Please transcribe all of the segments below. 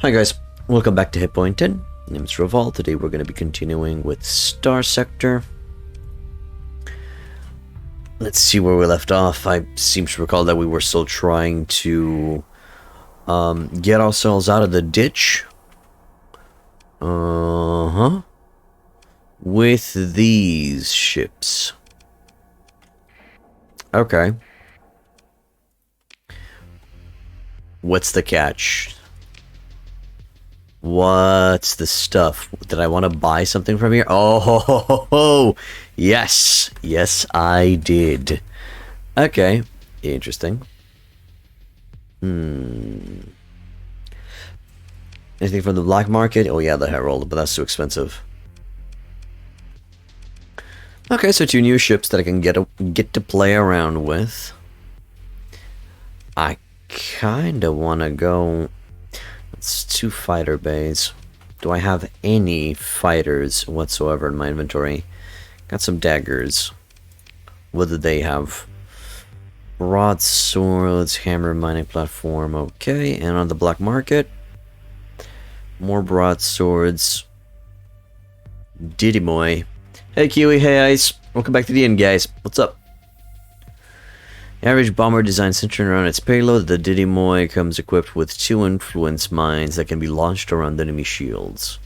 Hi guys, welcome back to Hit Point 10. My name is Revolve. Today we're going to be continuing with Starsector. Let's see where we left off. I seem to recall that we were still trying to get ourselves out of the ditch. With these ships. Okay. What's the catch? What's the stuff? Did I want to buy something from here? Oh, yes. Yes, I did. Okay. Interesting. Anything from the black market? Oh yeah, the Herald, but that's too expensive. Okay, so 2 new ships that I can get to play around with. I kinda wanna go. It's 2 fighter bays. Do I have any fighters whatsoever in my inventory? Got some daggers. What do they have? Broadswords, hammer mining platform, okay. And on the black market, more broadswords. Didimoy. Hey Kiwi, hey Ice. Welcome back to the end, guys. What's up? Average bomber design centered around its payload, the Didimoy comes equipped with 2 influence mines that can be launched around enemy shields.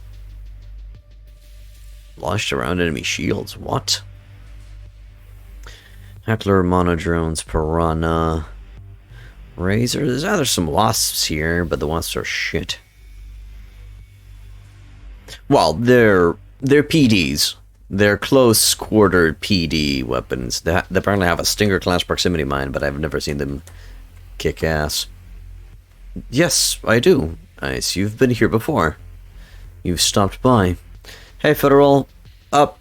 Launched around enemy shields? What? Heckler, monodrones, piranha, razor. There's some wasps here, but the wasps are shit. Well, they're PDs. They're close-quartered PD weapons. They apparently have a Stinger-class proximity mine, but I've never seen them kick ass. Yes, I do. Nice, you've been here before. You've stopped by. Hey, Federal.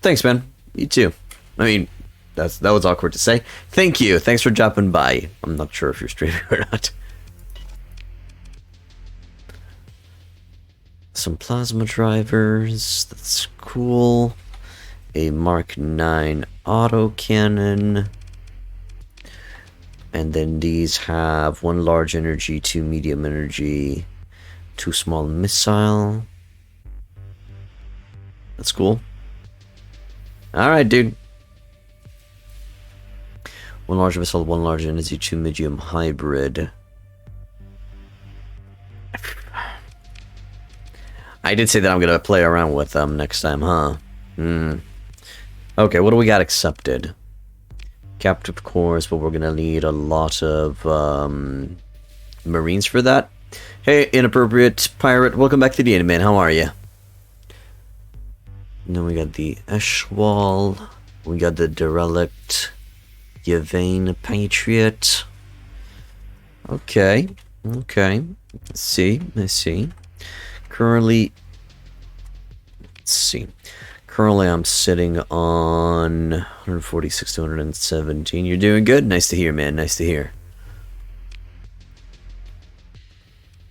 Thanks, man. You too. I mean, that was awkward to say. Thank you. Thanks for dropping by. I'm not sure if you're streaming or not. Some plasma drivers. That's cool. A Mark 9 autocannon. And then these have 1 large energy, 2 medium energy, 2 small missile. That's cool. Alright, dude. 1 large missile, 1 large energy, 2 medium hybrid. I did say that I'm gonna play around with them next time, huh? Okay, what do we got accepted? Captive cores, but we're gonna need a lot of Marines for that. Hey, inappropriate pirate, welcome back to the end, man. How are you? Then we got the Eschwal. We got the Derelict Yvain Patriot. Okay. I see. Currently, let's see. Currently, I'm sitting on 146 to 117. You're doing good? Nice to hear, man. Nice to hear.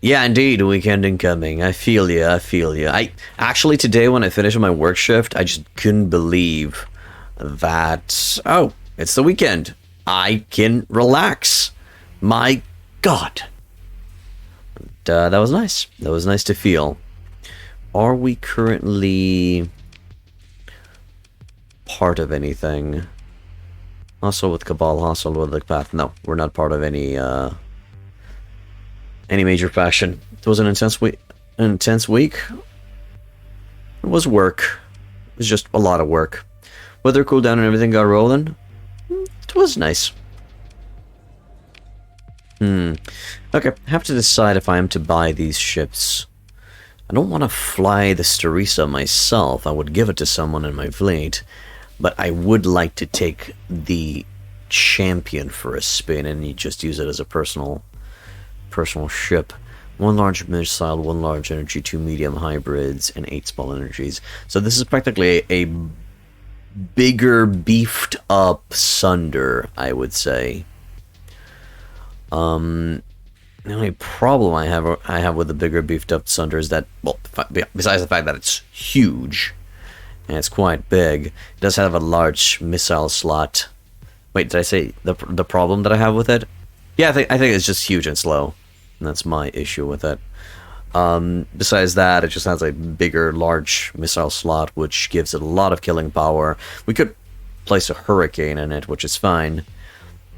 Yeah, indeed. Weekend incoming. I feel you. I actually, today when I finished my work shift, I just couldn't believe that, oh, it's the weekend. I can relax. My God. That was nice. That was nice to feel. Are we currently part of anything? Also with Cabal, hostile with the path. No, we're not part of any major faction. It was an intense week. It was work. It was just a lot of work. Weather cooled down and everything got rolling. It was nice. Okay, I have to decide if I am to buy these ships. I don't want to fly the Starisa myself. I would give it to someone in my fleet. But I would like to take the Champion for a spin and just use it as a personal ship. 1 large missile, 1 large energy, 2 medium hybrids, and 8 small energies. So this is practically a bigger, beefed up Sunder, I would say. The only problem I have with the bigger, beefed up Sunder is that, well, besides the fact that it's huge and it's quite big, it does have a large missile slot. Wait, did I say the problem that I have with it? Yeah, I think it's just huge and slow. And that's my issue with it. Besides that, it just has a bigger, large missile slot, which gives it a lot of killing power. We could place a Hurricane in it, which is fine.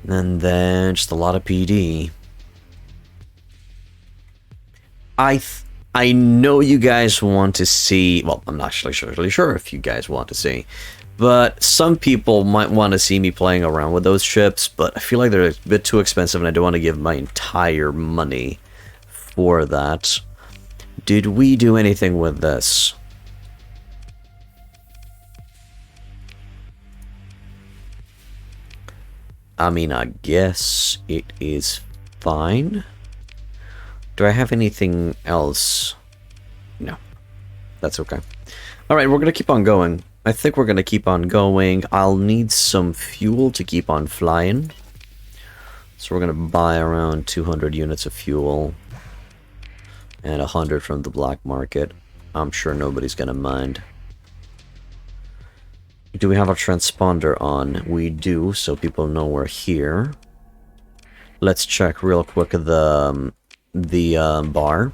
And then just a lot of PD. I know you guys want to see... Well, I'm not actually really sure if you guys want to see. But some people might want to see me playing around with those ships, but I feel like they're a bit too expensive and I don't want to give my entire money for that. Did we do anything with this? I mean, I guess it is fine. Do I have anything else? No. That's okay. Alright, we're going to keep on going. I think we're going to keep on going. I'll need some fuel to keep on flying. So we're going to buy around 200 units of fuel. And 100 from the black market. I'm sure nobody's going to mind. Do we have a transponder on? We do, so people know we're here. Let's check real quick the bar.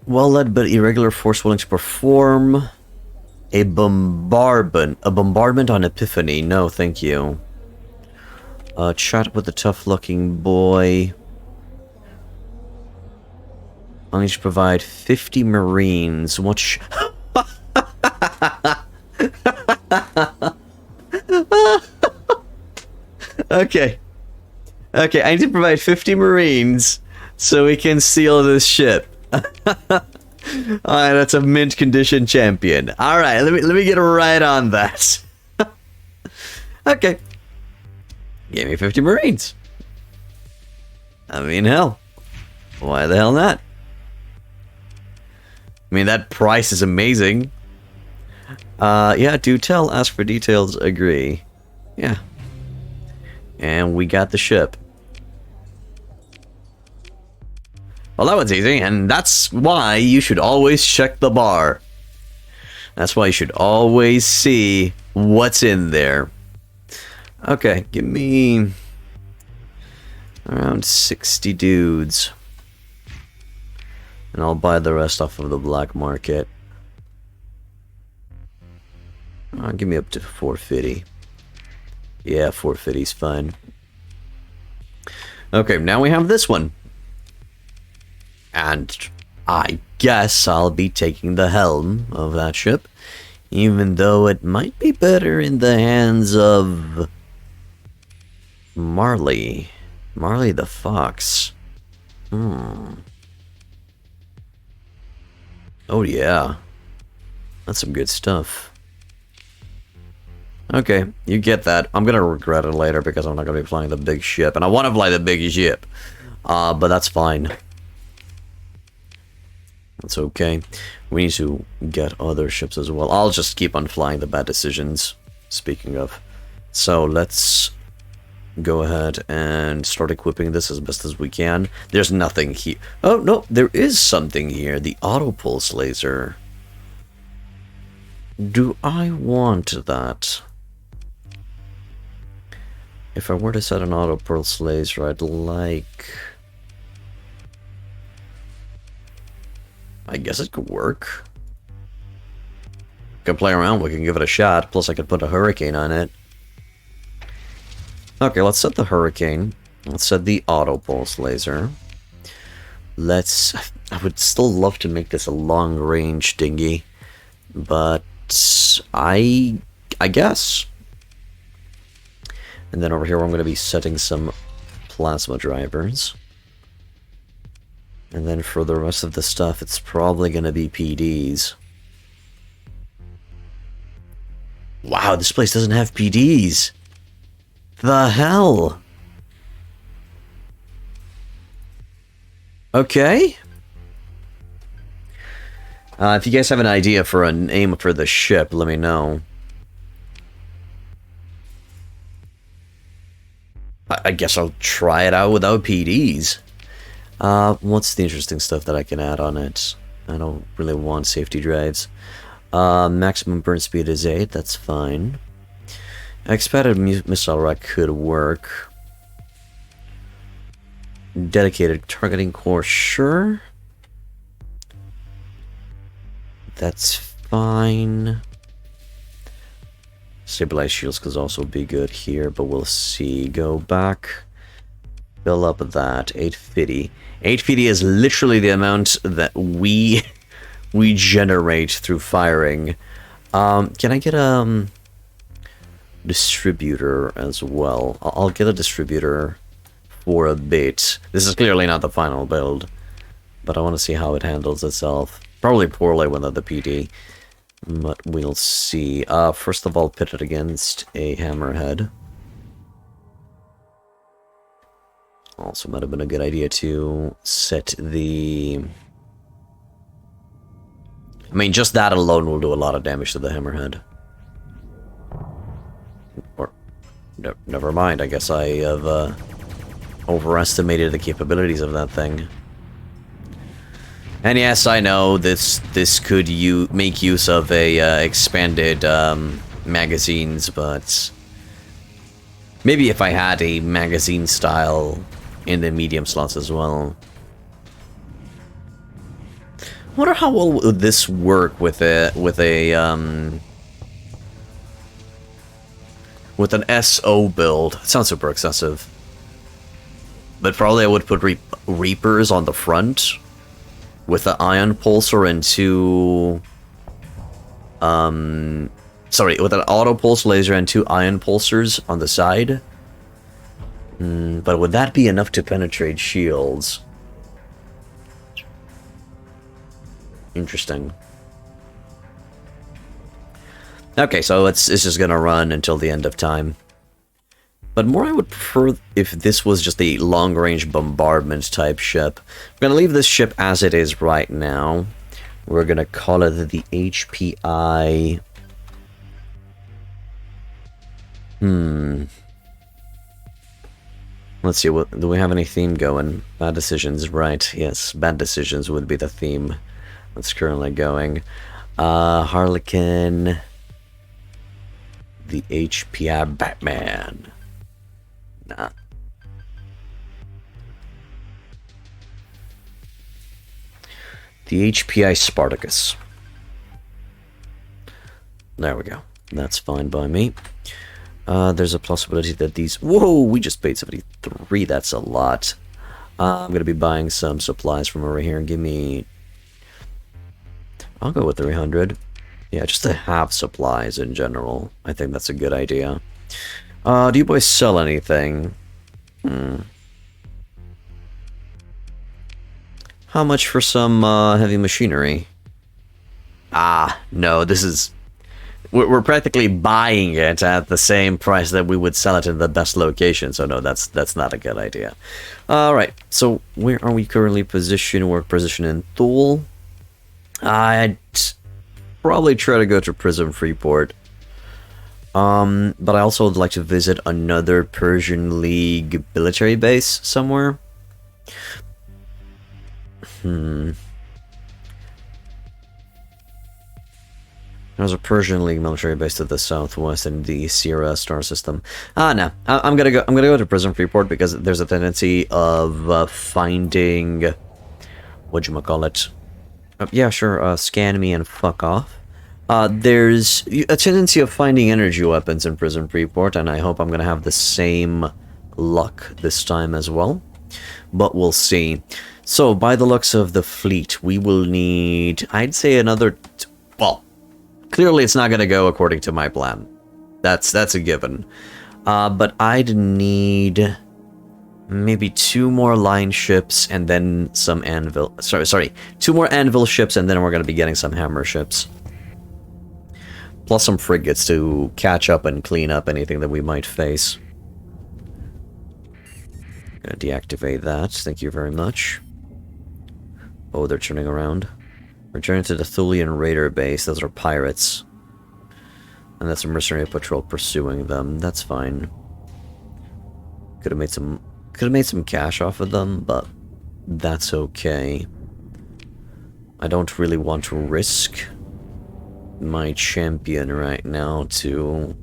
Well led but irregular force willing to perform a bombardment on Epiphany. No, thank you. Chat with the tough-looking boy. I need to provide 50 Marines. What Okay. Okay, I need to provide 50 Marines so we can seal this ship. Alright, that's a mint condition champion. Alright, let me get right on that. Okay. Give me 50 Marines. I mean, hell. Why the hell not? I mean, that price is amazing. Yeah, do tell, ask for details, agree. Yeah. And we got the ship. Well, that one's easy, and that's why you should always check the bar. That's why you should always see what's in there. Okay, give me around 60 dudes. And I'll buy the rest off of the black market. Give me up to 450. Yeah, 450's fine. Okay, now we have this one. And I guess I'll be taking the helm of that ship. Even though it might be better in the hands of Marley. Marley the Fox. Oh yeah. That's some good stuff. Okay, you get that. I'm gonna regret it later because I'm not gonna be flying the big ship. And I want to fly the big ship. But that's fine. That's okay. We need to get other ships as well. I'll just keep on flying the bad decisions. Speaking of. So let's go ahead and start equipping this as best as we can. There's nothing here. Oh, no, there is something here. The auto pulse laser. Do I want that? If I were to set an auto pulse laser, I'd like... I guess it could work. We can play around, we can give it a shot, plus I could put a Hurricane on it. Okay, let's set the Hurricane. Let's set the auto pulse laser. Let's... I would still love to make this a long-range dinghy, but I guess. And then over here I'm going to be setting some plasma drivers. And then for the rest of the stuff, it's probably going to be PDs. Wow, this place doesn't have PDs. The hell? Okay. If you guys have an idea for a name for the ship, let me know. I guess I'll try it out without PDs. What's the interesting stuff that I can add on it? I don't really want safety drives. Maximum burn speed is 8, that's fine. Expanded missile rack could work. dedicated targeting core, sure. That's fine. Stabilized shields could also be good here, but we'll see. Go back. Fill up that 850. 850 is literally the amount that we generate through firing. Can I get a distributor as well? I'll get a distributor for a bit. This is clearly not the final build, but I want to see how it handles itself. Probably poorly without the PD, but we'll see. First of all, pit it against a Hammerhead. Also might have been a good idea to set the... I mean, just that alone will do a lot of damage to the Hammerhead. Or, never mind, I guess I have overestimated the capabilities of that thing. And yes, I know this could make use of a expanded magazines, but maybe if I had a magazine style in the medium slots as well. I wonder how well would this work with an SO build. It sounds super excessive, but probably I would put Reapers on the front with the ion pulsar and two with an auto pulse laser and two ion pulsars on the side. But would that be enough to penetrate shields? Interesting. Okay, so it's just gonna run until the end of time. But more I would prefer if this was just a long-range bombardment type ship. I'm gonna leave this ship as it is right now. We're gonna call it the HPI... Let's see, do we have any theme going? Bad decisions, right. Yes, bad decisions would be the theme that's currently going. Harlequin... The HPI Batman. Nah. The HPI Spartacus. There we go. That's fine by me. There's a possibility that these... Whoa, we just paid 73. That's a lot. I'm going to be buying some supplies from over here. Give me... I'll go with 300. Yeah, just to have supplies in general. I think that's a good idea. Do you boys sell anything? How much for some heavy machinery? No, this is... We're practically buying it at the same price that we would sell it in the best location, so no, that's not a good idea. Alright, so where are we currently positioned? We're positioned in Thule. I'd probably try to go to Prism Freeport. But I also would like to visit another Persian League military base somewhere. There's a Persian League military base to the southwest in the Sierra star system. No. I'm gonna go to Prism Freeport because there's a tendency of finding... Whatchamacallit? Yeah, sure, scan me and fuck off. There's a tendency of finding energy weapons in Prism Freeport, and I hope I'm gonna have the same luck this time as well. But we'll see. So, by the looks of the fleet, we will need, I'd say another... Well, clearly it's not gonna go according to my plan. That's a given. But I'd need... maybe 2 more line ships and then some anvil... Sorry, 2 more anvil ships and then we're gonna be getting some hammer ships. Plus some frigates to catch up and clean up anything that we might face. Gonna deactivate that, thank you very much. Oh, they're turning around. Returning to the Thulian Raider base, those are pirates. And that's a mercenary patrol pursuing them, that's fine. Could have made some cash off of them, but that's okay. I don't really want to risk my champion right now to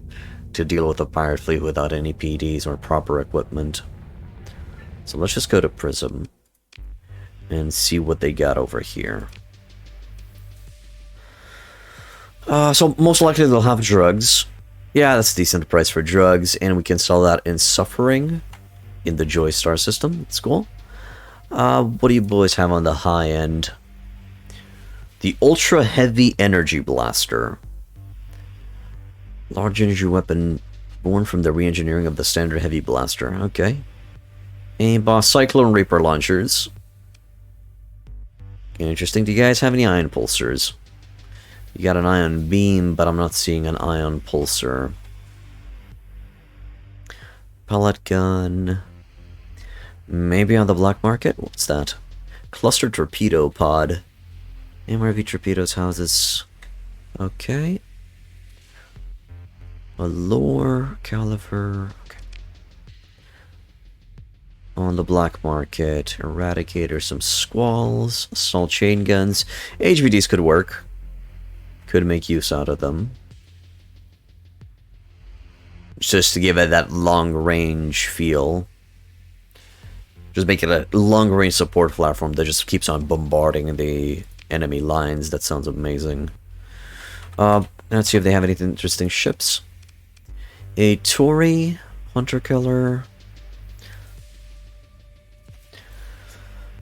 deal with a pirate fleet without any PDs or proper equipment. So let's just go to Prism and see what they got over here. So most likely they'll have drugs. Yeah, that's a decent price for drugs, and we can sell that in Suffering in the Joy Star system. That's cool. What do you boys have on the high end? The Ultra Heavy Energy Blaster. Large energy weapon born from the re-engineering of the standard heavy blaster. Okay. Boss Cyclone Reaper launchers. Interesting. Do you guys have any ion pulsers? You got an ion beam, but I'm not seeing an ion pulsar. Pellet gun. Maybe on the black market? What's that? Cluster torpedo pod. MRV torpedoes houses. Okay. A lore caliber. Okay. On the black market, Eradicator, some squalls, assault chain guns. HVDs could work. Could make use out of them. Just to give it that long range feel. Just make it a long range support platform that just keeps on bombarding the enemy lines. That sounds amazing. Let's see if they have any interesting ships. A Tory Hunter Killer.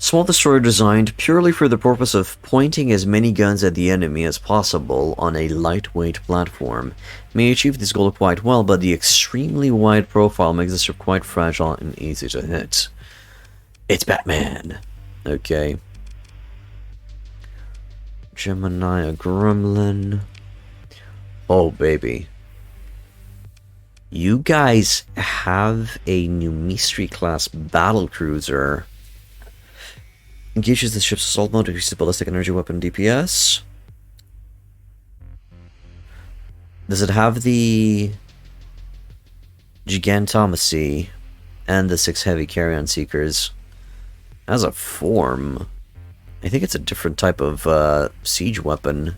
Small destroyer designed purely for the purpose of pointing as many guns at the enemy as possible on a lightweight platform. May achieve this goal quite well, but the extremely wide profile makes this ship quite fragile and easy to hit. It's Batman. Okay. Gemini, a Gremlin. Oh, baby. You guys have a new Mystery class battlecruiser. Engages the ship's assault mode, increases ballistic energy weapon DPS. Does it have the Gigantomacy and the 6 heavy carry-on seekers? As a form, I think it's a different type of siege weapon.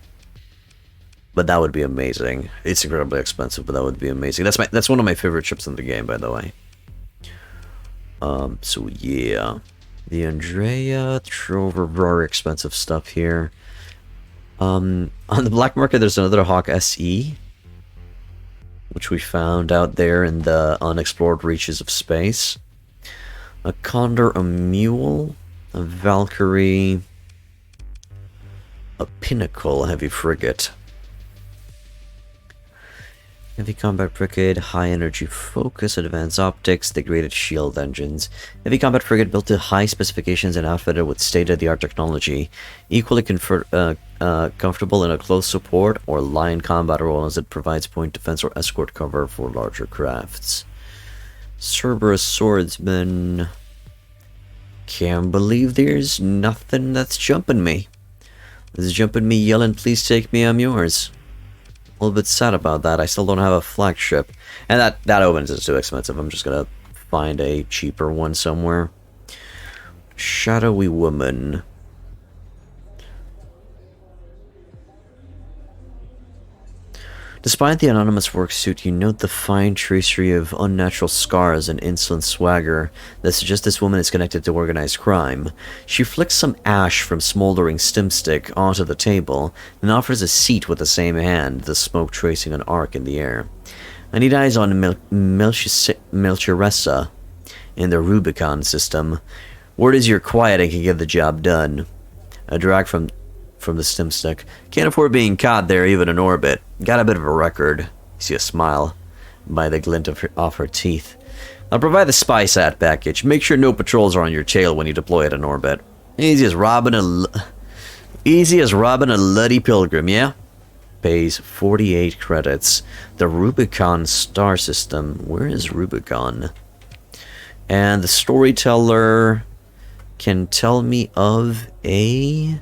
But that would be amazing. It's incredibly expensive, but that would be amazing. That's one of my favorite ships in the game, by the way. So yeah. The Andrea, Trover, very expensive stuff here. On the black market, there's another Hawk SE, which we found out there in the unexplored reaches of space. A Condor, a Mule, a Valkyrie, a Pinnacle heavy frigate. Heavy combat frigate, high energy focus, advanced optics, degraded shield engines. Heavy combat frigate built to high specifications and outfitted with state-of-the-art technology. Equally comfortable in a close support or line combat role as it provides point defense or escort cover for larger crafts. Cerberus Swordsman. Can't believe there's nothing that's jumping me. It's jumping me yelling, please take me, I'm yours. A little bit sad about that. I still don't have a flagship. And that opens is too expensive. I'm just gonna find a cheaper one somewhere. Shadowy Woman. Despite the anonymous work suit, you note the fine tracery of unnatural scars and insolent swagger that suggest this woman is connected to organized crime. She flicks some ash from smoldering stim stick onto the table and offers a seat with the same hand, the smoke tracing an arc in the air. I need eyes on Melchiressa in the Rubicon system. Word is you're quiet and can get the job done. A drag from the stim stick. Can't afford being caught there even in orbit. Got a bit of a record. You see a smile by the glint off her teeth. I'll provide the spy sat package. Make sure no patrols are on your tail when you deploy it in orbit. Easy as robbing a Luddy Pilgrim, yeah? Pays 48 credits. The Rubicon star system. Where is Rubicon? And the storyteller can tell me of a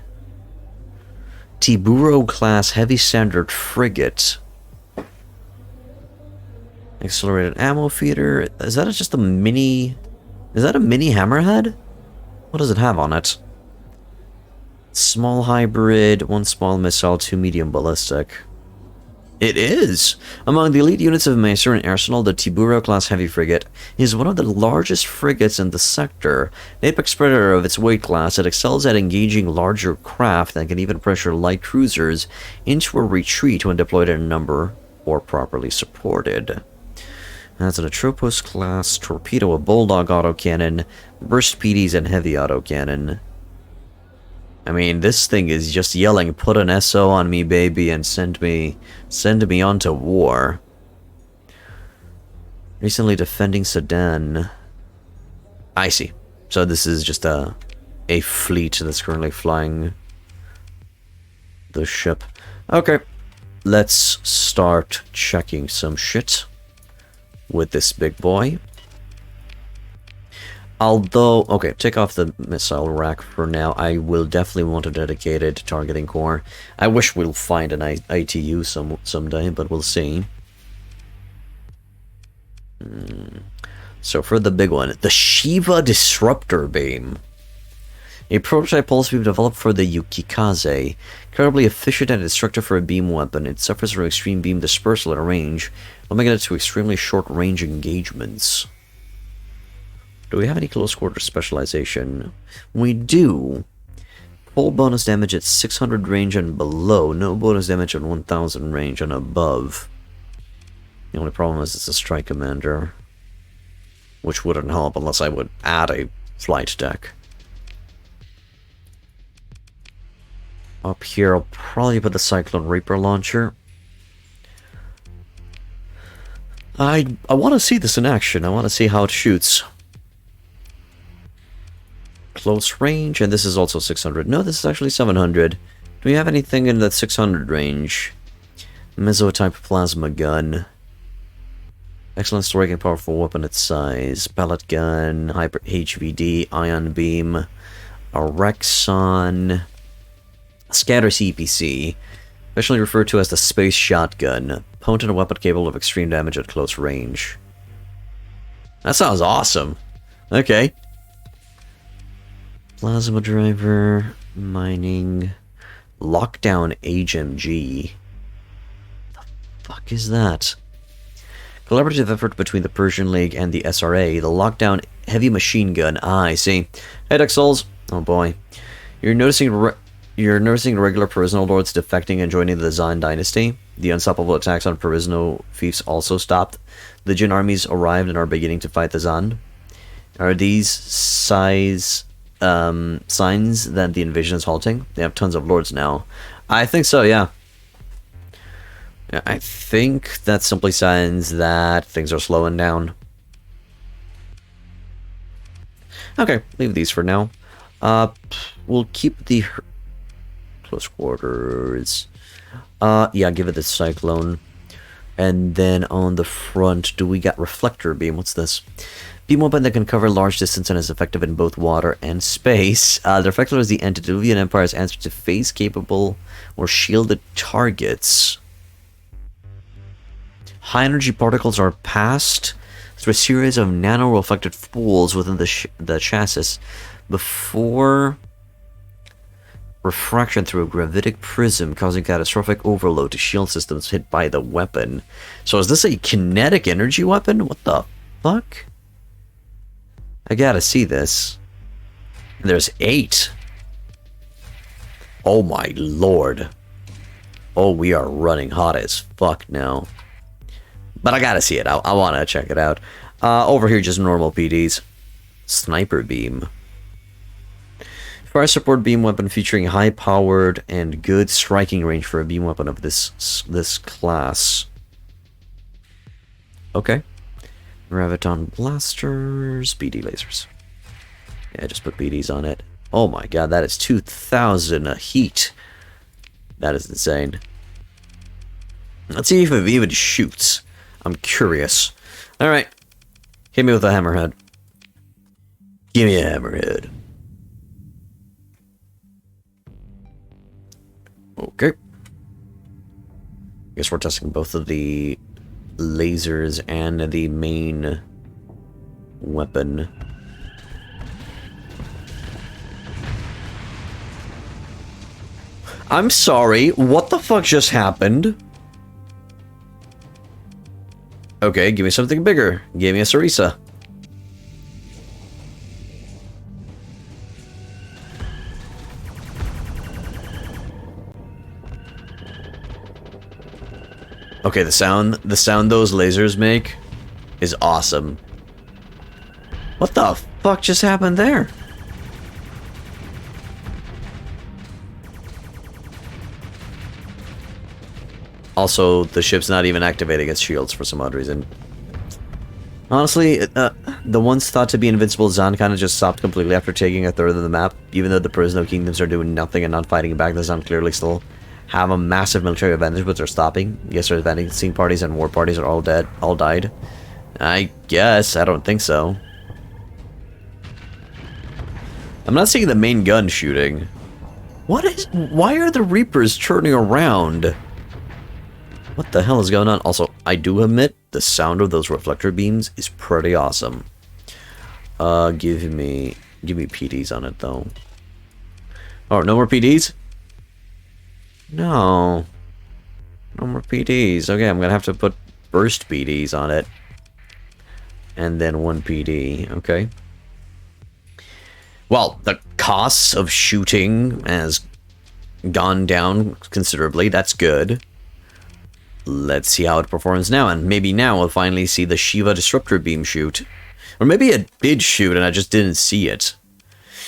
Tiburo class heavy standard frigate. Accelerated ammo feeder. Is that just a mini? Is that a mini Hammerhead? What does it have on it? Small hybrid, 1 small missile, 2 medium ballistic. It is! Among the elite units of Maester Arsenal, the Tiburo-class heavy frigate is one of the largest frigates in the sector. An apex predator of its weight class, it excels at engaging larger craft and can even pressure light cruisers into a retreat when deployed in a number or properly supported. Has an Atropos-class torpedo, a Bulldog autocannon, burst PDs, and heavy autocannon. I mean, this thing is just yelling, put an SO on me, baby, and send me on to war. Recently defending Sudan. I see. So this is just a fleet that's currently flying the ship. Okay, let's start checking some shit with this big boy. Although, okay, take off the missile rack for now. I will definitely want a dedicated targeting core. I wish we'll find an ITU someday, but we'll see. So for the big one, the Shiva Disruptor Beam. A prototype pulse beam developed for the Yukikaze. Incredibly efficient and destructive for a beam weapon. It suffers from extreme beam dispersal at range, limiting it to extremely short range engagements. Do we have any close quarter specialization? We do. Full bonus damage at 600 range and below. No bonus damage at 1000 range and above. The only problem is it's a strike commander, which wouldn't help unless I would add a flight deck. Up here, I'll probably put the Cyclone Reaper launcher. I want to see this in action. I want to see how it shoots. Close range, and this is also 600. No, this is actually 700. Do we have anything in that 600 range? Meso-type plasma gun. Excellent striking, powerful weapon at size. Pellet gun, hyper HVD, ion beam, a Rexon, scatter CPC, especially referred to as the space shotgun. Potent weapon capable of extreme damage at close range. That sounds awesome. Okay. Plasma driver, mining, lockdown HMG. The fuck is that? Collaborative effort between the Persian League and the SRA. The lockdown heavy machine gun. Ah, I see. Hey, Dex Souls. Oh boy, you're noticing regular Provisional Lords defecting and joining the Zan dynasty. The unstoppable attacks on Provisional fiefs also stopped. The Jin armies arrived and are beginning to fight the Zan. Are these signs that the invasion is halting? They have tons of lords now. I think so, yeah. I think that's simply signs that things are slowing down. Okay, leave these for now. We'll keep the close quarters. Yeah, give it the Cyclone. And then on the front, do we got Reflector Beam? What's this? Beam weapon that can cover large distance and is effective in both water and space. The Reflector is the Antediluvian Empire's answer to phase-capable or shielded targets. High-energy particles are passed through a series of nano-reflected folds within the chassis before refraction through a gravitic prism, causing catastrophic overload to shield systems hit by the weapon. So is this a kinetic energy weapon? What the fuck? I gotta see this. There's 8. Oh my lord. Oh, we are running hot as fuck now. But I gotta see it. I wanna check it out. Over here, just normal PDs. Sniper Beam. Fire support beam weapon featuring high-powered and good striking range for a beam weapon of this class. Okay. Graviton blasters, BD lasers. Yeah, just put BDs on it. Oh my god, that is 2,000 a heat. That is insane. Let's see if it even shoots. I'm curious. Alright. Hit me with a Hammerhead. Give me a Hammerhead. Okay. Guess we're testing both of the lasers and the main weapon. I'm sorry, what the fuck just happened? Okay, give me something bigger. Give me a Sarisa. Okay, the sound those lasers make is awesome. What the fuck just happened there? Also, the ship's not even activating its shields for some odd reason. Honestly, the ones thought to be invincible Zan kind of just stopped completely after taking a third of the map. Even though the Prisoner Kingdoms are doing nothing and not fighting back, the Zan clearly still have a massive military advantage, but they're stopping. Yes, their advancing parties and war parties are all dead, all died. I guess, I don't think so. I'm not seeing the main gun shooting. Why are the Reapers turning around? What the hell is going on? Also, I do admit, the sound of those reflector beams is pretty awesome. Give me PDs on it, though. Oh, no more PDs? No. No more PDs. Okay, I'm gonna have to put burst PDs on it. And then 1 PD. Okay. Well, the costs of shooting has gone down considerably. That's good. Let's see how it performs now. And maybe now we'll finally see the Shiva Disruptor Beam shoot. Or maybe it did shoot and I just didn't see it.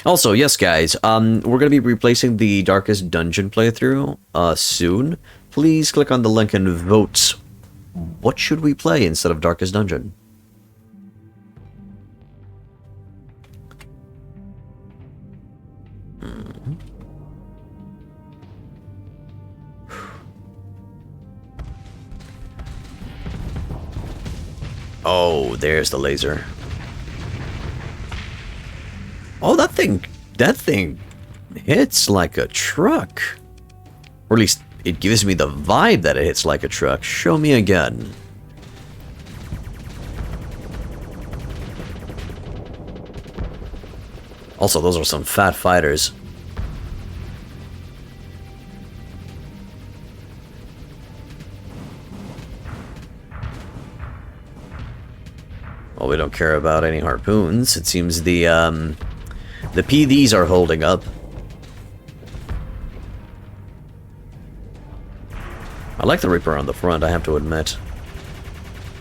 Also, yes, guys, we're going to be replacing the Darkest Dungeon playthrough soon. Please click on the link and vote. What should we play instead of Darkest Dungeon? Oh, there's the laser. Oh, that thing hits like a truck. Or at least it gives me the vibe that it hits like a truck. Show me again. Also, those are some fat fighters. Well, we don't care about any harpoons. It seems the PDs are holding up. I like the Reaper on the front, I have to admit.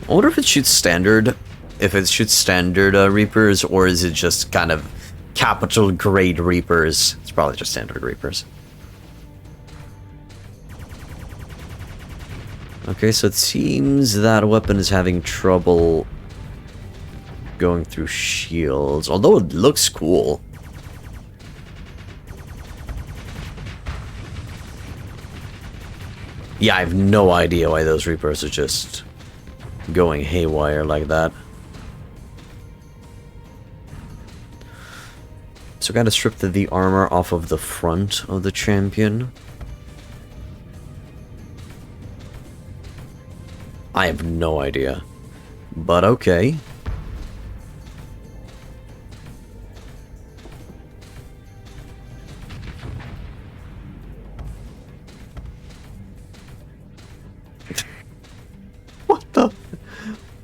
I wonder if it shoots standard, Reapers, or is it just kind of capital grade Reapers? It's probably just standard Reapers. Okay, so it seems that weapon is having trouble going through shields, although it looks cool. Yeah, I have no idea why those Reapers are just going haywire like that. So gotta strip the armor off of the front of the champion. I have no idea. But okay.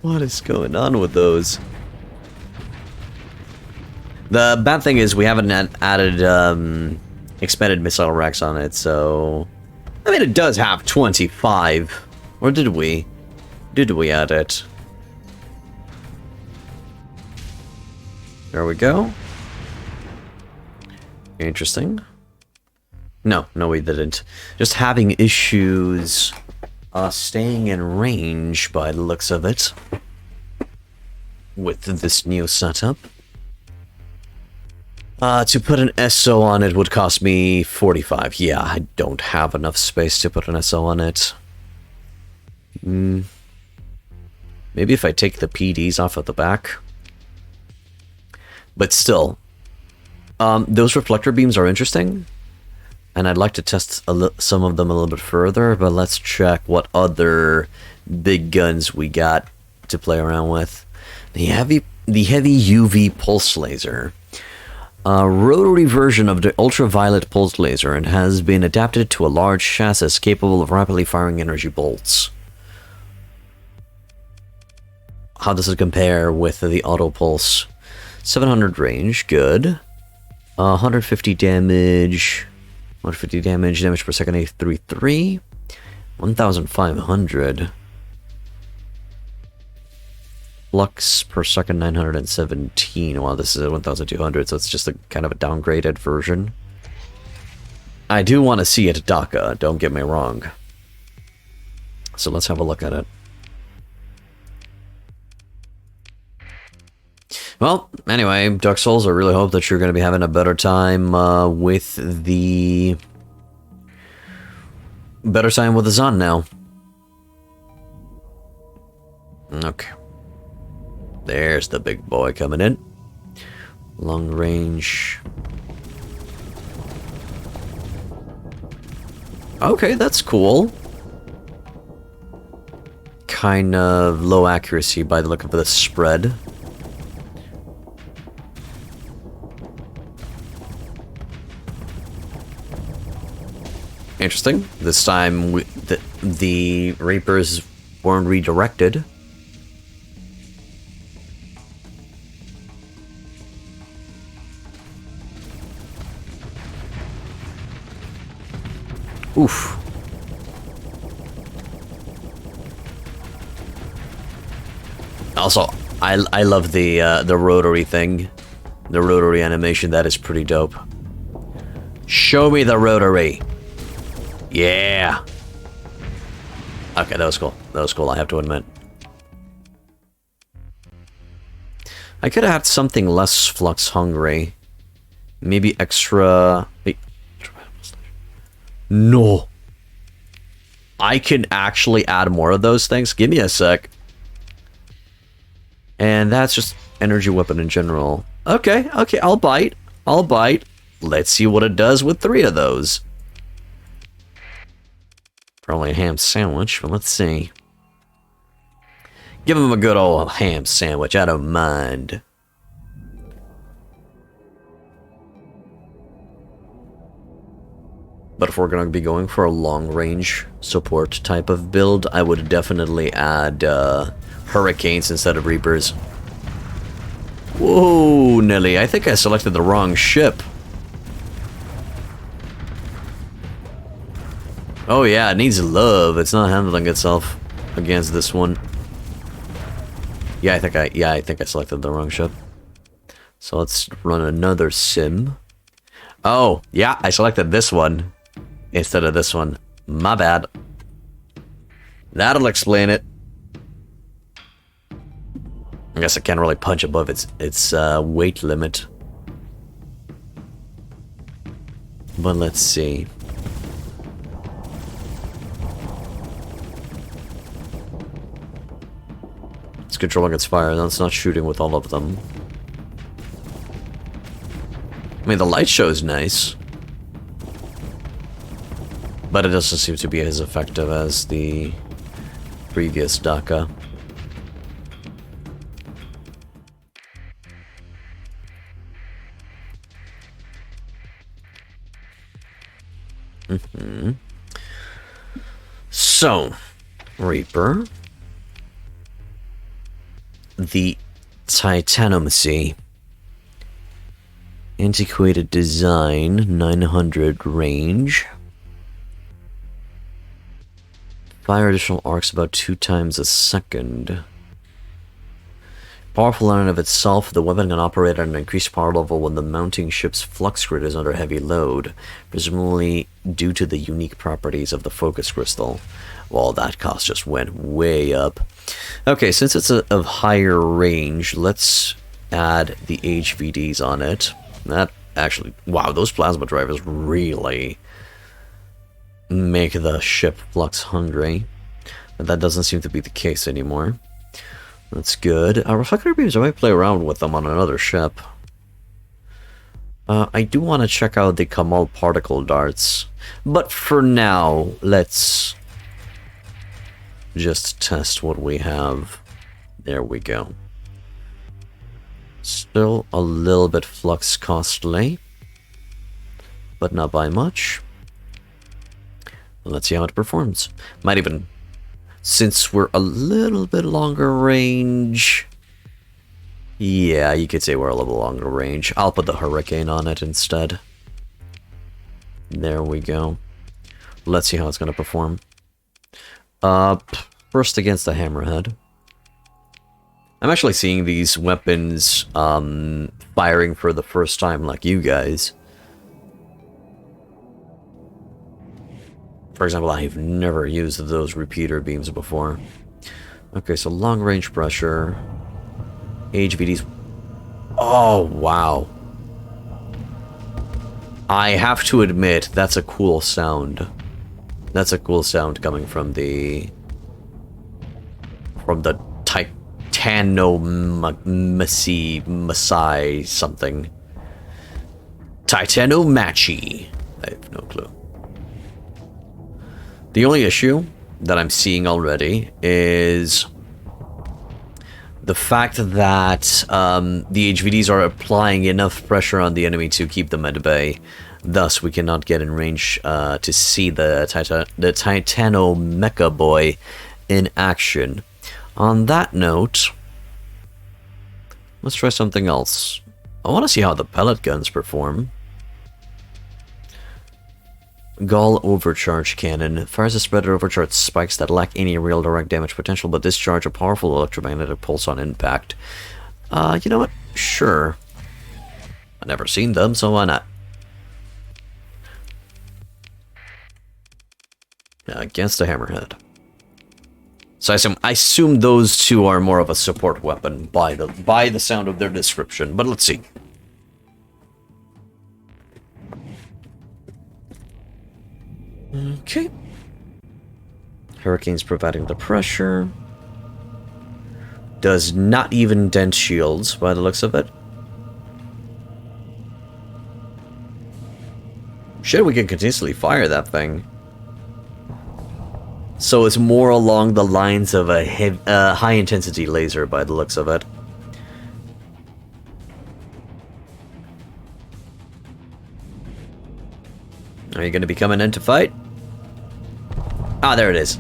What is going on with those? The bad thing is we haven't added expanded missile racks on it, so... I mean, it does have 25. Or did we? Did we add it? There we go. Interesting. No, we didn't. Just having issues... staying in range by the looks of it with this new setup. To put an SO on it would cost me 45. Yeah, I don't have enough space to put an SO on it. Maybe if I take the PDs off at the back. But still, those reflector beams are interesting. And I'd like to test some of them a little bit further, but let's check what other big guns we got to play around with. The heavy UV pulse laser. A rotary version of the ultraviolet pulse laser and has been adapted to a large chassis capable of rapidly firing energy bolts. how does it compare with the auto pulse? 700 range, good. 150 damage. 150 damage per second, 833. 1,500. Flux per second, 917. Wow, this is at 1,200, so it's just a kind of a downgraded version. I do want to see it DACA, don't get me wrong. So let's have a look at it. Well, anyway, Dark Souls, I really hope that you're going to be having a better time with the... Better time with the Sun now. Okay. There's the big boy coming in. Long range. Okay, that's cool. Kind of low accuracy by the look of the spread. Interesting. This time the Reapers weren't redirected. Oof. Also, I love the rotary thing. The rotary animation, that is pretty dope. Show me the rotary. Yeah. Okay, that was cool. That was cool, I have to admit. I could have had something less flux hungry. Maybe extra... Wait. No. I can actually add more of those things. Give me a sec. And that's just energy weapon in general. Okay, okay, I'll bite. I'll bite. Let's see what it does with 3 of those. Probably a ham sandwich, but let's see. Give him a good old ham sandwich, I don't mind. But if we're going to be going for a long-range support type of build, I would definitely add Hurricanes instead of Reapers. Whoa, Nelly, I think I selected the wrong ship. Oh yeah, it needs love. It's not handling itself against this one. Yeah, I think I selected the wrong ship. So let's run another sim. Oh, yeah, I selected this one instead of this one. My bad. That'll explain it. I guess I can't really punch above its weight limit. But let's see. It's controlling its fire, and it's not shooting with all of them. I mean, the light show is nice. But it doesn't seem to be as effective as the previous DACA. So, Reaper. The Titanomacy. Antiquated design, 900 range. Fire additional arcs about 2 times a second. Powerful in and of itself, the weapon can operate at an increased power level when the mounting ship's flux grid is under heavy load, presumably due to the unique properties of the focus crystal. Well, that cost just went way up. Okay, since it's of higher range, let's add the HVDs on it. That actually... Wow, those plasma drivers really make the ship flux hungry. But that doesn't seem to be the case anymore. That's good. Reflector Beams, I might play around with them on another ship. I do want to check out the Kamal particle darts. But for now, let's just test what we have. There we go. Still a little bit flux costly, but not by much. Let's see how it performs. Might even... Since we're a little bit longer range... Yeah, you could say we're a little longer range. I'll put the Hurricane on it instead. There we go. Let's see how it's going to perform. First against the Hammerhead. I'm actually seeing these weapons firing for the first time like you guys. For example, I've never used those repeater beams before. Okay, so long range pressure. HVDs. Oh, wow. I have to admit, that's a cool sound. That's a cool sound coming from the Titanomacy something. Titanomachi. I have no clue. The only issue that I'm seeing already is the fact that the HVDs are applying enough pressure on the enemy to keep them at bay. Thus, we cannot get in range to see the Titano Mecha Boy in action. On that note, let's try something else. I want to see how the pellet guns perform. Gall Overcharge Cannon fires a spread of overcharged spikes that lack any real direct damage potential, but discharge a powerful electromagnetic pulse on impact. You know what? Sure. I've never seen them, so why not? Against the Hammerhead. So I assume those two are more of a support weapon by the sound of their description, but let's see. Okay. Hurricane's providing the pressure. Does not even dent shields by the looks of it. Shit, we can continuously fire that thing. So it's more along the lines of a high-intensity laser by the looks of it. Are you going to be coming in to fight? Ah, there it is.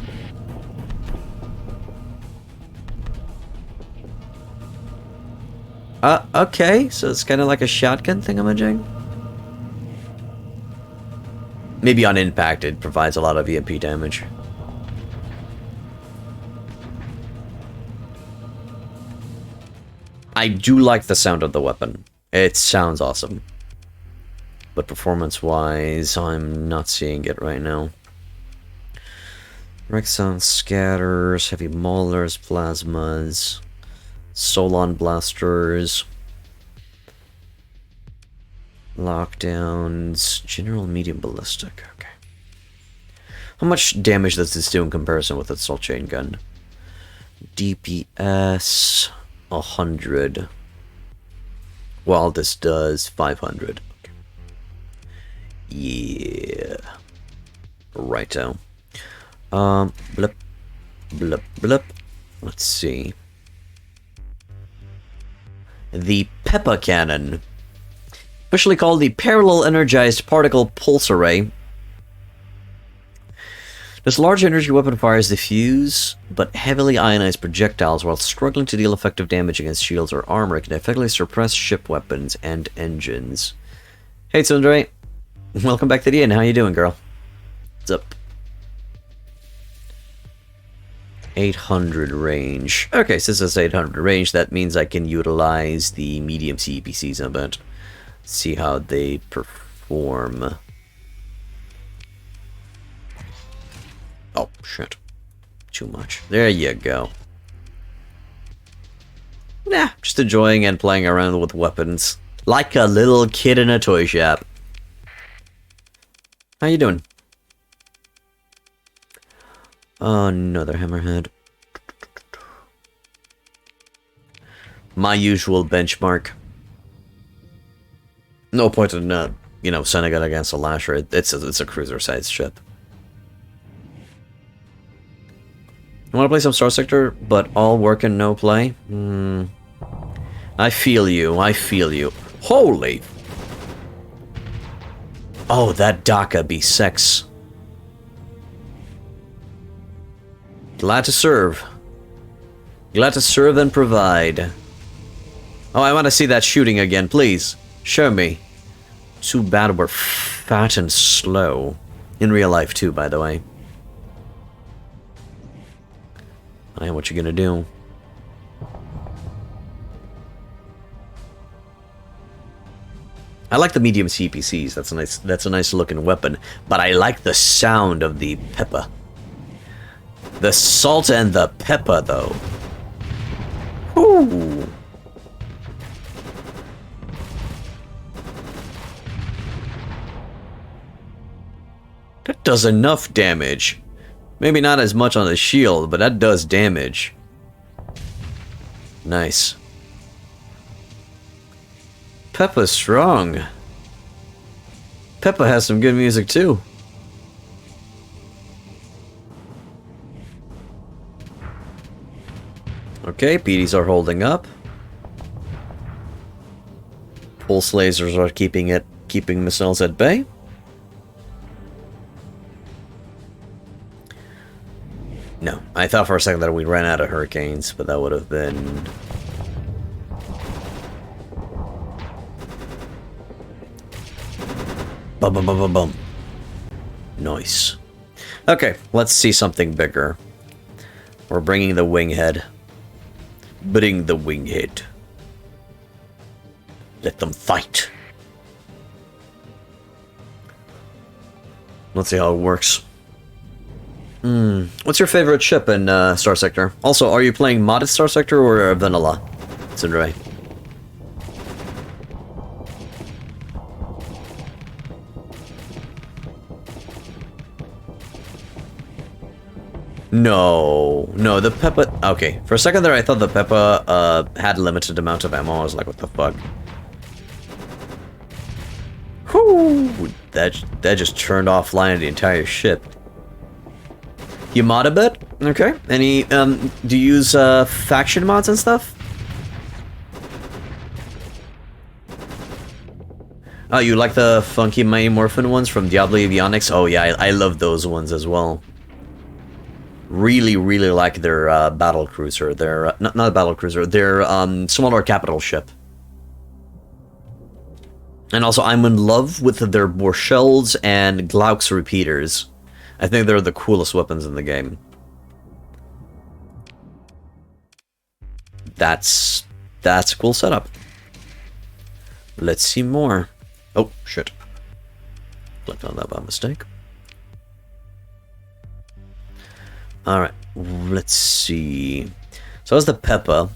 Okay, so it's kind of like a shotgun thingamajig. Maybe on impact it provides a lot of EMP damage. I do like the sound of the weapon. It sounds awesome. But performance-wise, I'm not seeing it right now. Rexon scatters, heavy maulers, plasmas, Solon blasters, lockdowns, general medium ballistic. Okay. How much damage does this do in comparison with its assault chain gun? DPS 100. While this does 500. Okay. Yeah. Righto. Blip, blip, blip. Let's see. The Peppa Cannon, officially called the Parallel Energized Particle Pulse Array. This large energy weapon fires diffuse but heavily ionized projectiles while struggling to deal effective damage against shields or armor. It can effectively suppress ship weapons and engines. Hey Tsundere, welcome back to the inn. How you doing, girl? What's up? 800 range. Okay, since it's 800 range, that means I can utilize the medium CEPCs a bit. See how they perform. Oh, shit. Too much. There you go. Nah, just enjoying and playing around with weapons. Like a little kid in a toy shop. How you doing? Another Hammerhead. My usual benchmark. No point in, you know, sending it against a Lasher. It's a cruiser-sized ship. You want to play some Starsector, but all work and no play? I feel you. I feel you. Holy! Oh, that DACA be sex. Glad to serve. Glad to serve and provide. Oh, I want to see that shooting again, please. Show me. Too bad we're fat and slow. In real life, too, by the way. I know what you're gonna do. I like the medium CPCs. That's a nice looking weapon. But I like the sound of the pepper. The salt and the pepper, though. Ooh. That does enough damage. Maybe not as much on the shield, but that does damage. Nice. Peppa's strong. Peppa has some good music too. Okay, PDs are holding up. Pulse lasers are keeping missiles at bay. No, I thought for a second that we ran out of hurricanes, but that would have been... Bum bum bum bum bum. Nice. Okay, let's see something bigger. We're bringing the winghead. Bring the winghead. Let them fight. Let's see how it works. What's your favorite ship in Starsector? Also, are you playing modded Starsector or vanilla? Tsundere. No, the Peppa... Okay, for a second there I thought the Peppa had a limited amount of ammo. I was like, what the fuck? Whew! That just turned offline the entire ship. You mod a bit? Okay. Any, do you use faction mods and stuff? Oh, you like the funky Mighty Morphin ones from Diablo Avionics? Oh yeah, I love those ones as well. Really, really like their battle cruiser. Their not a battle cruiser. Their smaller capital ship. And also, I'm in love with their Borshells and Glauc's repeaters. I think they're the coolest weapons in the game. That's a cool setup. Let's see more. Oh shit! Clicked on that by mistake. Alright, let's see. So that's the Peppa.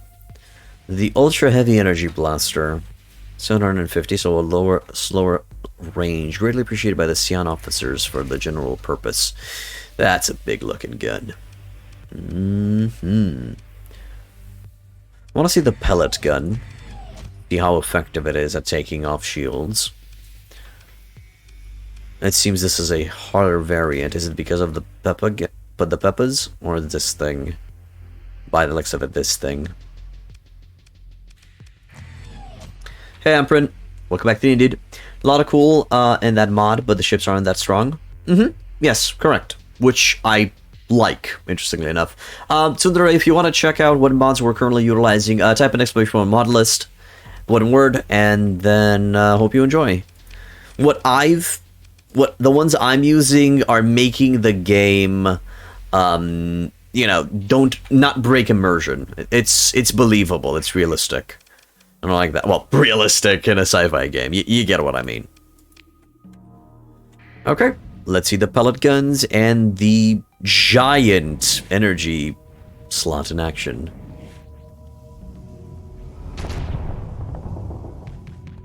The Ultra Heavy Energy Blaster. 750, so a slower range. Greatly appreciated by the Sion officers for the general purpose. That's a big looking gun. I want to see the Pellet gun. See how effective it is at taking off shields. It seems this is a harder variant. Is it because of the Peppas, or this thing? By the looks of it, this thing. Hey, Imprint. Welcome back to the Indeed. A lot of cool in that mod, but the ships aren't that strong. Yes, correct. Which I like, interestingly enough. Tsundere, if you want to check out what mods we're currently utilizing, type an exclamation on mod list, one word, and then hope you enjoy. The ones I'm using are making the game, you know, not break immersion. It's believable. It's realistic. I don't like that. Well, realistic in a sci-fi game. You get what I mean. Okay, let's see the pellet guns and the giant energy slot in action.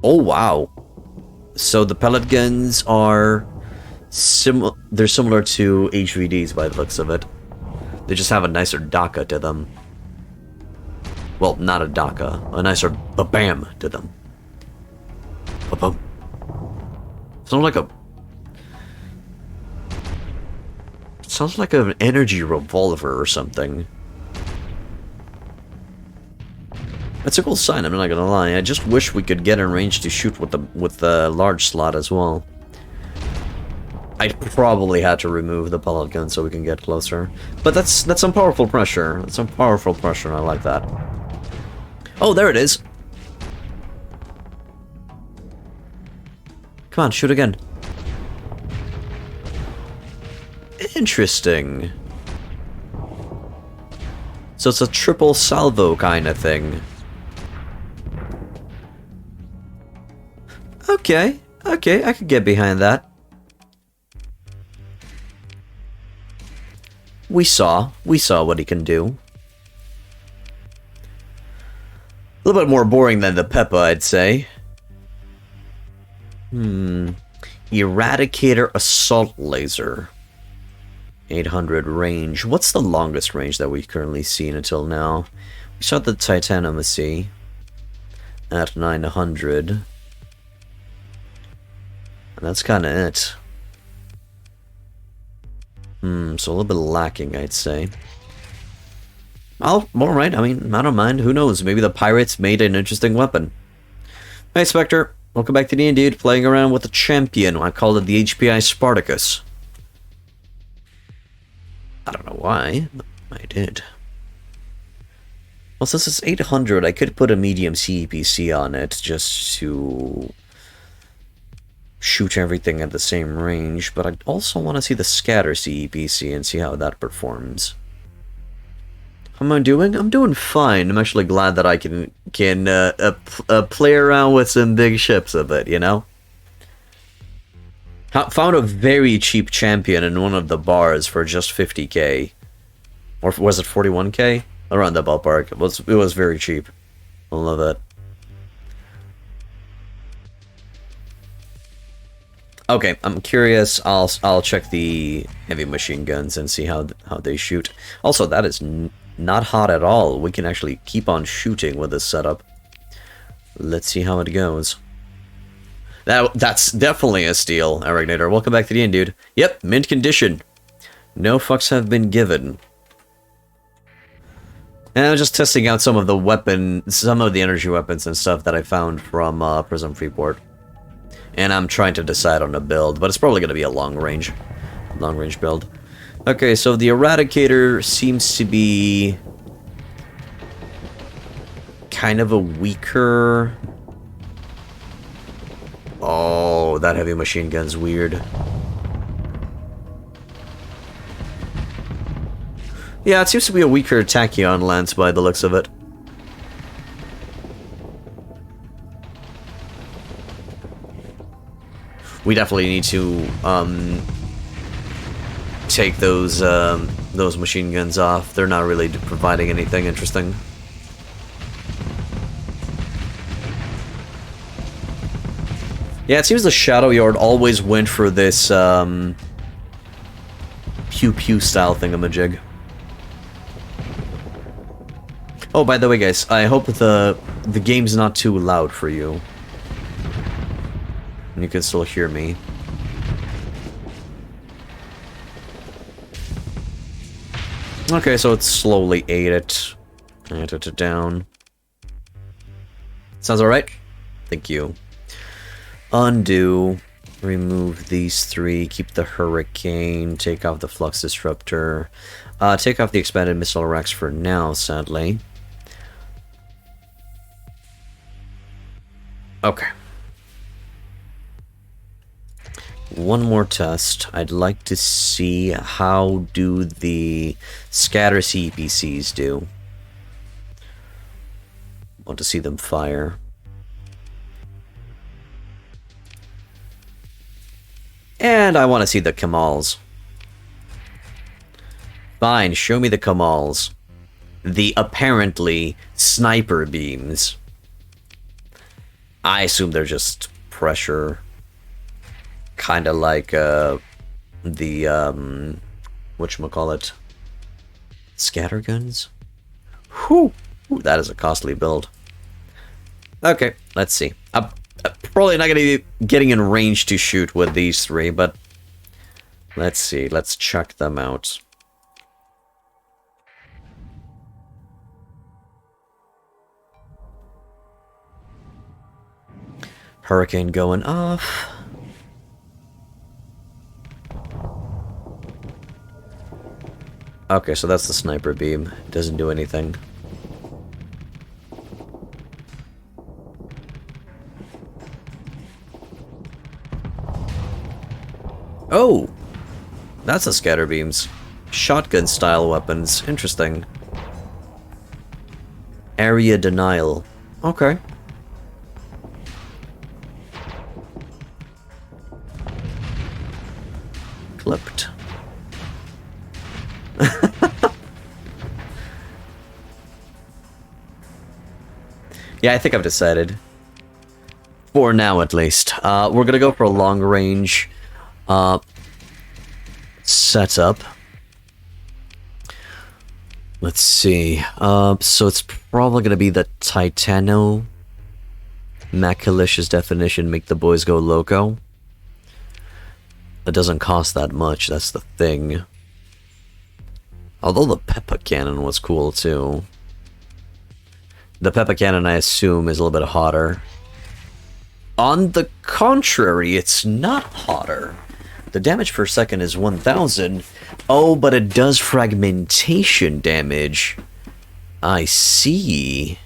Oh, wow. So the pellet guns are they're similar to HVDs by the looks of it. They just have a nicer DACA to them. Well, not a DACA, a nicer ba-bam to them. Ba-bum. Sounds like an energy revolver or something. That's a cool sign, I'm not gonna lie. I just wish we could get in range to shoot with the large slot as well. I probably had to remove the pellet gun so we can get closer. But that's some powerful pressure. That's some powerful pressure, and I like that. Oh, there it is. Come on, shoot again. Interesting. So it's a triple salvo kind of thing. Okay, okay, I could get behind that. We saw what he can do. A little bit more boring than the Peppa, I'd say. Eradicator Assault Laser. 800 range. What's the longest range that we've currently seen until now? We saw the Titanomacy at 900. And that's kind of it. So a little bit lacking, I'd say. Oh, alright, I mean, I don't mind. Who knows? Maybe the pirates made an interesting weapon. Hey, Spectre. Welcome back to D&D, playing around with a champion. I called it the HPI Spartacus. I don't know why, but I did. Well, since it's 800, I could put a medium CEPC on it just to shoot everything at the same range, but I also want to see the scatter CEPC and see how that performs. How am I doing? I'm doing fine. I'm actually glad that I can play around with some big ships a bit, you know? Found a very cheap champion in one of the bars for just 50k. Or was it 41k? Around that ballpark. It was very cheap. I love it. Okay, I'm curious. I'll check the heavy machine guns and see how they shoot. Also, that is not hot at all. We can actually keep on shooting with this setup. Let's see how it goes. That's definitely a steal, Aragnator. Welcome back to the end, dude. Yep, mint condition. No fucks have been given. And I'm just testing out some of the energy weapons and stuff that I found from Prism Freeport. And I'm trying to decide on a build, but it's probably going to be a long-range build. Okay, so the Eradicator seems to be kind of a weaker... Oh, that heavy machine gun's weird. Yeah, it seems to be a weaker Tachyon lance by the looks of it. We definitely need to take those machine guns off. They're not really providing anything interesting. Yeah, it seems the Shadow Yard always went for this pew-pew style thingamajig. Oh, by the way, guys, I hope the game's not too loud for you. And you can still hear me. Okay, so it's slowly ate it down. Sounds alright? Thank you. Undo. Remove these three. Keep the Hurricane. Take off the Flux Disruptor. Take off the Expanded Missile Racks for now, sadly. Okay. One more test. I'd like to see how do the scatter CPCs do. Want to see them fire. And I want to see the Kamals. Fine, show me the Kamals. The apparently sniper beams. I assume they're just pressure. Kind of like the whatchamacallit, scatter guns. Whew, that is a costly build. Okay, let's see. I'm probably not going to be getting in range to shoot with these three, but let's see. Let's check them out. Hurricane going off. Okay, so that's the sniper beam. It doesn't do anything. Oh! That's the scatter beams. Shotgun style weapons. Interesting. Area denial. Okay. Clipped. Yeah, I think I've decided. For now, at least. We're gonna go for a long range setup. Let's see. So it's probably gonna be the Titano. Macalicious definition, make the boys go loco. It doesn't cost that much, that's the thing. Although the Peppa Cannon was cool too. The Peppa Cannon, I assume, is a little bit hotter. On the contrary, it's not hotter. The damage per second is 1000. Oh, but it does fragmentation damage. I see.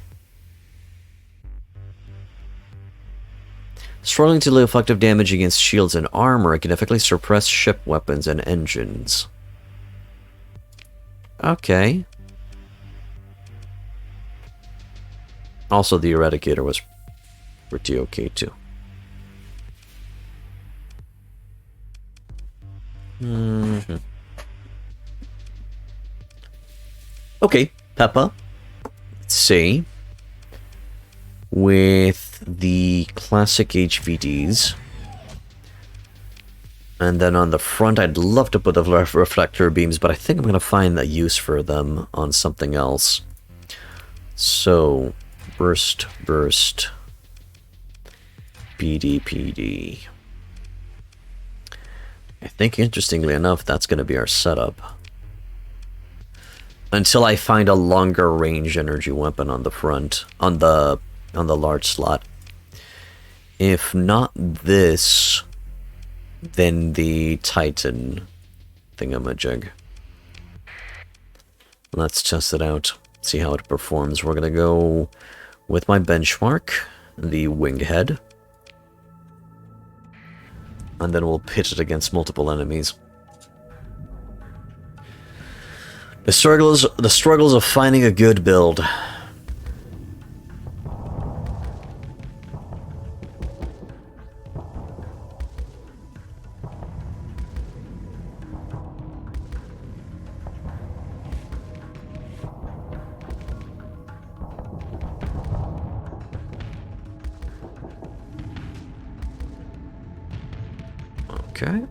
Struggling to deal effective damage against shields and armor, it can effectively suppress ship weapons and engines. Okay. Also, the Eradicator was pretty okay too. Okay, Peppa. Let's see. With the classic HVDs. And then on the front, I'd love to put the reflector beams, but I think I'm going to find a use for them on something else. So, burst, PD. I think, interestingly enough, that's going to be our setup. Until I find a longer range energy weapon on the front, on the large slot. If not this, then the Titan thingamajig. Let's test it out, see how it performs. We're gonna go with my benchmark, the Winghead. And then we'll pit it against multiple enemies. The struggles of finding a good build. Okay.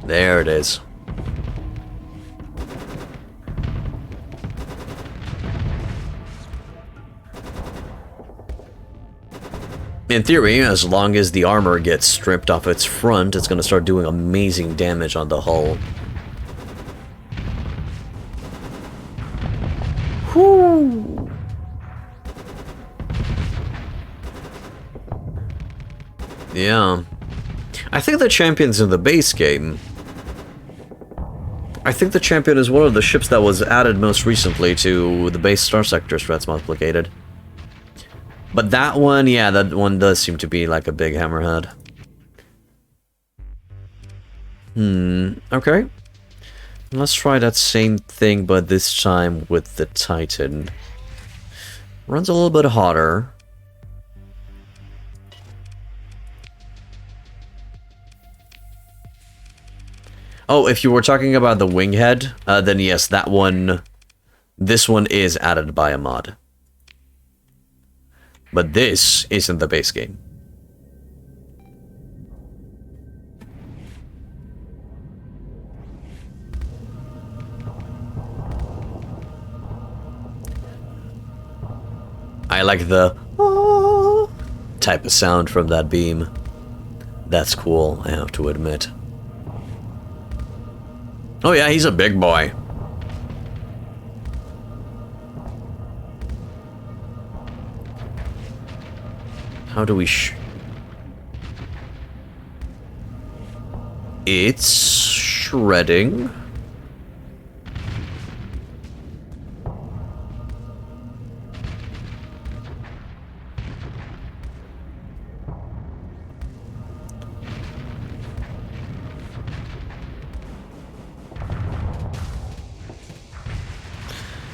There it is. In theory, as long as the armor gets stripped off its front, it's going to start doing amazing damage on the hull. Whoo! Yeah. I think the champion's in the base game. I think the champion is one of the ships that was added most recently to the base Starsector threats multiplicated. But that one, yeah, that one does seem to be like a big hammerhead. Okay. Let's try that same thing, but this time with the Titan. Runs a little bit hotter. Oh, if you were talking about the Winghead, then yes, that one... This one is added by a mod. But this isn't the base game. I like the type of sound from that beam. That's cool, I have to admit. Oh yeah, he's a big boy. How do we It's shredding.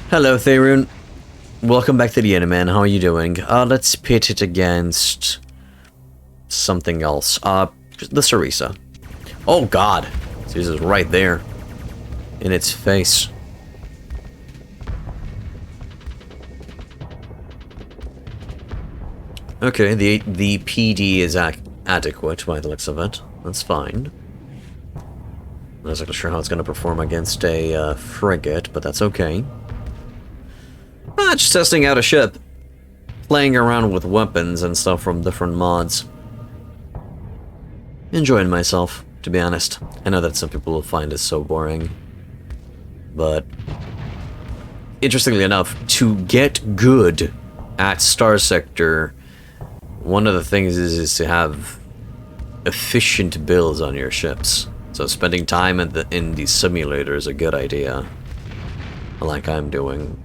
Hello, Thaerun. Welcome back to the end, man. How are you doing? Let's pit it against something else. The Sarisa. Oh God, Sarisa's right there, in its face. Okay, the PD is adequate by the looks of it. That's fine. I'm not exactly sure how it's going to perform against a frigate, but that's okay. Just testing out a ship. Playing around with weapons and stuff from different mods. Enjoying myself, to be honest. I know that some people will find this so boring. But interestingly enough, to get good at Starsector, one of the things is to have efficient builds on your ships. So spending time in the simulator is a good idea. Like I'm doing.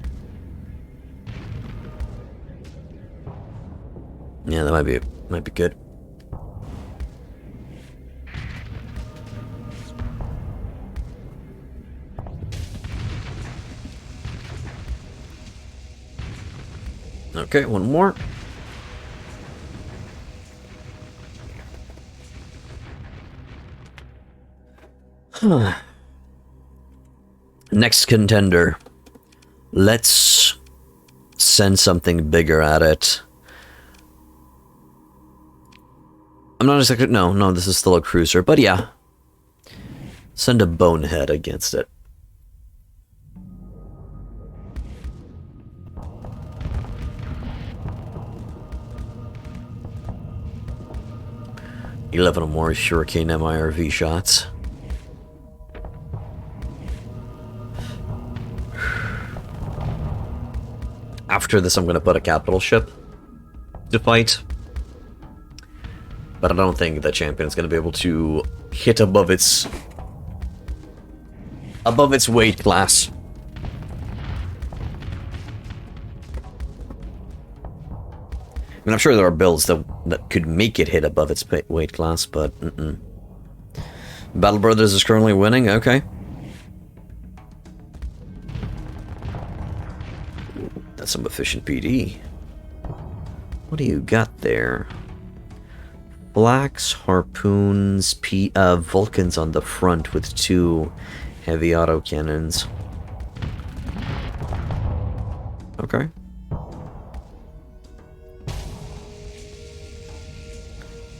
Yeah, that might be good. Okay, one more. Next contender. Let's send something bigger at it. I'm not exactly... No, this is still a cruiser, but yeah. Send a bonehead against it. $11 or more Hurricane MIRV shots. After this, I'm going to put a capital ship to fight. But I don't think the champion's going to be able to hit above its weight class. I mean, I'm sure there are builds that could make it hit above its weight class, but Battle Brothers is currently winning. Okay. That's some efficient PD. What do you got there? Blacks, harpoons, Vulcans on the front with 2 heavy autocannons. Okay.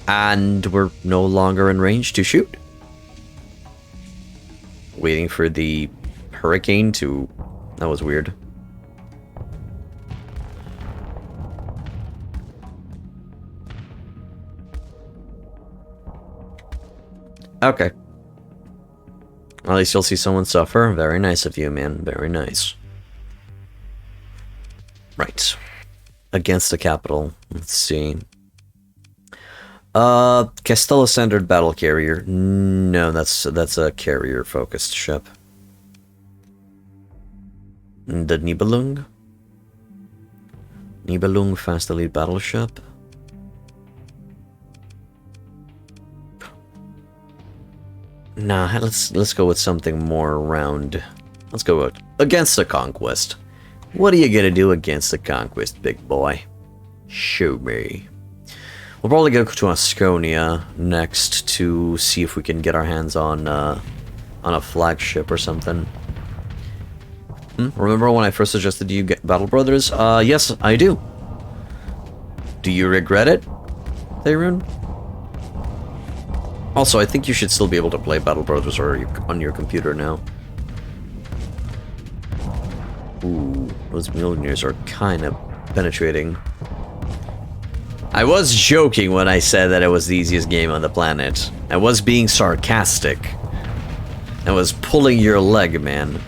And we're no longer in range to shoot. Waiting for the Hurricane to... That was weird. Okay. At least you'll see someone suffer. Very nice of you, man. Very nice. Right. Against the capital. Let's see. Castello Standard Battle Carrier. No, that's a carrier-focused ship. The Nibelung. Nibelung Fast Elite Battleship. Nah, let's go with something more round. Let's go with against the Conquest. What are you gonna do against the Conquest, big boy? Show me. We'll probably go to Asconia next to see if we can get our hands on a flagship or something. Remember when I first suggested you get Battle Brothers? Yes, I do. Do you regret it, Thaerun? Also, I think you should still be able to play Battle Brothers on your computer now. Ooh, those Mjolnirs are kind of penetrating. I was joking when I said that it was the easiest game on the planet. I was being sarcastic. I was pulling your leg, man.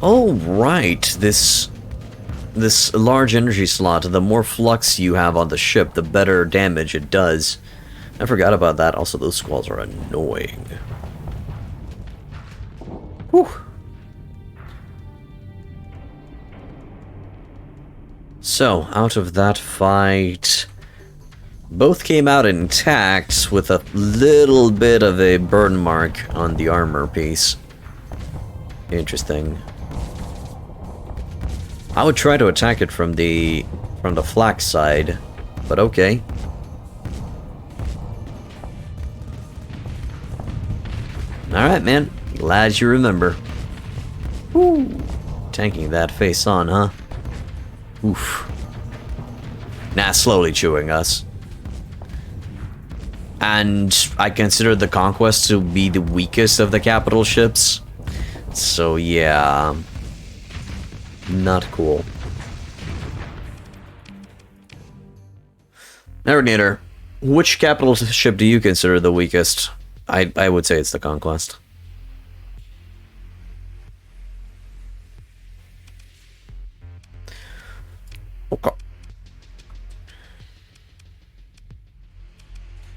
Oh, right. This large energy slot, the more flux you have on the ship, the better damage it does. I forgot about that. Also, those squalls are annoying. Whew. So, out of that fight, both came out intact with a little bit of a burn mark on the armor piece. Interesting. I would try to attack it from the flak side, but okay. Alright, man. Glad you remember. Woo. Tanking that face on, huh? Oof. Nah, slowly chewing us. And I consider the Conquest to be the weakest of the capital ships. So yeah. Not cool. Narrator, which capital ship do you consider the weakest? I would say it's the Conquest. Okay.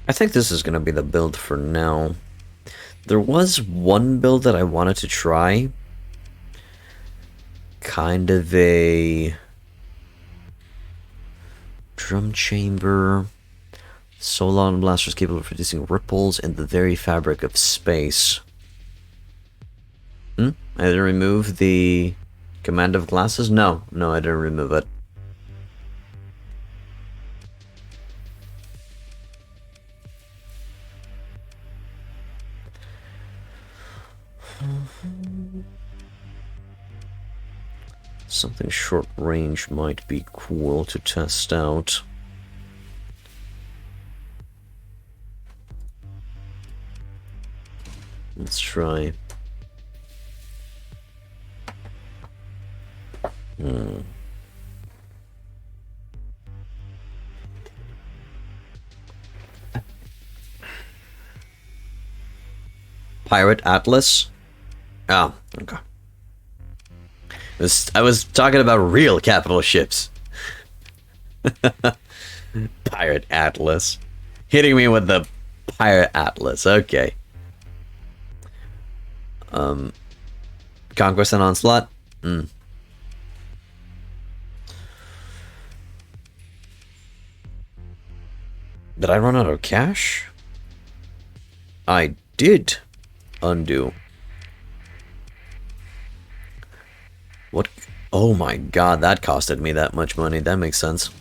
I think this is going to be the build for now. There was one build that I wanted to try. Kind of a drum chamber. Solon blasters capable of producing ripples in the very fabric of space. I didn't remove the command of glasses? No, I didn't remove it. Something short range might be cool to test out. Let's try. Pirate Atlas? Oh, okay. I was talking about real capital ships. Pirate Atlas. Hitting me with the Pirate Atlas, okay. Conquest and Onslaught? Did I run out of cash? I did undo. What? Oh my god, that costed me that much money. That makes sense.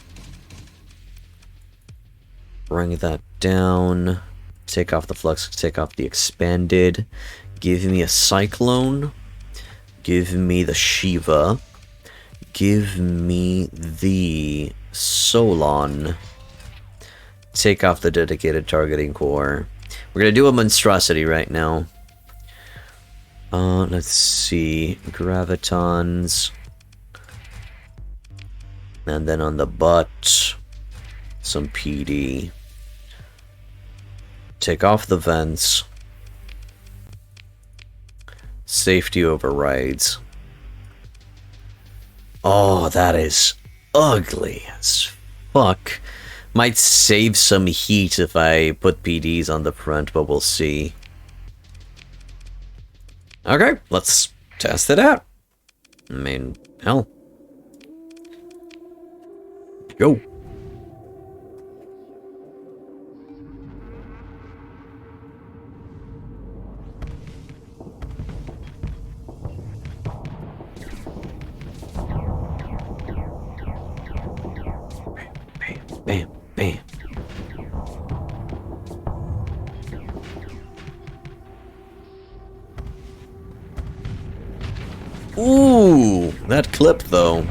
Bring that down. Take off the flux, take off the expanded. Give me a cyclone. Give me the Shiva. Give me the Solon. Take off the dedicated targeting core. We're gonna do a monstrosity right now. Let's see. Gravitons. And then on the butt, some PD. Take off the vents. Safety overrides. Oh, that is ugly as fuck. Might save some heat if I put PDs on the front, but we'll see. Okay, let's test it out. I mean, hell. Go. Bam, bam. Ooh, that clip though.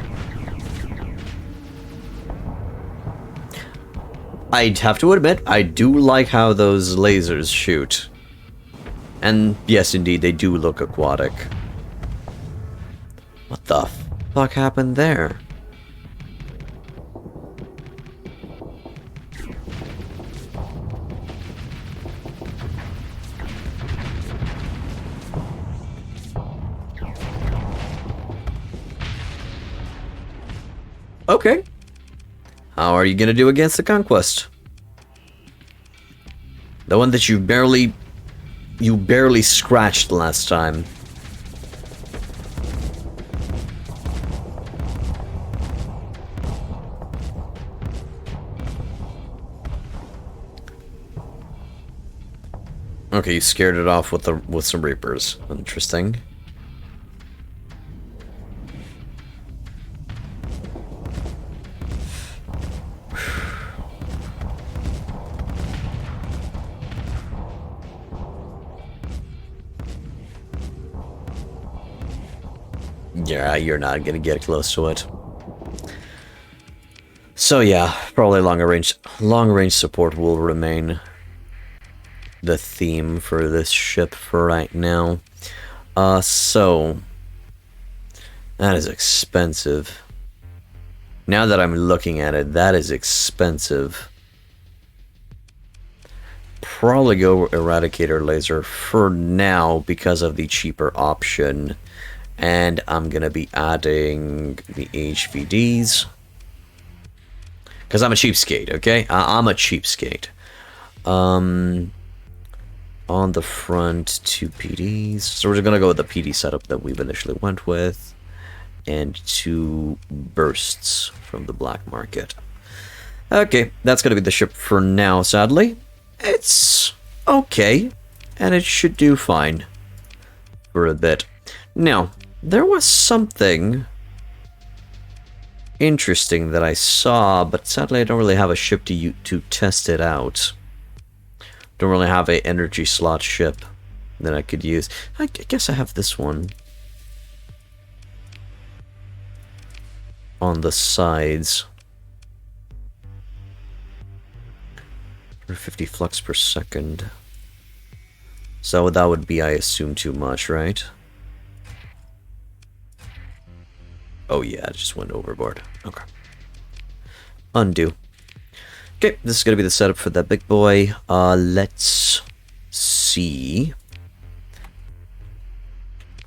I'd have to admit, I do like how those lasers shoot. And yes, indeed, they do look aquatic. What the fuck happened there? Okay. How are you gonna do against the Conquest? The one that you barely scratched last time. Okay, you scared it off with some Reapers. Interesting. Yeah, you're not gonna get close to it. So yeah, probably long range support will remain the theme for this ship for right now. So that is expensive. Now that I'm looking at it, that is expensive. Probably go Eradicator Laser for now because of the cheaper option. And I'm gonna be adding the HVDs. Because I'm a cheapskate, okay? I'm a cheapskate. On the front, 2 PDs. So we're just gonna go with the PD setup that we've initially went with. And 2 bursts from the black market. Okay, that's gonna be the ship for now, sadly. It's okay. And it should do fine for a bit. Now, there was something interesting that I saw, but sadly I don't really have a ship to test it out. Don't really have a energy slot ship that I could use. I guess I have this one on the sides. 50 flux per second. So that would be, I assume, too much, right? Oh yeah, it just went overboard. Okay. Undo. Okay, this is going to be the setup for that big boy. Let's see.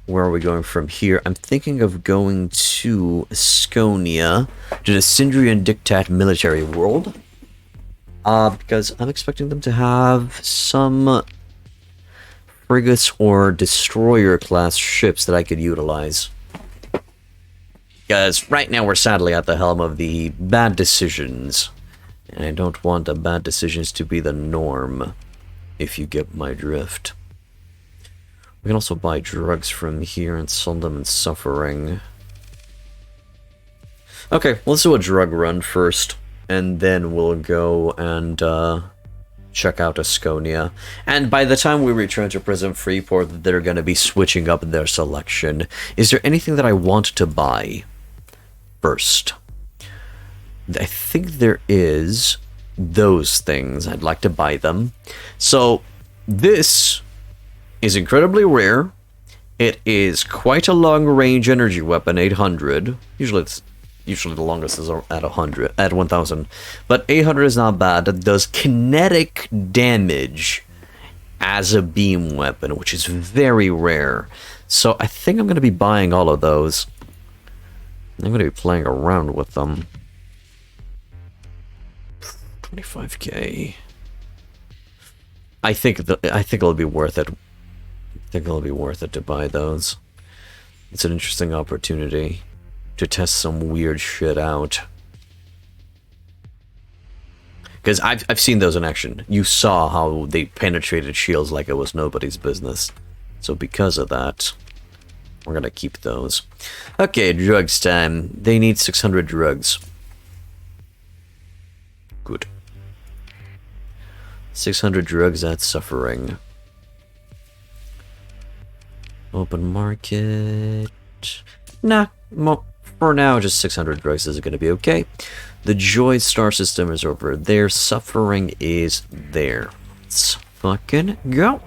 Where are we going from here? I'm thinking of going to Eskonia, to the Sindrian Diktat military world. Because I'm expecting them to have some frigates or destroyer class ships that I could utilize. Because right now we're sadly at the helm of the bad decisions. And I don't want the bad decisions to be the norm, if you get my drift. We can also buy drugs from here and sell them in Suffering. Okay, let's do a drug run first. And then we'll go and check out Eskonia. And by the time we return to Prison Freeport, they're going to be switching up their selection. Is there anything that I want to buy first? I think there is those things. I'd like to buy them. So this is incredibly rare. It is quite a long-range energy weapon, 800. Usually the longest is at 100, at 1000. But 800 is not bad. It does kinetic damage as a beam weapon, which is very rare. So I think I'm going to be buying all of those. I'm going to be playing around with them. 25k. I think it'll be worth it. I think it'll be worth it to buy those. It's an interesting opportunity to test some weird shit out. Because I've seen those in action. You saw how they penetrated shields like it was nobody's business. So because of that, we're gonna keep those. Okay, drugs time. They need 600 drugs. Good. 600 drugs at Suffering. Open market. Nah, for now, just 600 drugs is going to be okay. The Joy star system is over there. Suffering is there. Let's fucking go.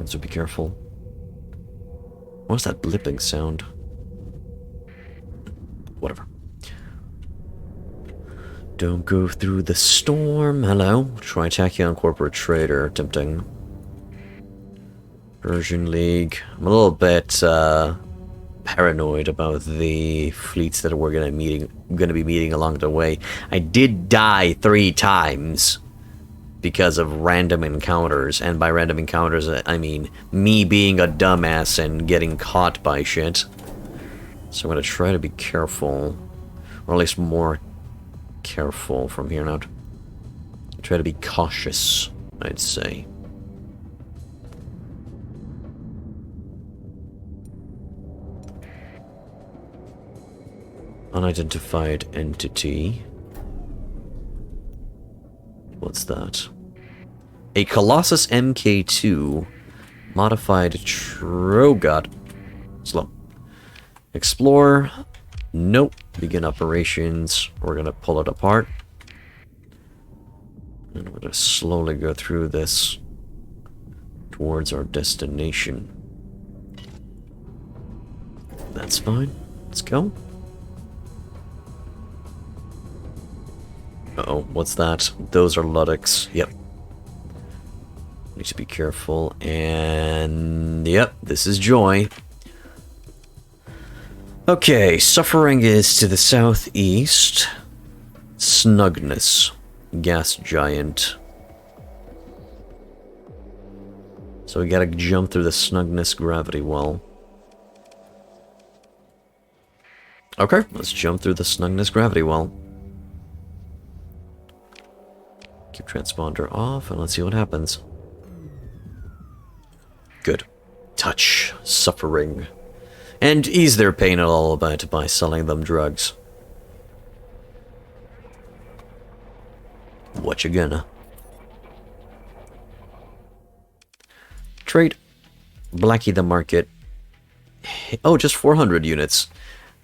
So be careful. What's that blipping sound? Whatever. Don't go through the storm. Hello. Tritachyon Corporate Trader. Tempting. Persian League. I'm a little bit paranoid about the fleets that we're gonna be meeting along the way. I did die 3 times because of random encounters, and by random encounters I mean me being a dumbass and getting caught by shit. So I'm gonna try to be careful, or at least more careful from here on out. Try to be cautious, I'd say. Unidentified entity. What's that? A Colossus MK2 modified Trogot. Slow. Explore. Nope. Begin operations. We're gonna pull it apart. And we're gonna slowly go through this towards our destination. That's fine. Let's go. Uh-oh, what's that? Those are Luddics. Yep. Need to be careful. And yep, this is Joy. Okay, Suffering is to the southeast. Snugness. Gas giant. So we gotta jump through the Snugness gravity well. Okay, let's jump through the Snugness gravity well. Keep transponder off and let's see what happens. Good. Touch. Suffering. And ease their pain a little bit by selling them drugs. What you gonna? Trade. Blackie the market. Oh, just 400 units.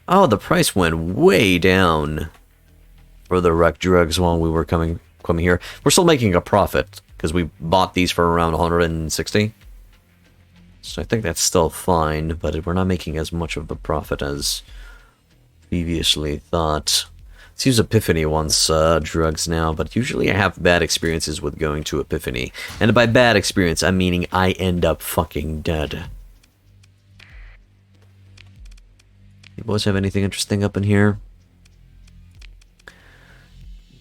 Oh, the price went way down for the wrecked drugs while we were coming here. We're still making a profit because we bought these for around 160. So I think that's still fine, but we're not making as much of a profit as previously thought. Let's use Epiphany once drugs now, but usually I have bad experiences with going to Epiphany. And by bad experience, I'm meaning I end up fucking dead. You boys have anything interesting up in here?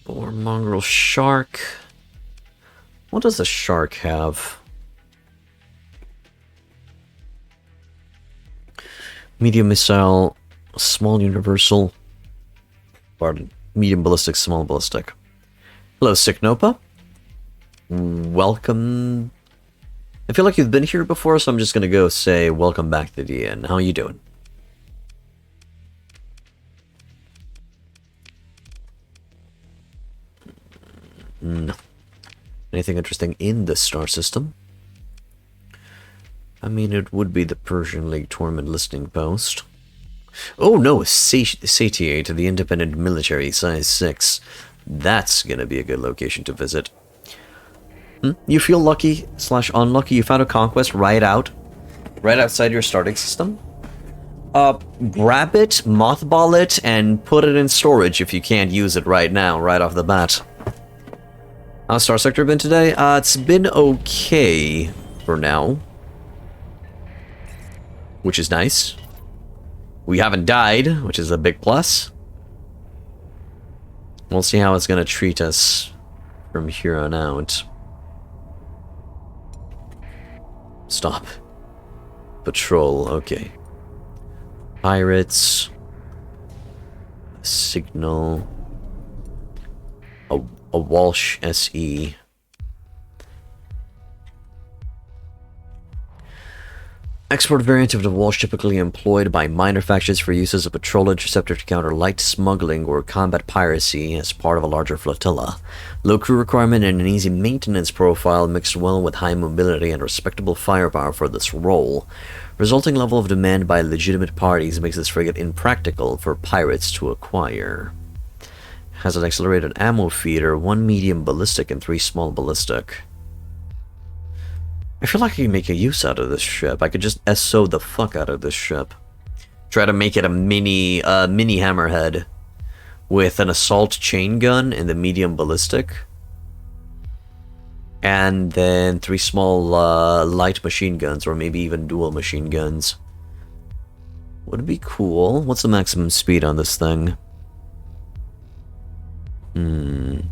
Boar mongrel shark. What does a shark have? Medium missile, small universal. Pardon. Medium ballistic, small ballistic. Hello, Sicknopa. Welcome. I feel like you've been here before, so I'm just gonna go say welcome back to the inn. How you doing? No. Anything interesting in the star system? I mean, it would be the Persian League Tournament listening post. Oh no, Satiate, the independent military, size 6. That's gonna be a good location to visit. You feel lucky / unlucky you found a conquest right outside your starting system? Grab it, mothball it, and put it in storage if you can't use it right now, right off the bat. How's Starsector been today? It's been okay for now. Which is nice. We haven't died, which is a big plus. We'll see how it's gonna treat us from here on out. Stop. Patrol, okay. Pirates. Signal. A Walsh SE. Export variant of the Walsh typically employed by minor factions for use as a patrol interceptor to counter light smuggling or combat piracy as part of a larger flotilla. Low crew requirement and an easy maintenance profile mixed well with high mobility and respectable firepower for this role. Resulting level of demand by legitimate parties makes this frigate impractical for pirates to acquire. Has an accelerated ammo feeder, 1 medium ballistic and 3 small ballistic. I feel like I can make a use out of this ship. I could just SO the fuck out of this ship. Try to make it a mini Hammerhead with an assault chain gun and the medium ballistic. And then 3 small light machine guns, or maybe even dual machine guns. Would be cool. What's the maximum speed on this thing? Burn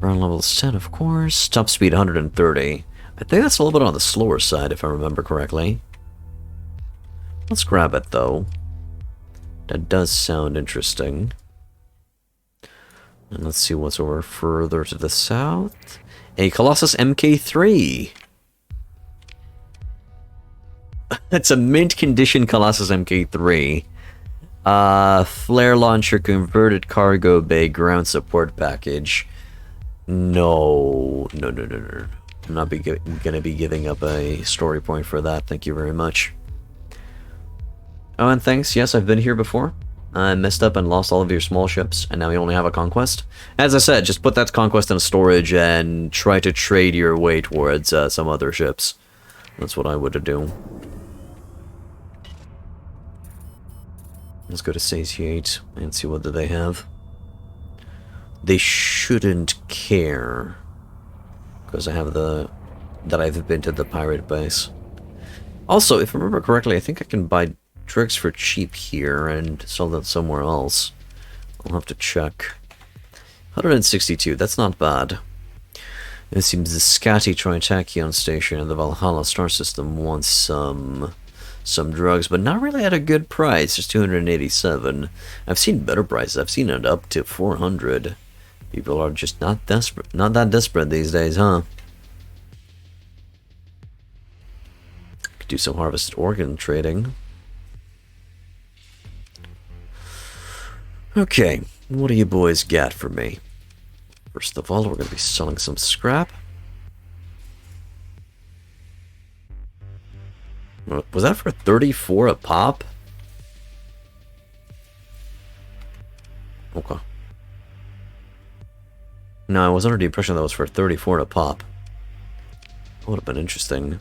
level is 10, of course. Top speed 130. I think that's a little bit on the slower side, if I remember correctly. Let's grab it, though. That does sound interesting. And let's see what's over further to the south. A Colossus MK3. It's a mint condition Colossus MK3. Flare launcher, converted cargo bay, ground support package. No. I'm not gonna be giving up a story point for that. Thank you very much. Oh, and thanks. Yes, I've been here before. I messed up and lost all of your small ships, and now we only have a conquest. As I said, just put that conquest in storage and try to trade your way towards some other ships. That's what I would do. Let's go to Satiate and see what they have. They shouldn't care, because I have that I've been to the pirate base. Also, if I remember correctly, I think I can buy drugs for cheap here and sell them somewhere else. I'll have to check. 162, that's not bad. It seems the Scatty Tritachyon station in the Valhalla star system wants some drugs, but not really at a good price. Just 287. I've seen better prices. I've seen it up to 400. People are just not that desperate these days, huh? Could do some harvested organ trading. Okay, what do you boys got for me? First of all, we're going to be selling some scrap. Was that for 34 a pop? Okay. No, I was under the impression that was for 34 a pop. That would have been interesting.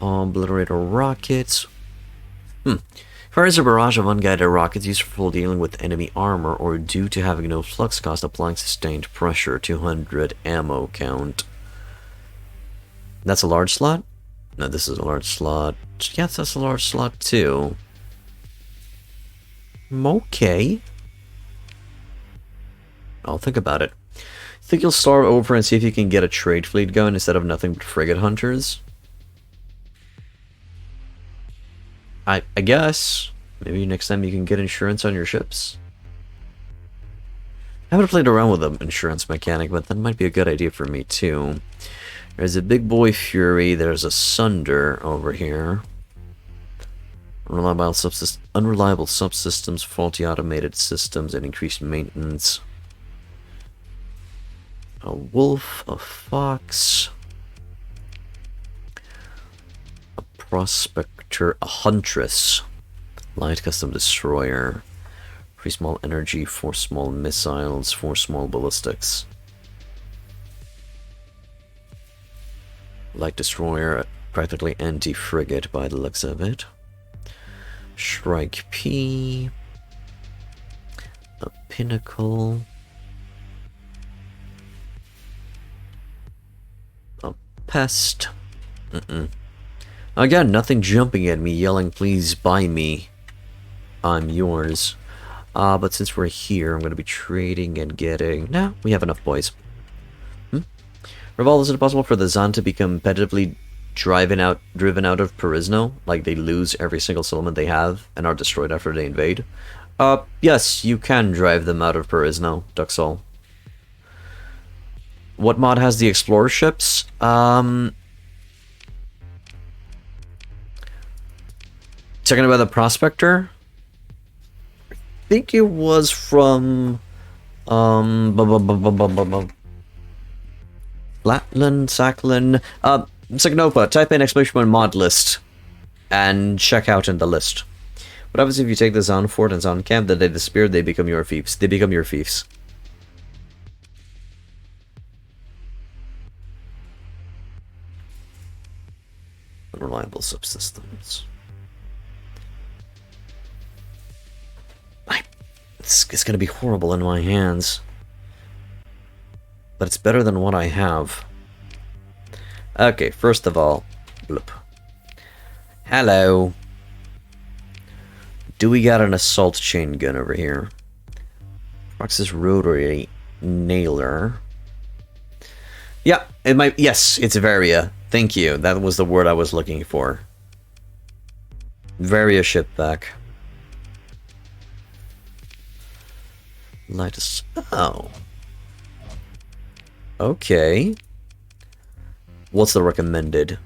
Obliterator Rockets. Fires a barrage of unguided rockets useful for dealing with enemy armor or due to having no flux cost applying sustained pressure. 200 ammo count. That's a large slot? No, this is a large slot. Yes, that's a large slot too. Okay. I'll think about it. Think you'll starve over and see if you can get a trade fleet going instead of nothing but frigate hunters? I guess. Maybe next time you can get insurance on your ships. I haven't played around with the insurance mechanic, but that might be a good idea for me too. There's a big boy Fury, there's a Sunder over here. Unreliable subsystems, faulty automated systems, and increased maintenance. A Wolf, a Fox, a Prospector, a Huntress, Light Custom Destroyer, 3 small energy, 4 small missiles, 4 small ballistics. Light Destroyer, practically anti-frigate by the looks of it. Shrike P, a Pinnacle, a Pest. Again, nothing jumping at me, yelling, please buy me. I'm yours. But since we're here, I'm going to be trading and getting... Nah, we have enough, boys. Revolve, is it possible for the Zan to be competitively driven out of Perisno? Like they lose every single settlement they have and are destroyed after they invade? Yes, you can drive them out of Perisno, Duxol. What mod has the Explorer ships? Talking about the Prospector? I think it was from... Latland, Sacklin... Signopa, type in ! mod list and check out in the list. What happens if you take the Zon fort and Zon camp, then they disappear, they become your fiefs. They become your fiefs. Unreliable subsystems. It's gonna be horrible in my hands. But it's better than what I have. Okay, first of all, bloop. Hello. Do we got an assault chain gun over here? Roxas rotary nailer. Yeah, it might. Yes, it's Varia. Thank you. That was the word I was looking for. Varia ship back. Light us. Oh. Okay. What's the recommended?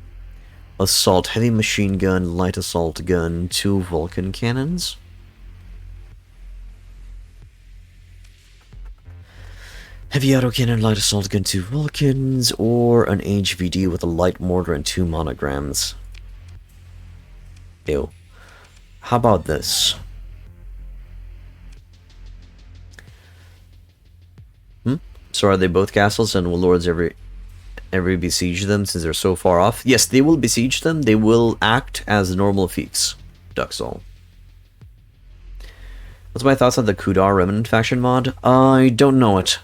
Assault heavy machine gun, light assault gun, 2 Vulcan cannons. Heavy autocannon, light assault gun, 2 Vulcans, or an HVD with a light mortar and 2 monograms. Ew. How about this? So are they both castles, and will lords ever besiege them since they're so far off? Yes, they will besiege them. They will act as normal fiefs. Duxall. What's my thoughts on the Kudar Remnant faction mod? I don't know it.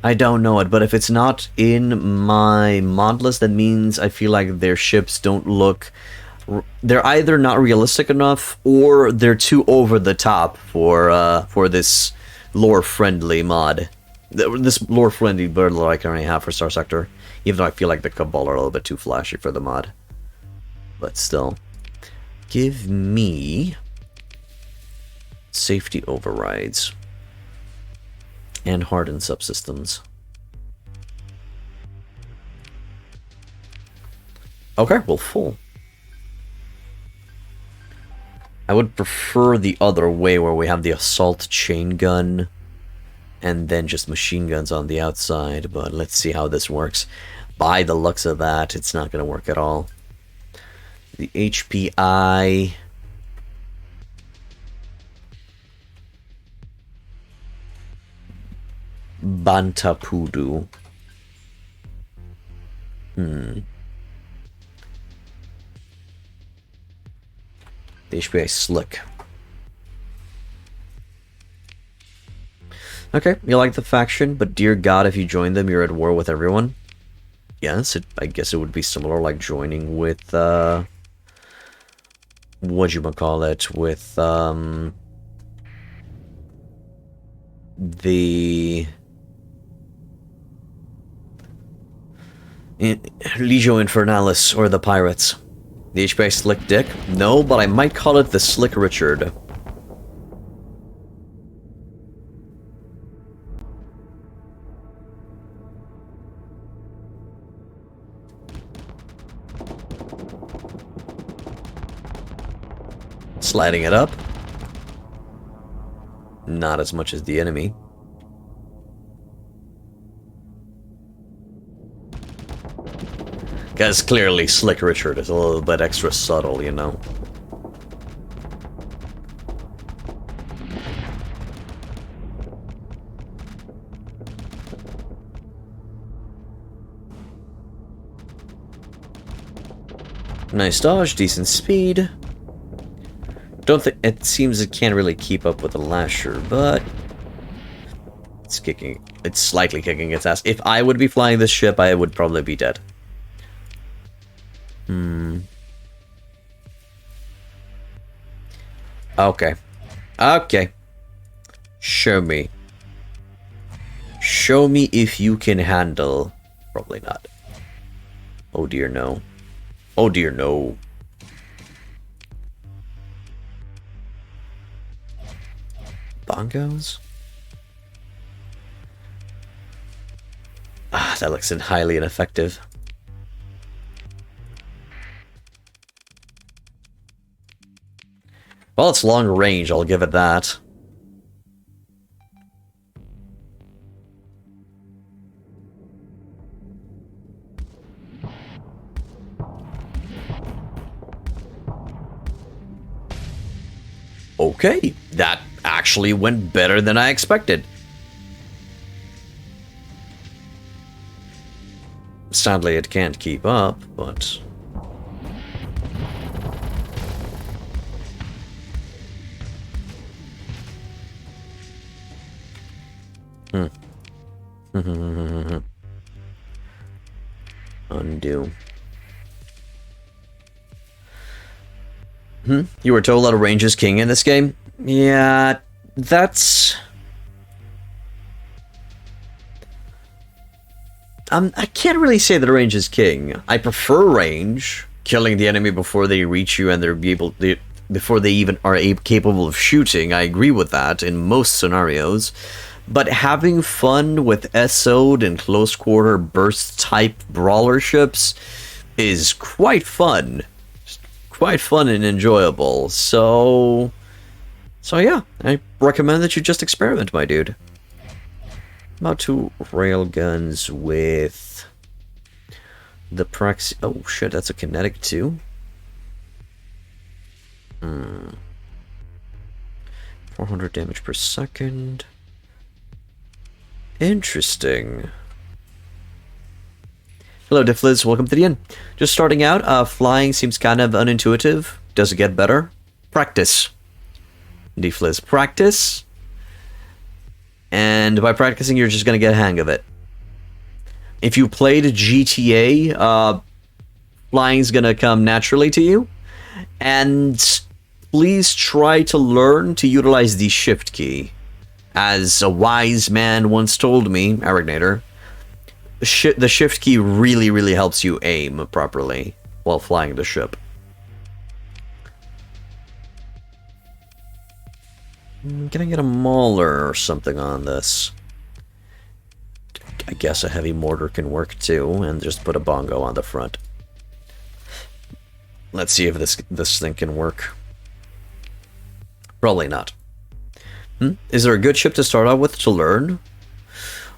I don't know it, but if it's not in my mod list, that means I feel like their ships don't look... They're either not realistic enough, or they're too over the top for this lore-friendly mod. This lore-friendly bird that I currently have for Starsector, even though I feel like the Cabal are a little bit too flashy for the mod. But still. Give me... safety overrides. And hardened subsystems. Okay, well, full. I would prefer the other way, where we have the assault chain gun and then just machine guns on the outside, but let's see how this works. By the looks of that, it's not going to work at all. The HPI... Bantapudu. The HPI Slick. Okay, you like the faction, but dear god, if you join them, you're at war with everyone. Yes, I guess it would be similar, like joining with, whatchamacallit, with, the... Legio Infernalis, or the Pirates. The HPI Slick Dick? No, but I might call it the Slick Richard. Sliding it up. Not as much as the enemy. Because clearly Slick Richard is a little bit extra subtle, you know. Nice dodge, decent speed. Don't think it seems it can't really keep up with the Lasher, but it's slightly kicking its ass. If I would be flying this ship, I would probably be dead. Okay. Okay. Show me. Show me if you can handle. Probably not. Oh dear, no. Oh dear, no. Bongos? Ah, that looks highly ineffective. Well, it's long range, I'll give it that. Okay, that actually went better than I expected. Sadly, it can't keep up, but... Undo. You were told that range is king in this game? Yeah, that's... I can't really say that range is king. I prefer range, killing the enemy before they reach you and before they even are capable of shooting. I agree with that in most scenarios. But having fun with SO'd and close quarter burst type brawler ships is quite fun. Quite fun and enjoyable. So yeah, I recommend that you just experiment, my dude. About 2 railguns with the Prax... Oh shit, that's a kinetic too? 400 damage per second. Interesting. Hello, Diffliz. Welcome to the inn. Just starting out, flying seems kind of unintuitive. Does it get better? Practice. Diffliz, practice. And by practicing, you're just going to get a hang of it. If you played GTA, flying's going to come naturally to you. And please try to learn to utilize the shift key. As a wise man once told me, Aragnator, the shift key really, really helps you aim properly while flying the ship. Can I get a mauler or something on this? I guess a heavy mortar can work too, and just put a bongo on the front. Let's see if this thing can work. Probably not. Is there a good ship to start out with to learn?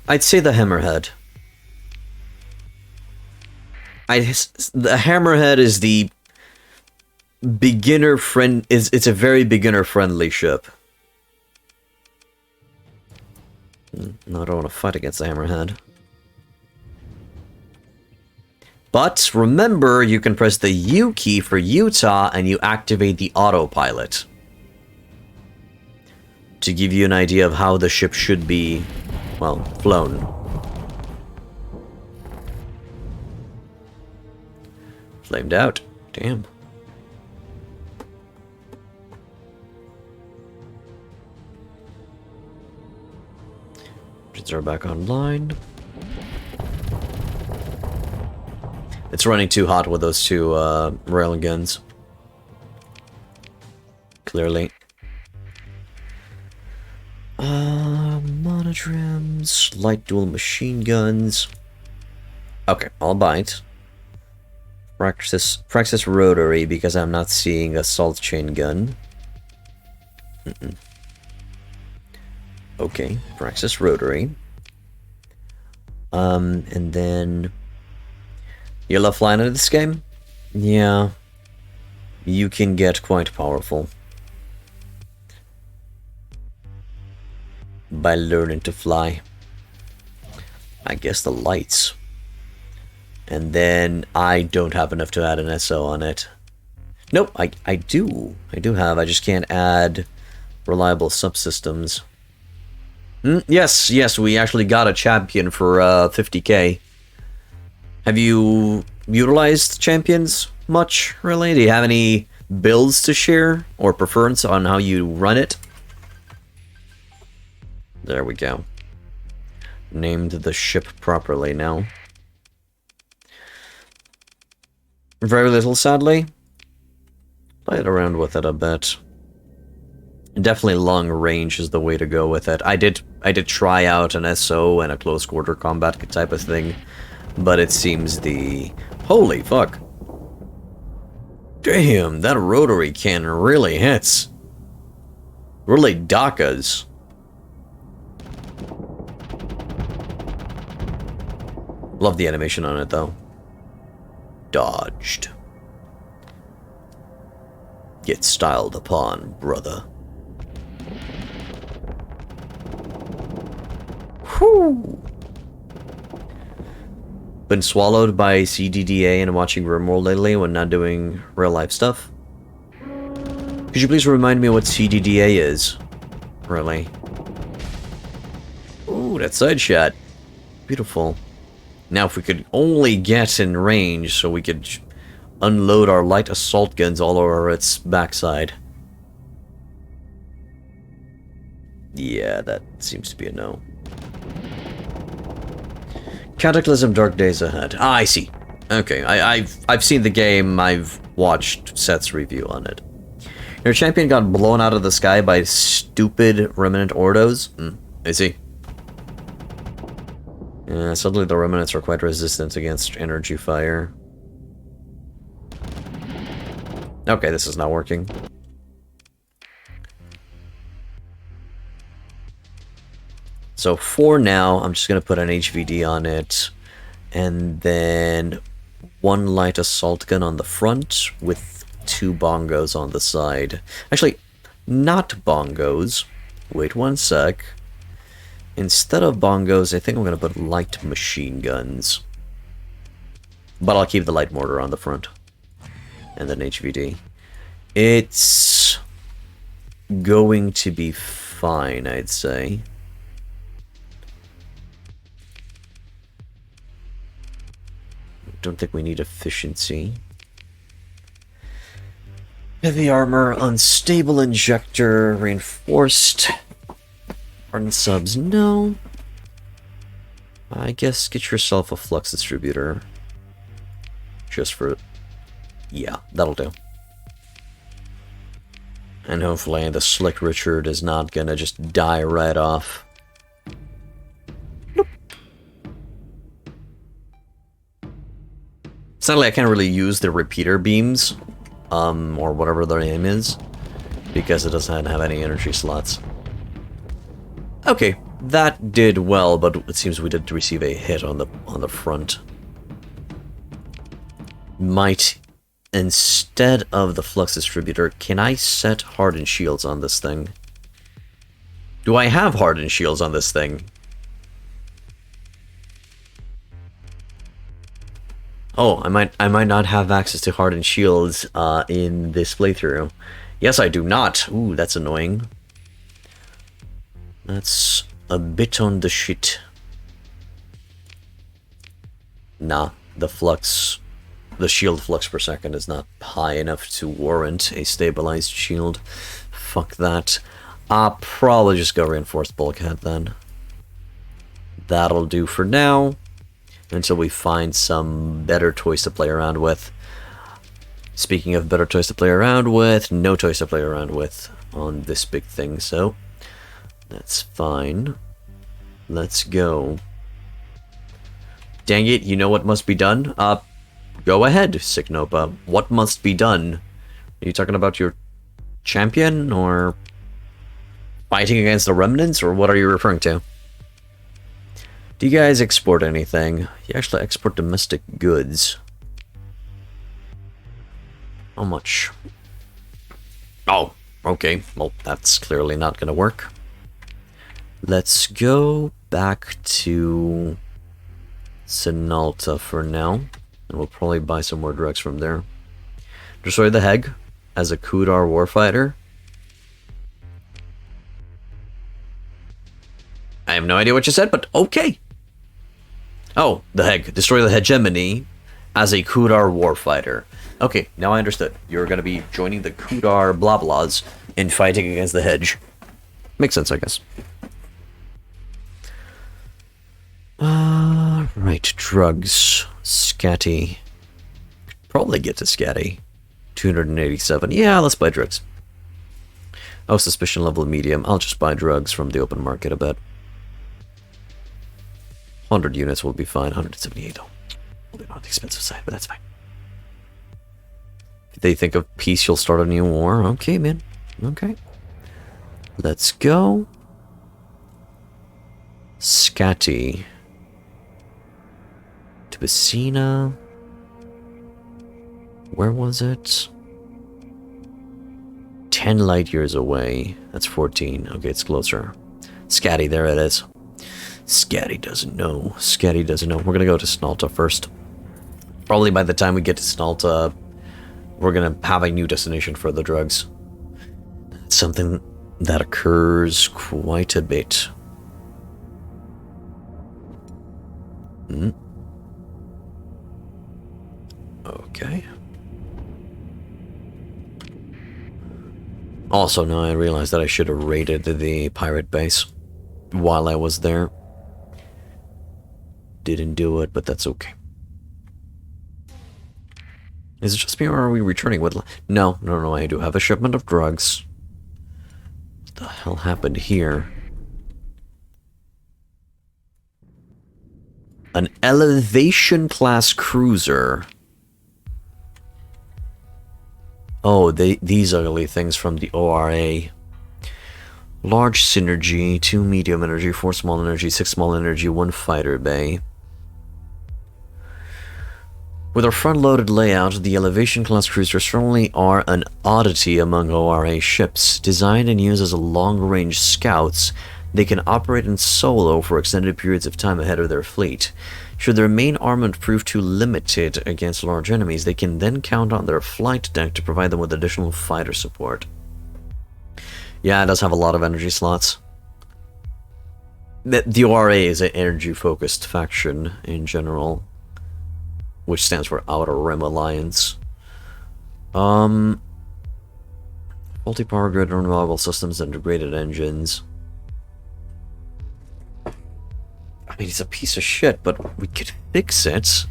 I'd say the Hammerhead. The Hammerhead is the beginner friend. It's a very beginner friendly ship. No, I don't want to fight against the Hammerhead. But remember, you can press the U key for Utah and you activate the autopilot. To give you an idea of how the ship should be, well, flown. Flamed out. Damn. Engines are back online. It's running too hot with those 2 railguns. Clearly. Monograms, light dual machine guns. Okay, I'll buy it. Praxis rotary because I'm not seeing a salt chain gun. Okay, Praxis rotary. And then you love flying into this game? Yeah. You can get quite powerful by learning to fly. I guess the lights. And then I don't have enough to add an SO on it. Nope, I do. I do have. I just can't add reliable subsystems. Yes, we actually got a champion for 50k. Have you utilized champions much, really? Do you have any builds to share or preference on how you run it? There we go. Named the ship properly now. Very little, sadly. Played around with it a bit. Definitely long range is the way to go with it. I did try out an SO and a close quarter combat type of thing, but it seems the... Holy fuck. Damn, that rotary cannon really hits. Really dockas. Love the animation on it, though. Dodged. Get styled upon, brother. Whew. Been swallowed by CDDA and watching RimWorld lately when not doing real-life stuff. Could you please remind me what CDDA is? Really? Ooh, that side shot. Beautiful. Now, if we could only get in range so we could unload our light assault guns all over its backside. Yeah, that seems to be a no. Cataclysm Dark Days Ahead. Ah, I see. Okay, I've seen the game, I've watched Seth's review on it. Your champion got blown out of the sky by stupid Remnant Ordos? I see. Suddenly the Remnants are quite resistant against energy fire. Okay, this is not working. So for now, I'm just going to put an HVD on it, and then one light assault gun on the front with 2 bongos on the side. Actually, not bongos. Wait one sec. Instead of bongos, I think I'm going to put light machine guns. But I'll keep the light mortar on the front. And then HVD. It's going to be fine, I'd say. Don't think we need efficiency. Heavy armor, unstable injector, reinforced. Hardened subs, no. I guess get yourself a flux distributor. Just for... yeah, that'll do. And hopefully the Slick Richard is not gonna just die right off. Sadly, I can't really use the repeater beams, or whatever their name is, because it doesn't have any energy slots. Okay, that did well, but it seems we did receive a hit on the front. Might, instead of the flux distributor, can I set hardened shields on this thing? Do I have hardened shields on this thing? Oh, I might not have access to hardened shields in this playthrough. Yes, I do not. Ooh, that's annoying. That's a bit on the shit. Nah, the shield flux per second is not high enough to warrant a stabilized shield. Fuck that. I'll probably just go reinforced bulkhead then. That'll do for now. Until we find some better toys to play around with. Speaking of better toys to play around with, no toys to play around with on this big thing, so that's fine. Let's go. Dang it, you know what must be done? Go ahead, Sicknopa. What must be done? Are you talking about your champion, or fighting against the remnants, or what are you referring to? Do you guys export anything? You actually export domestic goods. How much? Oh, okay. Well, that's clearly not gonna work. Let's go back to Sinalta for now. And we'll probably buy some more drugs from there. Destroy the Heg as a Kudar warfighter. I have no idea what you said, but okay. Oh, the Heg. Destroy the hegemony as a Kudar warfighter. Okay, now I understood. You're going to be joining the Kudar blah-blahs in fighting against the Hedge. Makes sense, I guess. Right, drugs. Scatty. Probably get to Scatty. 287. Yeah, let's buy drugs. Oh, suspicion level medium. I'll just buy drugs from the open market, I bet. 100 units will be fine. 178 though. A bit on the expensive side, but that's fine. If they think of peace, you'll start a new war. Okay, man. Okay. Let's go. Scatty. To Bessina. Where was it? 10 light years away. That's 14. Okay, it's closer. Scatty, there it is. Scatty doesn't know. Scatty doesn't know. We're gonna go to Snalta first. Probably by the time we get to Snalta, we're gonna have a new destination for the drugs. It's something that occurs quite a bit. Okay. Also, now I realize that I should have raided the pirate base while I was there. Didn't do it, but that's okay. Is it just me, or are we returning with... No, I do have a shipment of drugs. What the hell happened here? An elevation class cruiser. Oh, these ugly things from the ORA. Large synergy, 2 medium energy, 4 small energy, 6 small energy, 1 fighter bay. With our front-loaded layout, the elevation class cruisers certainly are an oddity among ORA ships. Designed and used as long-range scouts, they can operate in solo for extended periods of time ahead of their fleet. Should their main armament prove too limited against large enemies, they can then count on their flight deck to provide them with additional fighter support. Yeah, it does have a lot of energy slots. The ORA is an energy-focused faction in general, which stands for Outer Rim Alliance. Faulty power grid, unreliable systems, and degraded engines. I mean, it's a piece of shit, but we could fix it.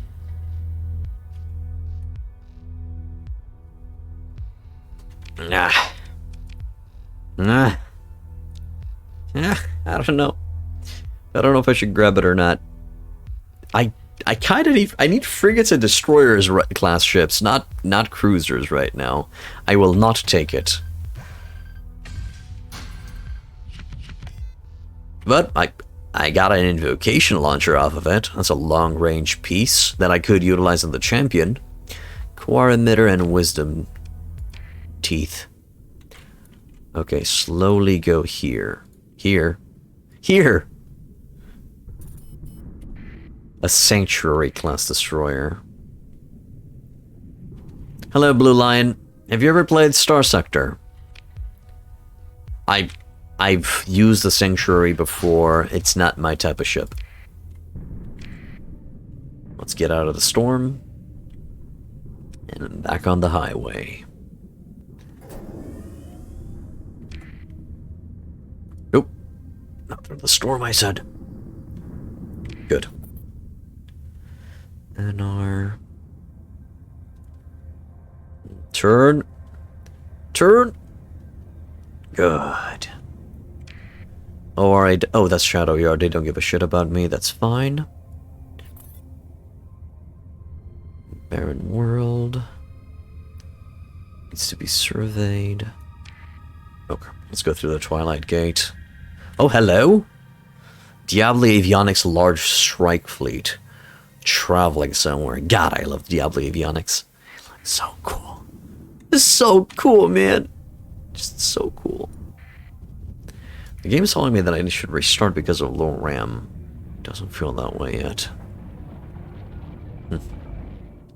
Nah. I don't know. I don't know if I should grab it or not. I kind of need... I need frigates and destroyers class ships, not cruisers right now. I will not take it. But I got an invocation launcher off of it. That's a long-range piece that I could utilize on the champion. Core emitter and wisdom teeth. Okay, slowly go here. Here. A sanctuary class destroyer. Hello, Blue Lion. Have you ever played Starsector? I've used the sanctuary before. It's not my type of ship. Let's get out of the storm. And I'm back on the highway. Nope. Not through the storm, I said. Good. And our... Turn. Good. Oh, alright. Oh, that's Shadow Yard. They don't give a shit about me. That's fine. Barren World. Needs to be surveyed. Okay, let's go through the Twilight Gate. Oh, hello! Diablo Avionics Large Strike Fleet. Traveling somewhere. God, I love Diablo Avionics. So cool. It's so cool, man. Just so cool. The game is telling me that I should restart because of low RAM. Doesn't feel that way yet.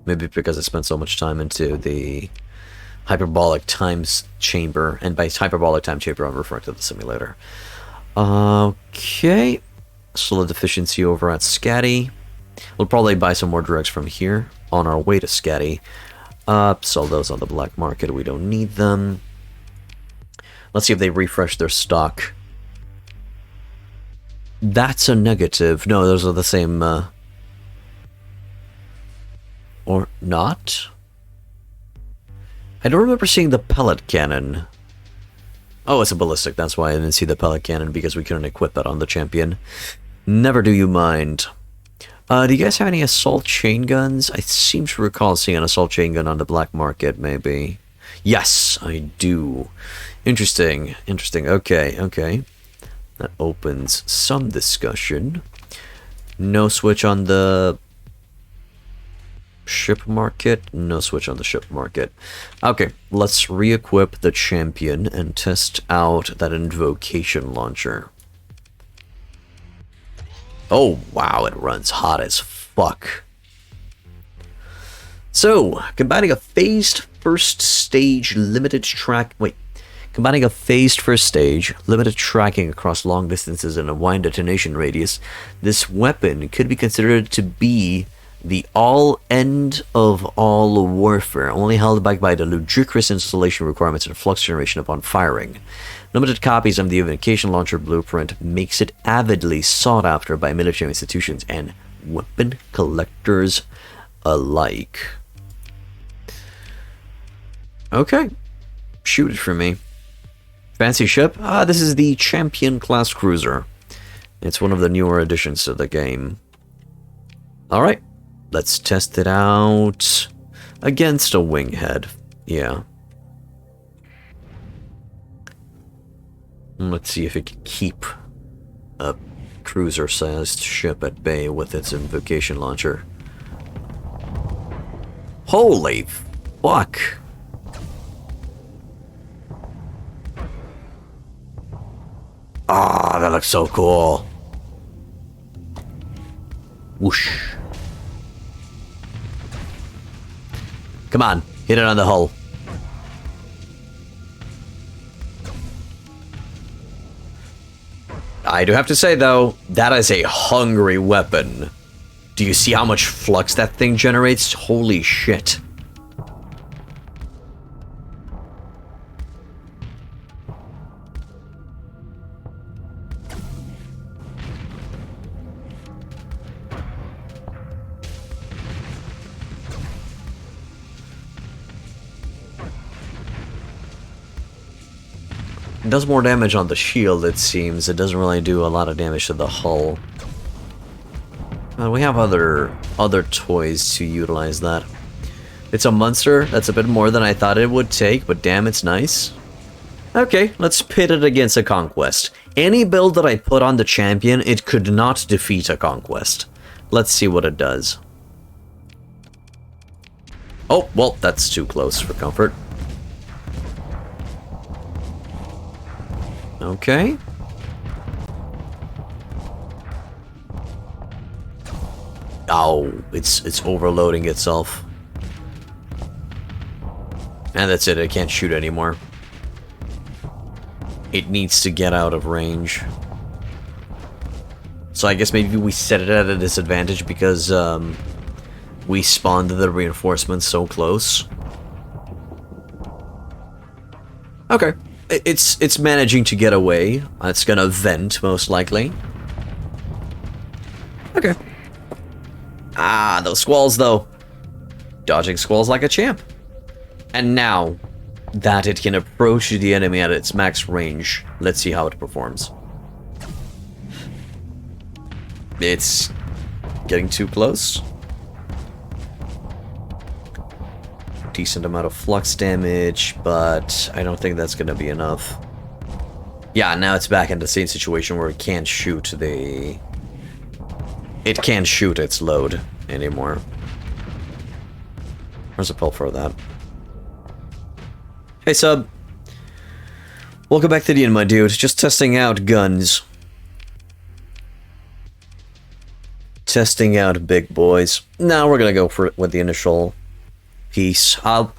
Maybe because I spent so much time into the hyperbolic times chamber, and by hyperbolic time chamber I'm referring to the simulator. Okay. Still a deficiency over at Scatty. We'll probably buy some more drugs from here on our way to Scatty. Sell those on the black market. We don't need them. Let's see if they refresh their stock. That's a negative. No, those are the same, or not? I don't remember seeing the pellet cannon. Oh, it's a ballistic. That's why I didn't see the pellet cannon, because we couldn't equip that on the champion. Never do you mind. Do you guys have any assault chain guns? I seem to recall seeing an assault chain gun on the black market, maybe. Yes, I do. Interesting. Okay. That opens some discussion. No switch on the ship market. No switch on the ship market. Okay, let's re-equip the champion and test out that invocation launcher. Oh, wow, it runs hot as fuck. So, combining a phased first stage limited track... Wait. Combining a phased first stage, limited tracking across long distances and a wide detonation radius, this weapon could be considered to be The all end of all warfare, only held back by the ludicrous installation requirements and flux generation upon firing. Limited copies of the Invocation Launcher blueprint makes it avidly sought after by military institutions and weapon collectors alike. Okay, shoot it for me. Fancy ship? This is the Champion class cruiser. It's one of the newer additions to the game. Alright, let's test it out against a winghead. Yeah. Let's see if it can keep a cruiser-sized ship at bay with its invocation launcher. Holy fuck! Ah, that looks so cool. Whoosh. Come on, hit it on the hull. I do have to say, though, that is a hungry weapon. Do you see how much flux that thing generates? Holy shit. It does more damage on the shield, it seems. It doesn't really do a lot of damage to the hull. We have other toys to utilize that. It's a monster. That's a bit more than I thought it would take, but damn, it's nice. Okay, let's pit it against a conquest. Any build that I put on the champion, it could not defeat a conquest. Let's see what it does. Oh, well, that's too close for comfort. Okay. Oh, it's overloading itself. And that's it, it can't shoot anymore. It needs to get out of range. So I guess maybe we set it at a disadvantage because we spawned the reinforcements so close. Okay. It's managing to get away. It's gonna vent, most likely. Okay. Ah, those squalls, though. Dodging squalls like a champ. And now that it can approach the enemy at its max range, let's see how it performs. It's getting too close. Decent amount of flux damage, but I don't think that's gonna be enough. Yeah, now it's back in the same situation where it can't shoot it can't shoot its load anymore. Where's a pull for that? Hey sub. Welcome back to the end, my dude. Just testing out guns. Testing out big boys. Now we're gonna go for it with the initial piece. I'll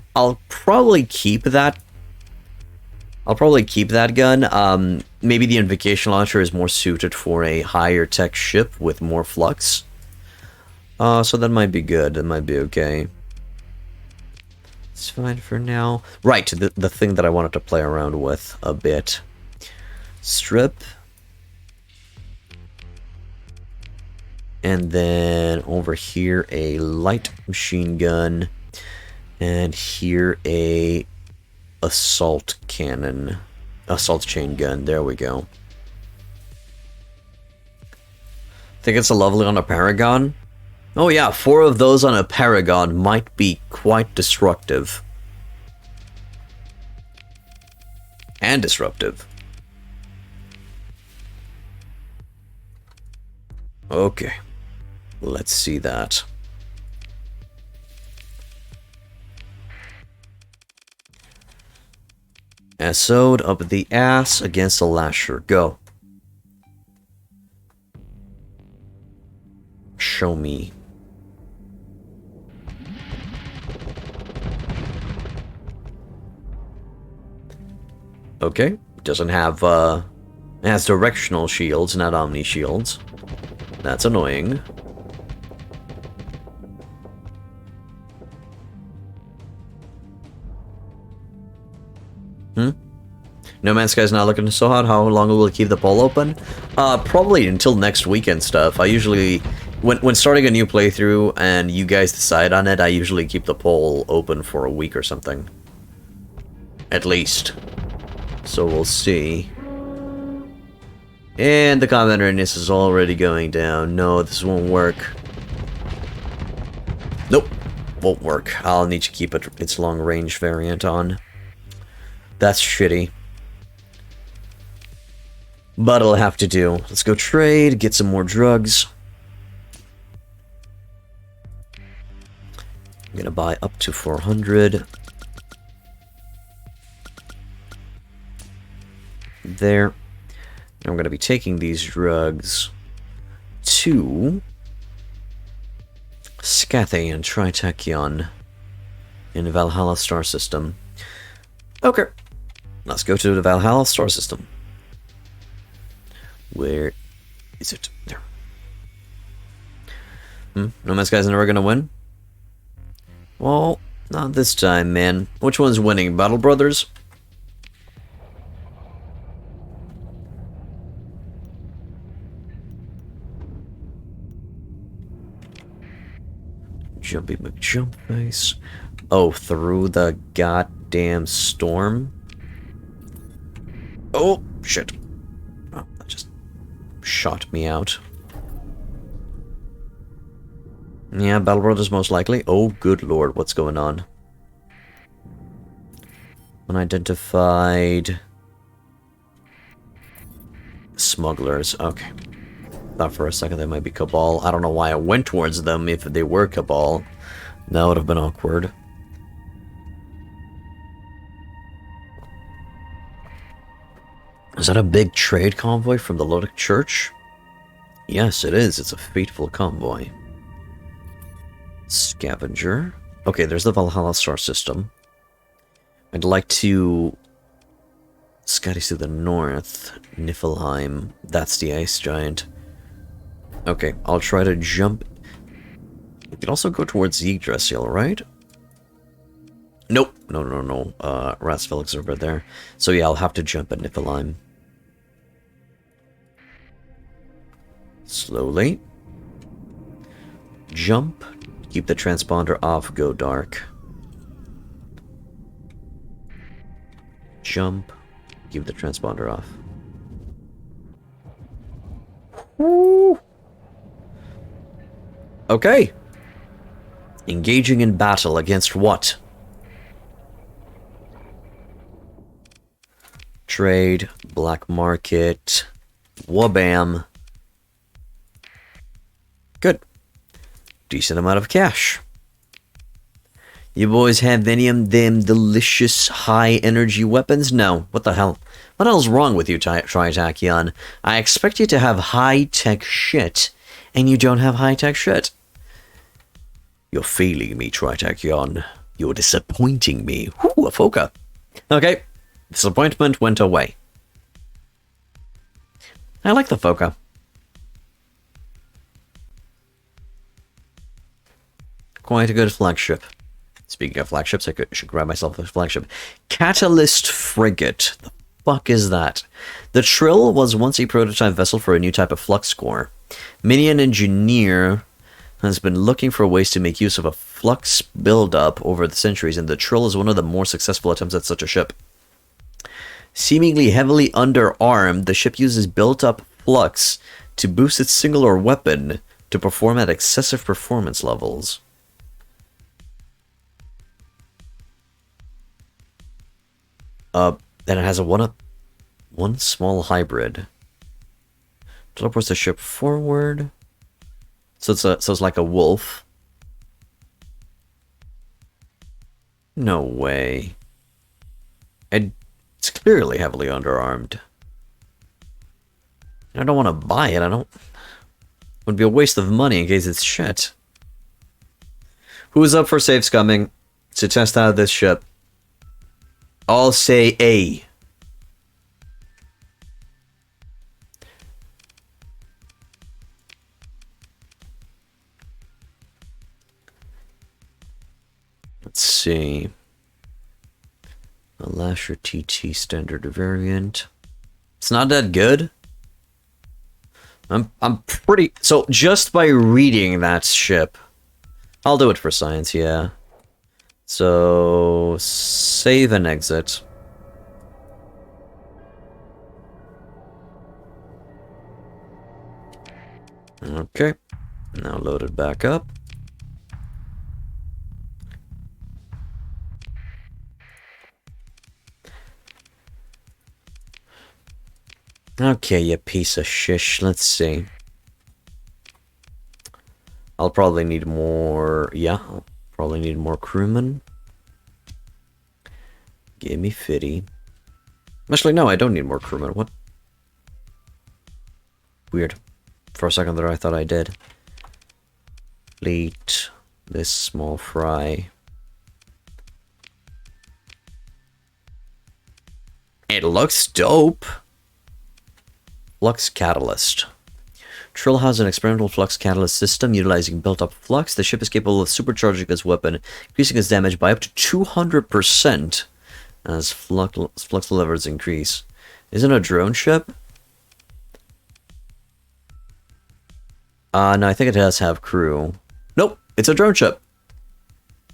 probably keep that. I'll probably keep that gun. Maybe the invocation launcher is more suited for a higher tech ship with more flux. So that might be good. That might be okay. It's fine for now. Right, the thing that I wanted to play around with a bit. Strip. And then over here a light machine gun. And here a assault cannon. Assault chain gun. There we go. Think it's a lovely on a Paragon? Oh yeah, 4 of those on a Paragon might be quite destructive. And disruptive. Okay. Let's see that. SO'd up the ass against the lasher. Go. Show me. Okay. Doesn't have, it has directional shields, not omni shields. That's annoying. No Man's Sky's not looking so hot. How long will it keep the poll open? Probably until next weekend stuff. I usually, when starting a new playthrough and you guys decide on it, I usually keep the poll open for a week or something. At least. So we'll see. And the combat readiness is already going down. No, this won't work. Nope. Won't work. I'll need to keep its long range variant on. That's shitty. But it'll have to do. Let's go trade, get some more drugs. I'm gonna buy up to 400. There. I'm gonna be taking these drugs to Scathe and Tritachyon in the Valhalla star system. Okay. Let's go to the Valhalla star system. Where is it? There. No Man's Sky's never gonna win? Well, not this time, man. Which one's winning? Battle Brothers? Jumpy McJumpface. Oh, through the goddamn storm? Oh, shit. Oh, that just shot me out. Yeah, Battle Brothers most likely. Oh, good lord, what's going on? Unidentified smugglers. Okay. Thought for a second they might be Cabal. I don't know why I went towards them if they were Cabal. That would have been awkward. Is that a big trade convoy from the Lodic Church? Yes, it is. It's a fateful convoy. Scavenger. Okay, there's the Valhalla star system. I'd like to... Scotty's to the north. Niflheim. That's the ice giant. Okay, I'll try to jump. You can also go towards Yggdrasil, right? Nope. No. Rasfelix over there. So yeah, I'll have to jump at Niflheim. Slowly. Jump. Keep the transponder off, go dark. Jump. Keep the transponder off. Woo! Okay. Engaging in battle against what? Trade, black market, wabam. Good. Decent amount of cash. You boys have any of them delicious high energy weapons? No. What the hell? What the hell's wrong with you, Tritachyon? I expect you to have high-tech shit, and you don't have high-tech shit. You're failing me, Tritachyon. You're disappointing me. Whew, a Foka. Okay. Disappointment went away. I like the Foka. Quite a good flagship. Speaking of flagships, I should grab myself a flagship. Catalyst Frigate. The fuck is that? The Trill was once a prototype vessel for a new type of flux core. Many an engineer has been looking for ways to make use of a flux buildup over the centuries, and the Trill is one of the more successful attempts at such a ship. Seemingly heavily underarmed, the ship uses built-up flux to boost its singular weapon to perform at excessive performance levels. Then it has a one small hybrid. Teleports the ship forward. So it's like a wolf. No way. It's clearly heavily underarmed. I don't want to buy it. It would be a waste of money in case it's shit. Who's up for safe scumming to test out this ship? I'll say A. Let's see. Lasher TT standard variant. It's not that good. I'm pretty... So, just by reading that ship... I'll do it for science, yeah. So... Save and exit. Okay. Now load it back up. Okay, you piece of shish. Let's see. I'll probably need more... Yeah, I'll probably need more crewmen. Give me 50. Actually, no, I don't need more crewmen. What? Weird. For a second there, I thought I did. Fleet. This small fry. It looks dope. Flux Catalyst. Trill has an experimental flux catalyst system utilizing built-up flux. The ship is capable of supercharging this weapon, increasing its damage by up to 200% as flux levels increase. Isn't it a drone ship? No, I think it does have crew. Nope, it's a drone ship.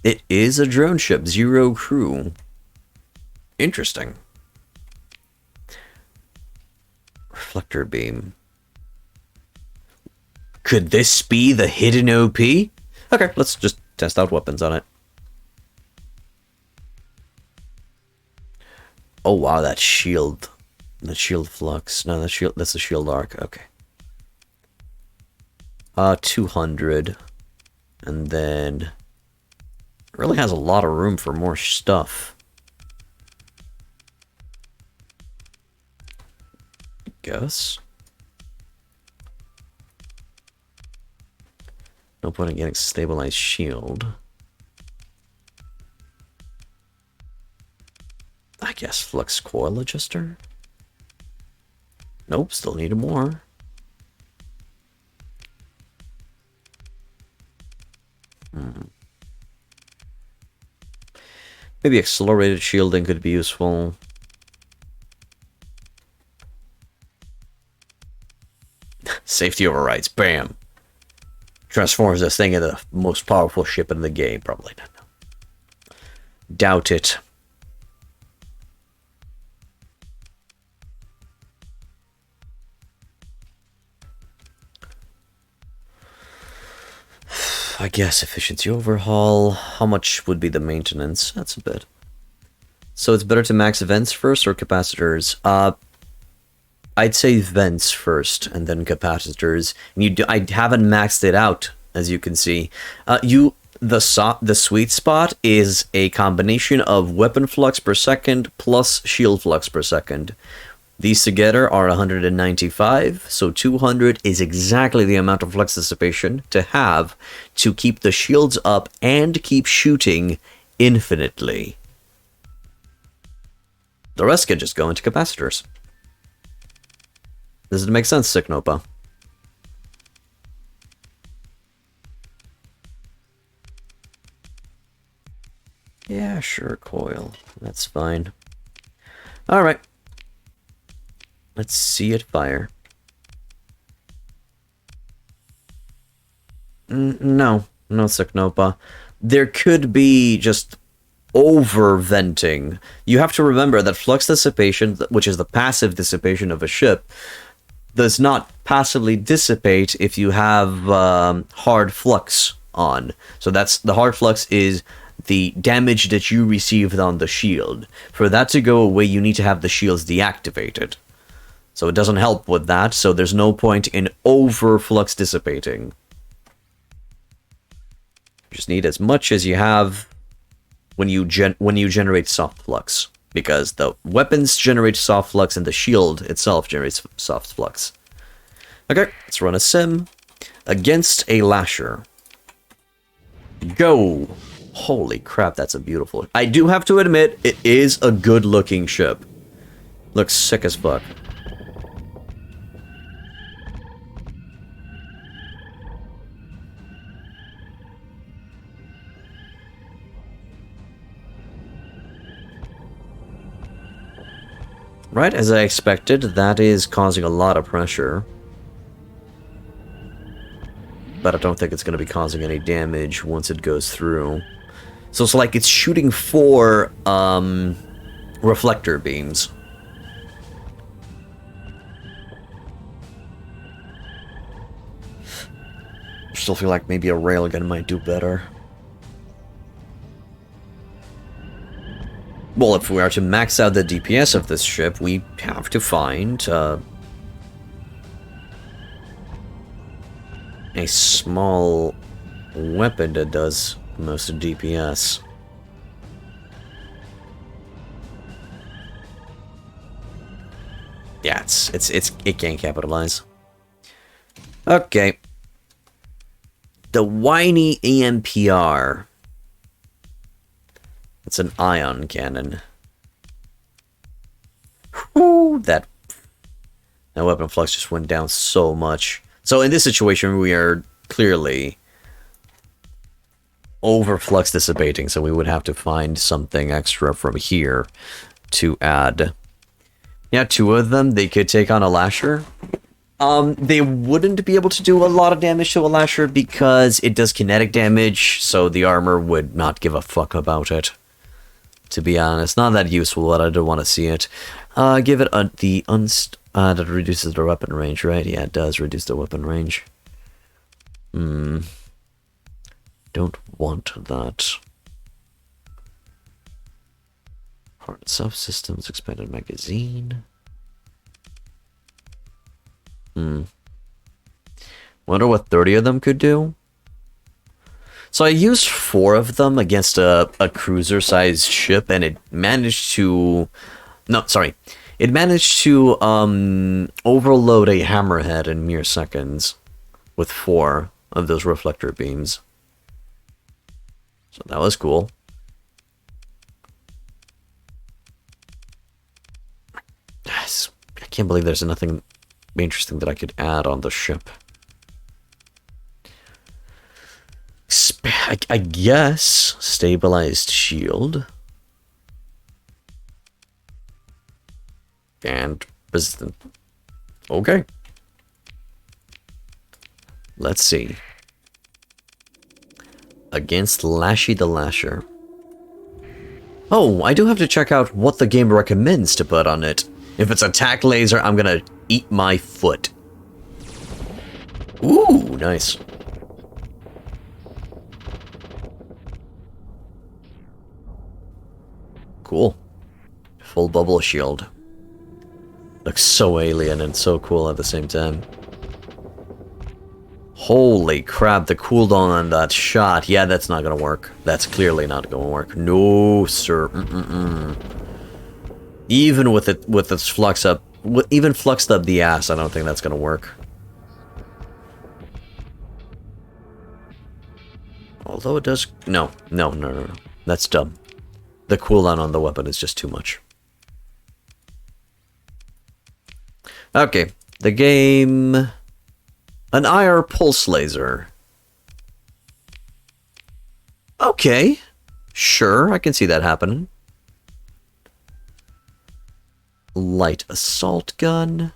It is a drone ship, 0 crew. Interesting. Reflector Beam. Could this be the hidden OP? Okay, let's just test out weapons on it. Oh wow, that shield. The shield flux. No, that's the shield arc. Okay. 200. And then... It really has a lot of room for more stuff. Guess. No point in getting stabilized shield. I guess flux coil adjuster. Nope, still need more. Maybe accelerated shielding could be useful. Safety overrides. Bam. Transforms this thing into the most powerful ship in the game. Probably not. No. Doubt it. I guess efficiency overhaul. How much would be the maintenance? That's a bit. So it's better to max vents first or capacitors? I'd say vents first and then capacitors. And I haven't maxed it out, as you can see. The sweet spot is a combination of weapon flux per second plus shield flux per second. These together are 195, so 200 is exactly the amount of flux dissipation to have to keep the shields up and keep shooting infinitely. The rest can just go into capacitors. Does it make sense, Sicknopa? Yeah, sure, coil. That's fine. Alright. Let's see it fire. No, Sicknopa. There could be just over-venting. You have to remember that flux dissipation, which is the passive dissipation of a ship, does not passively dissipate if you have hard flux on. So the hard flux is the damage that you received on the shield. For that to go away, you need to have the shields deactivated. So it doesn't help with that, so there's no point in over-flux dissipating. You just need as much as you have when you generate soft flux. Because the weapons generate soft flux and the shield itself generates soft flux. Okay, let's run a sim against a lasher. Go! Holy crap, that's a beautiful... I do have to admit, it is a good-looking ship. Looks sick as fuck. Right, as I expected, that is causing a lot of pressure. But I don't think it's going to be causing any damage once it goes through. So it's like it's shooting 4 reflector beams. I still feel like maybe a railgun might do better. Well, if we are to max out the DPS of this ship, we have to find a small weapon that does most DPS. Yeah, it can't capitalize. Okay. The whiny AMPR. It's an ion cannon. Whew, that weapon flux just went down so much. So in this situation, we are clearly overflux dissipating, so we would have to find something extra from here to add. Yeah, 2 of them, they could take on a Lasher. They wouldn't be able to do a lot of damage to a Lasher because it does kinetic damage, so the armor would not give a fuck about it. To be honest, not that useful, but I don't want to see it. Give it that reduces the weapon range, right? Yeah, it does reduce the weapon range. Don't want that. Hard subsystems, expanded magazine. Wonder what 30 of them could do? So I used 4 of them against a cruiser-sized ship, and it managed to... No, sorry. It managed to overload a Hammerhead in mere seconds with 4 of those reflector beams. So that was cool. I can't believe there's nothing interesting that I could add on the ship. I guess stabilized shield and resistant. Okay, let's see. Against Lashy the Lasher. Oh, I do have to check out what the game recommends to put on it. If it's attack laser, I'm gonna eat my foot. Ooh, nice. Cool. Full bubble shield. Looks so alien and so cool at the same time. Holy crap, the cooldown on that shot. Yeah, that's not gonna work. That's clearly not gonna work. No, sir. Even with its flux up, even fluxed up the ass, I don't think that's gonna work. Although it does... No. That's dumb. The cooldown on the weapon is just too much. Okay, the game... An IR pulse laser. Okay, sure, I can see that happening. Light assault gun.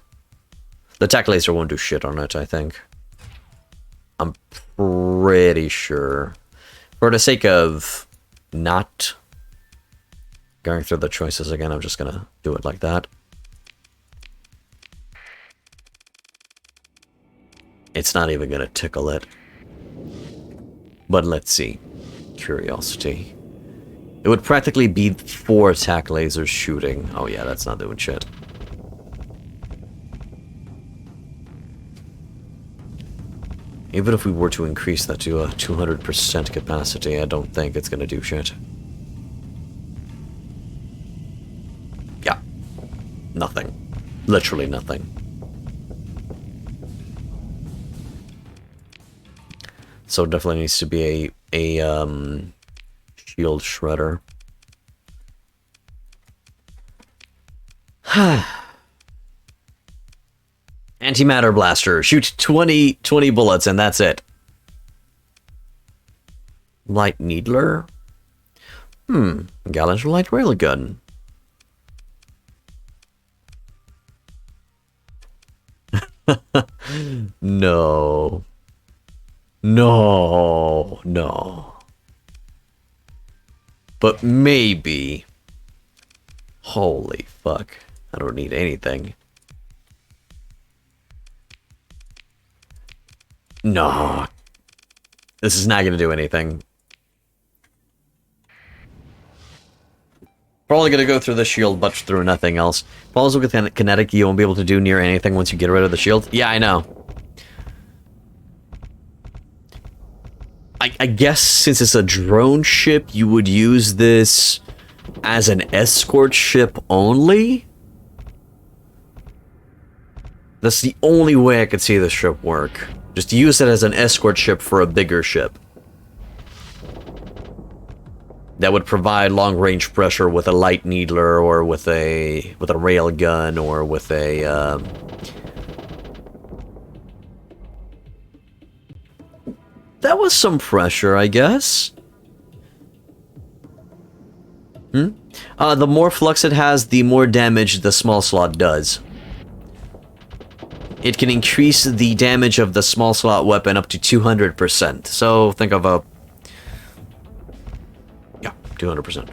The attack laser won't do shit on it, I think. I'm pretty sure. For the sake of not going through the choices again, I'm just gonna do it like that. It's not even gonna tickle it. But let's see. Curiosity. It would practically be 4 attack lasers shooting. Oh yeah, that's not doing shit. Even if we were to increase that to a 200% capacity, I don't think it's gonna do shit. Yeah. Nothing. Literally nothing. So it definitely needs to be a shield shredder. Antimatter blaster. Shoot 20 bullets and that's it. Light needler. Gallant light railgun. No. No. No. But maybe. Holy fuck. I don't need anything. No. This is not gonna do anything. Probably gonna go through the shield, but through nothing else. Also with kinetic, you won't be able to do near anything once you get rid of the shield. Yeah, I know. I guess since it's a drone ship, you would use this as an escort ship only? That's the only way I could see this ship work. Just use it as an escort ship for a bigger ship. That would provide long-range pressure with a light needler, or with a rail gun, or with a that was some pressure, I guess. The more flux it has, the more damage the small slot does. It can increase the damage of the small slot weapon up to 200%. So think of a... yeah, 200%.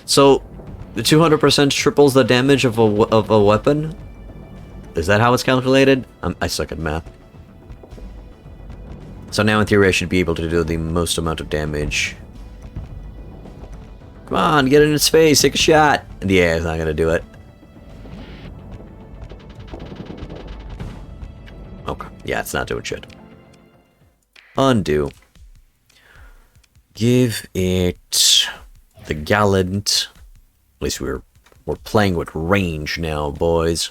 So, the 200% triples the damage of a weapon? Is that how it's calculated? I suck at math. So now in theory I should be able to do the most amount of damage. Come on, get in its face, take a shot! Yeah, it's not gonna do it. Okay, yeah, it's not doing shit. Undo. Give it the gallant. At least we're playing with range now, boys.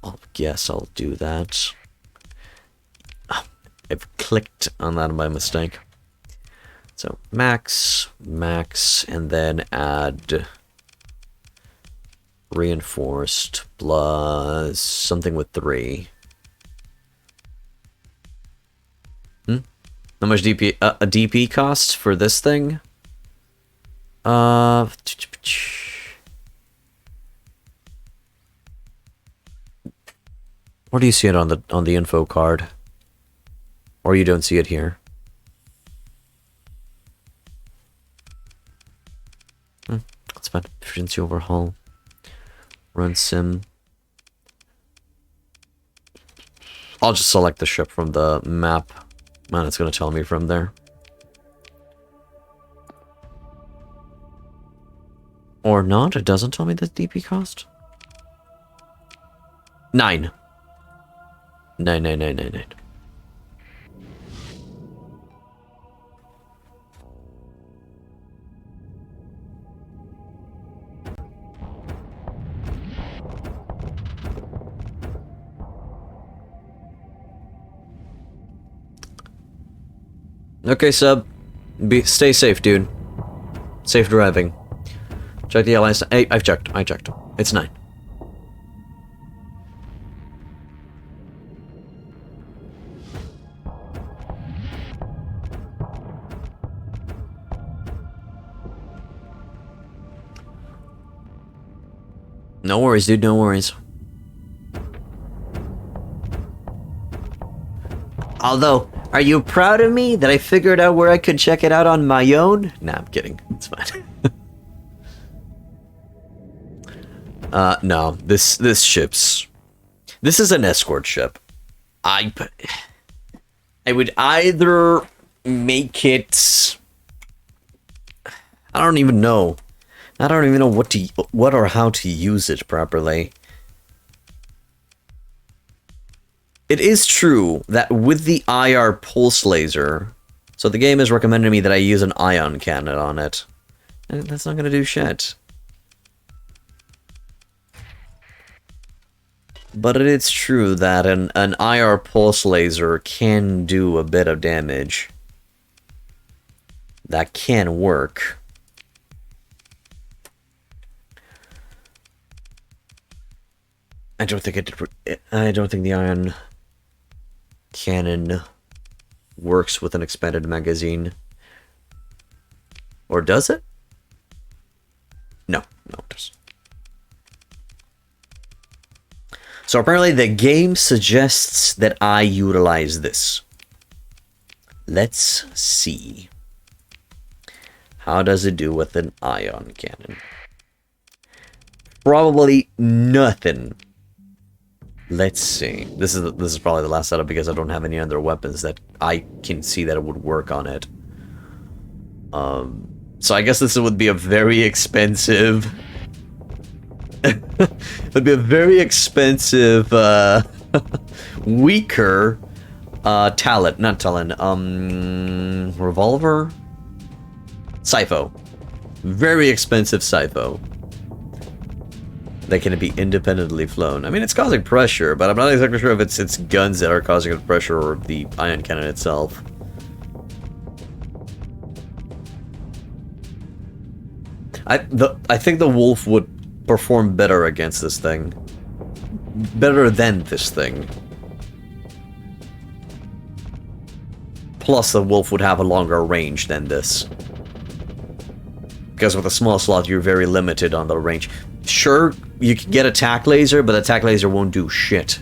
I'll guess I'll do that. I've clicked on that by mistake. So max, and then add reinforced plus something with 3. How much DP a DP cost for this thing? Where do you see it on the info card? Or you don't see it here? That's fine. Efficiency overhaul. Run sim. I'll just select the ship from the map. Man, it's gonna tell me from there. Or not, it doesn't tell me the DP cost. 9. 9. Okay, sub. Stay safe, dude. Safe driving. Check the alliance. Hey, I checked. It's 9. No worries, dude, no worries. Although, are you proud of me that I figured out where I could check it out on my own? Nah, I'm kidding. It's fine. No, this ship's... This is an escort ship. I would either make it... I don't even know what or how to use it properly. It is true that with the IR pulse laser, so the game has recommended me that I use an ion cannon on it. And that's not gonna do shit. But it is true that an IR pulse laser can do a bit of damage. That can work. I don't think the ion cannon works with an expanded magazine. Or does it? No, no, it doesn't. So apparently the game suggests that I utilize this. Let's see. How does it do with an ion cannon? Probably nothing. Let's see. This is probably the last setup because I don't have any other weapons that I can see that it would work on it. So I guess this would be a very expensive... it would be a very expensive, weaker, talent. Not talent, revolver? Sipho. Very expensive Sipho. That can be independently flown. I mean, it's causing pressure, but I'm not exactly sure if it's guns that are causing the pressure or the ion cannon itself. I think the wolf would perform better against this thing. Better than this thing. Plus, the wolf would have a longer range than this. Because with a small slot, you're very limited on the range. Sure, you can get attack laser, but attack laser won't do shit.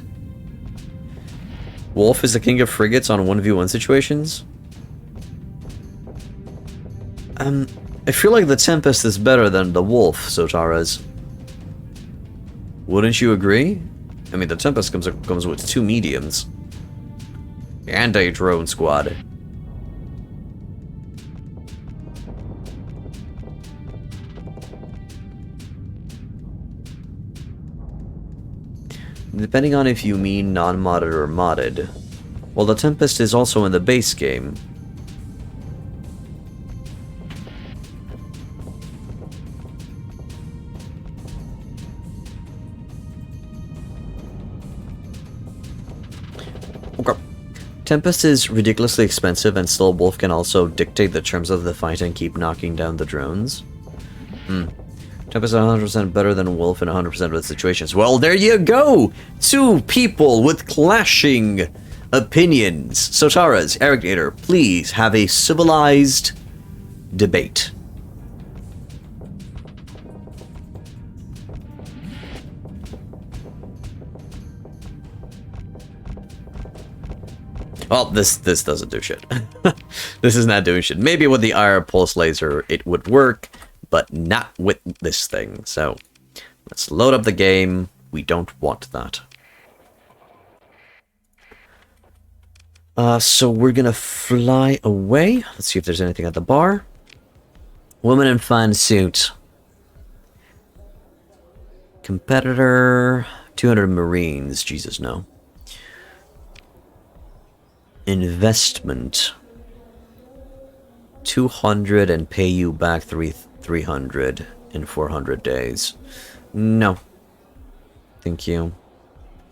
Wolf is the king of frigates on 1v1 situations. I feel like the Tempest is better than the Wolf, Sotaras. Wouldn't you agree? I mean, the Tempest comes with 2 mediums. And a drone squad. Depending on if you mean non-modded or modded. Well, the Tempest is also in the base game. Okay. Tempest is ridiculously expensive, and still Wolf can also dictate the terms of the fight and keep knocking down the drones. Tempest is 100% better than Wolf in 100% of the situations. Well, there you go! 2 people with clashing opinions. Sotaras, Arrogator, please have a civilized debate. Well, this doesn't do shit. This is not doing shit. Maybe with the IR pulse laser it would work, but not with this thing. So, let's load up the game. We don't want that. So we're gonna fly away. Let's see if there's anything at the bar. Woman in fun suit. Competitor. 200 Marines. Jesus, no. Investment. 200 and pay you back 300 in 400 days. No. Thank you.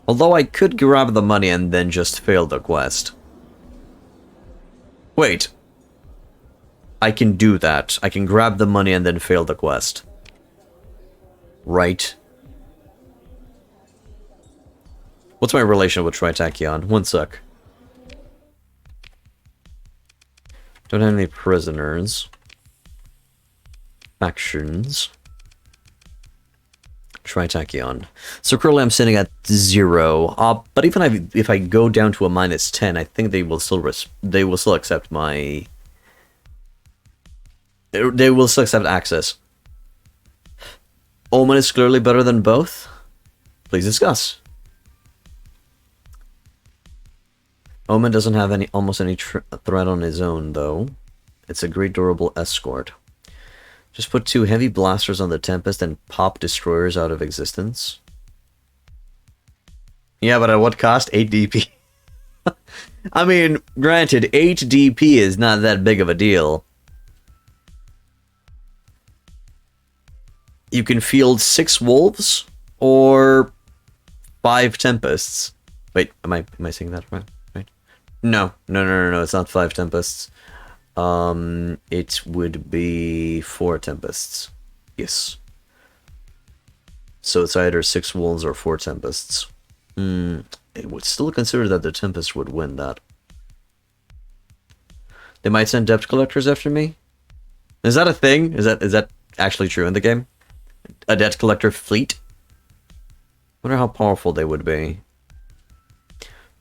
Although I could grab the money and then just fail the quest. Wait. I can do that. I can grab the money and then fail the quest. Right. What's my relation with Tritachyon? One sec. Don't have any prisoners. Factions. Tritachyon. So currently I'm sitting at 0. But even if I go down to a -10, I think they will still accept my. They will still accept access. Omen is clearly better than both. Please discuss. Omen doesn't have almost any threat on his own, though. It's a great durable escort. Just put 2 heavy blasters on the Tempest and pop destroyers out of existence. Yeah, but at what cost? 8 DP. I mean, granted, 8 DP is not that big of a deal. You can field 6 wolves or 5 Tempests. Wait, am I saying that right? No, it's not 5 Tempests. It would be 4 Tempests. Yes. So it's either 6 wolves or 4 Tempests. It would still consider that the Tempest would win that. They might send debt collectors after me? Is that a thing? Is that actually true in the game? A debt collector fleet? Wonder how powerful they would be.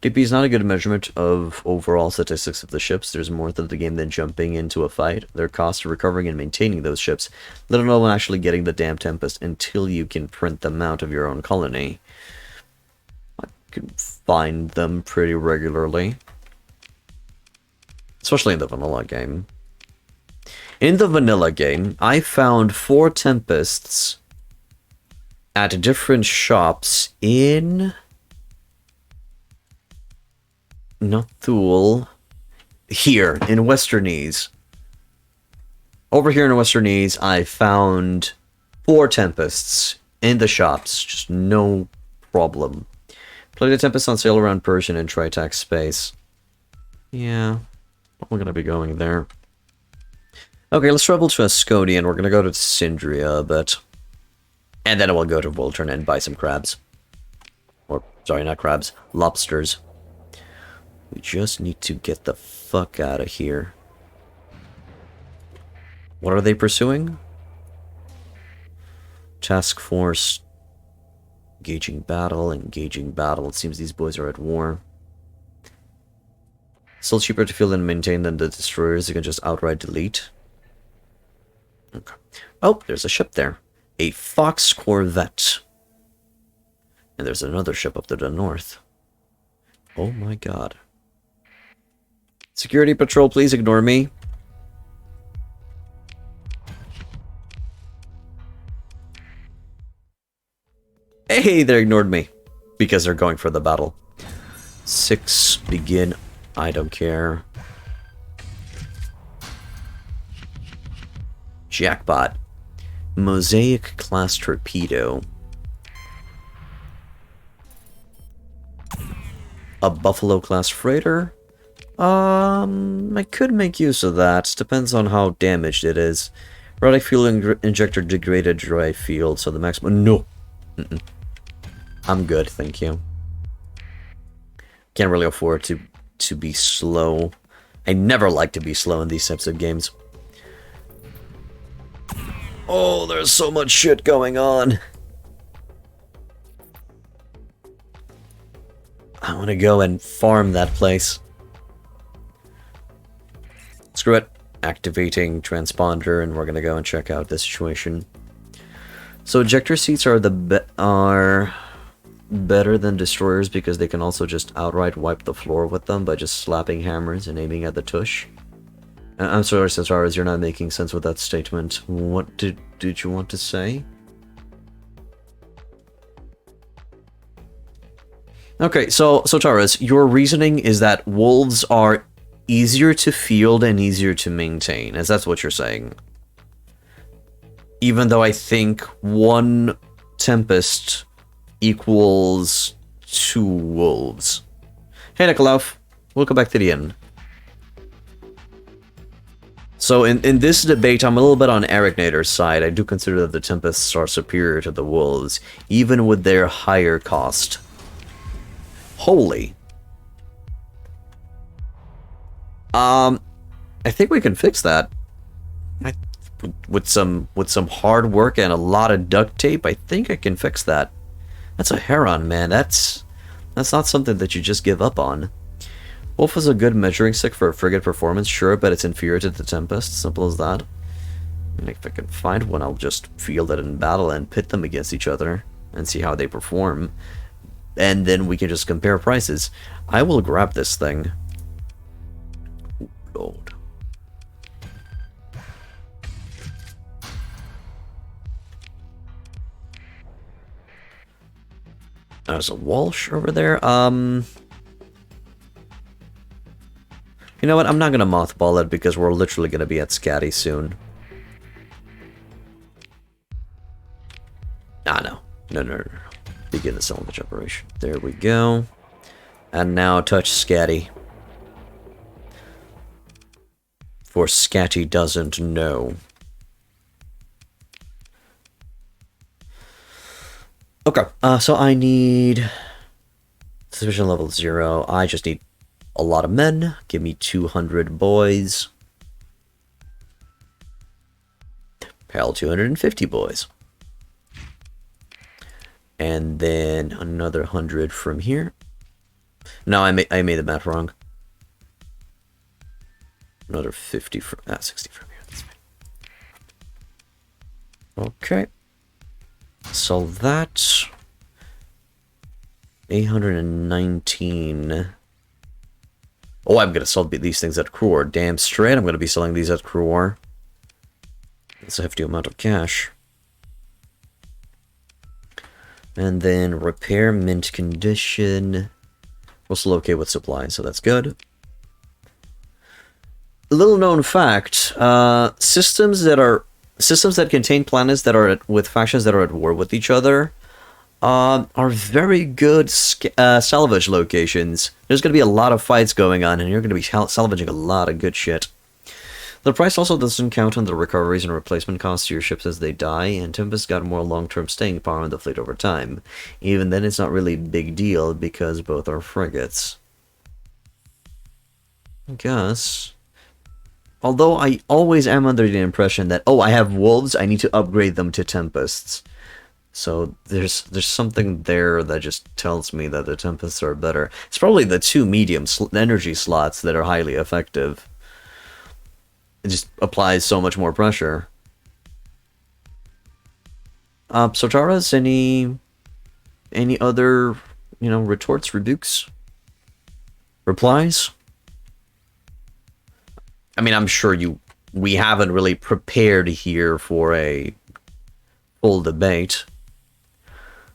DP is not a good measurement of overall statistics of the ships. There's more to the game than jumping into a fight. Their costs of recovering and maintaining those ships, let alone actually getting the damn Tempest until you can print them out of your own colony. I can find them pretty regularly. Especially in the vanilla game. In the vanilla game, I found 4 Tempests at different shops in not Thule. Here, in Westernese. Over here in Westernese, I found 4 Tempests in the shops. Just no problem. Play the Tempest on sale around Persian and Tritax space. Yeah, we're gonna be going there. Okay, let's travel to Ascodian. We're gonna go to Syndria a bit. And then we'll go to Voltern and buy some crabs. Or, sorry, not crabs. Lobsters. We just need to get the fuck out of here. What are they pursuing? Task Force. Engaging battle. It seems these boys are at war. Still cheaper to field and maintain than the destroyers. You can just outright delete. Okay. Oh, there's a ship there. A Fox Corvette. And there's another ship up to the north. Oh my god. Security patrol, please ignore me. Hey, they ignored me. Because they're going for the battle. 6, begin. I don't care. Jackpot. Mosaic class torpedo. A Buffalo class freighter. I could make use of that. Depends on how damaged it is. Radic fuel injector degraded dry field, so the maximum. No. I'm good, thank you. Can't really afford to be slow. I never like to be slow in these types of games. Oh, there's so much shit going on. I want to go and farm that place. Screw it. Activating transponder, and we're gonna go and check out the situation. So ejector seats are better than destroyers because they can also just outright wipe the floor with them by just slapping hammers and aiming at the tush. I'm sorry, Cesaris, you're not making sense with that statement. What did you want to say? Okay, so Taurus, your reasoning is that wolves are easier to field and easier to maintain, as that's what you're saying. Even though I think 1 Tempest equals 2 wolves. Hey Nikolaus, welcome back to the inn. So in this debate, I'm a little bit on Arachnator's side. I do consider that the Tempests are superior to the wolves, even with their higher cost. Holy. I think we can fix that. With some hard work and a lot of duct tape, I think I can fix that. That's a Heron, man. That's not something that you just give up on. Wolf is a good measuring stick for a frigate performance, sure, but it's inferior to the Tempest. Simple as that. And if I can find one, I'll just field it in battle and pit them against each other and see how they perform. And then we can just compare prices. I will grab this thing. Ooh, Lord. There's a Walsh over there. You know what? I'm not going to mothball it because we're literally going to be at Scatty soon. Ah, no. Begin the salvage operation. There we go. And now touch Scatty. For Scatty doesn't know. Okay, so I need suspicion level 0. I just need a lot of men. Give me 200 boys. Hell, 250 boys. And then another 100 from here. No, I made the math wrong. Another 50 from 60 from here. That's fine. Okay. So that's 819. Oh, I'm gonna sell these things at Crore. Damn straight, I'm gonna be selling these at Crore. That's a hefty amount of cash. And then repair mint condition. We're still okay with supply, so that's good. A little known fact: systems that contain planets that are with factions that are at war with each other are very good salvage locations. There's going to be a lot of fights going on, and you're going to be salvaging a lot of good shit. The price also doesn't count on the recoveries and replacement costs to your ships as they die, and Tempest got more long-term staying power in the fleet over time. Even then, it's not really a big deal because both are frigates. I guess. Although I always am under the impression that, oh, I have wolves, I need to upgrade them to Tempests. So there's something there that just tells me that the Tempests are better. It's probably the two medium energy slots that are highly effective. It just applies so much more pressure. So Taras, any other, retorts, rebukes, replies? I mean, I'm sure we haven't really prepared here for a full debate.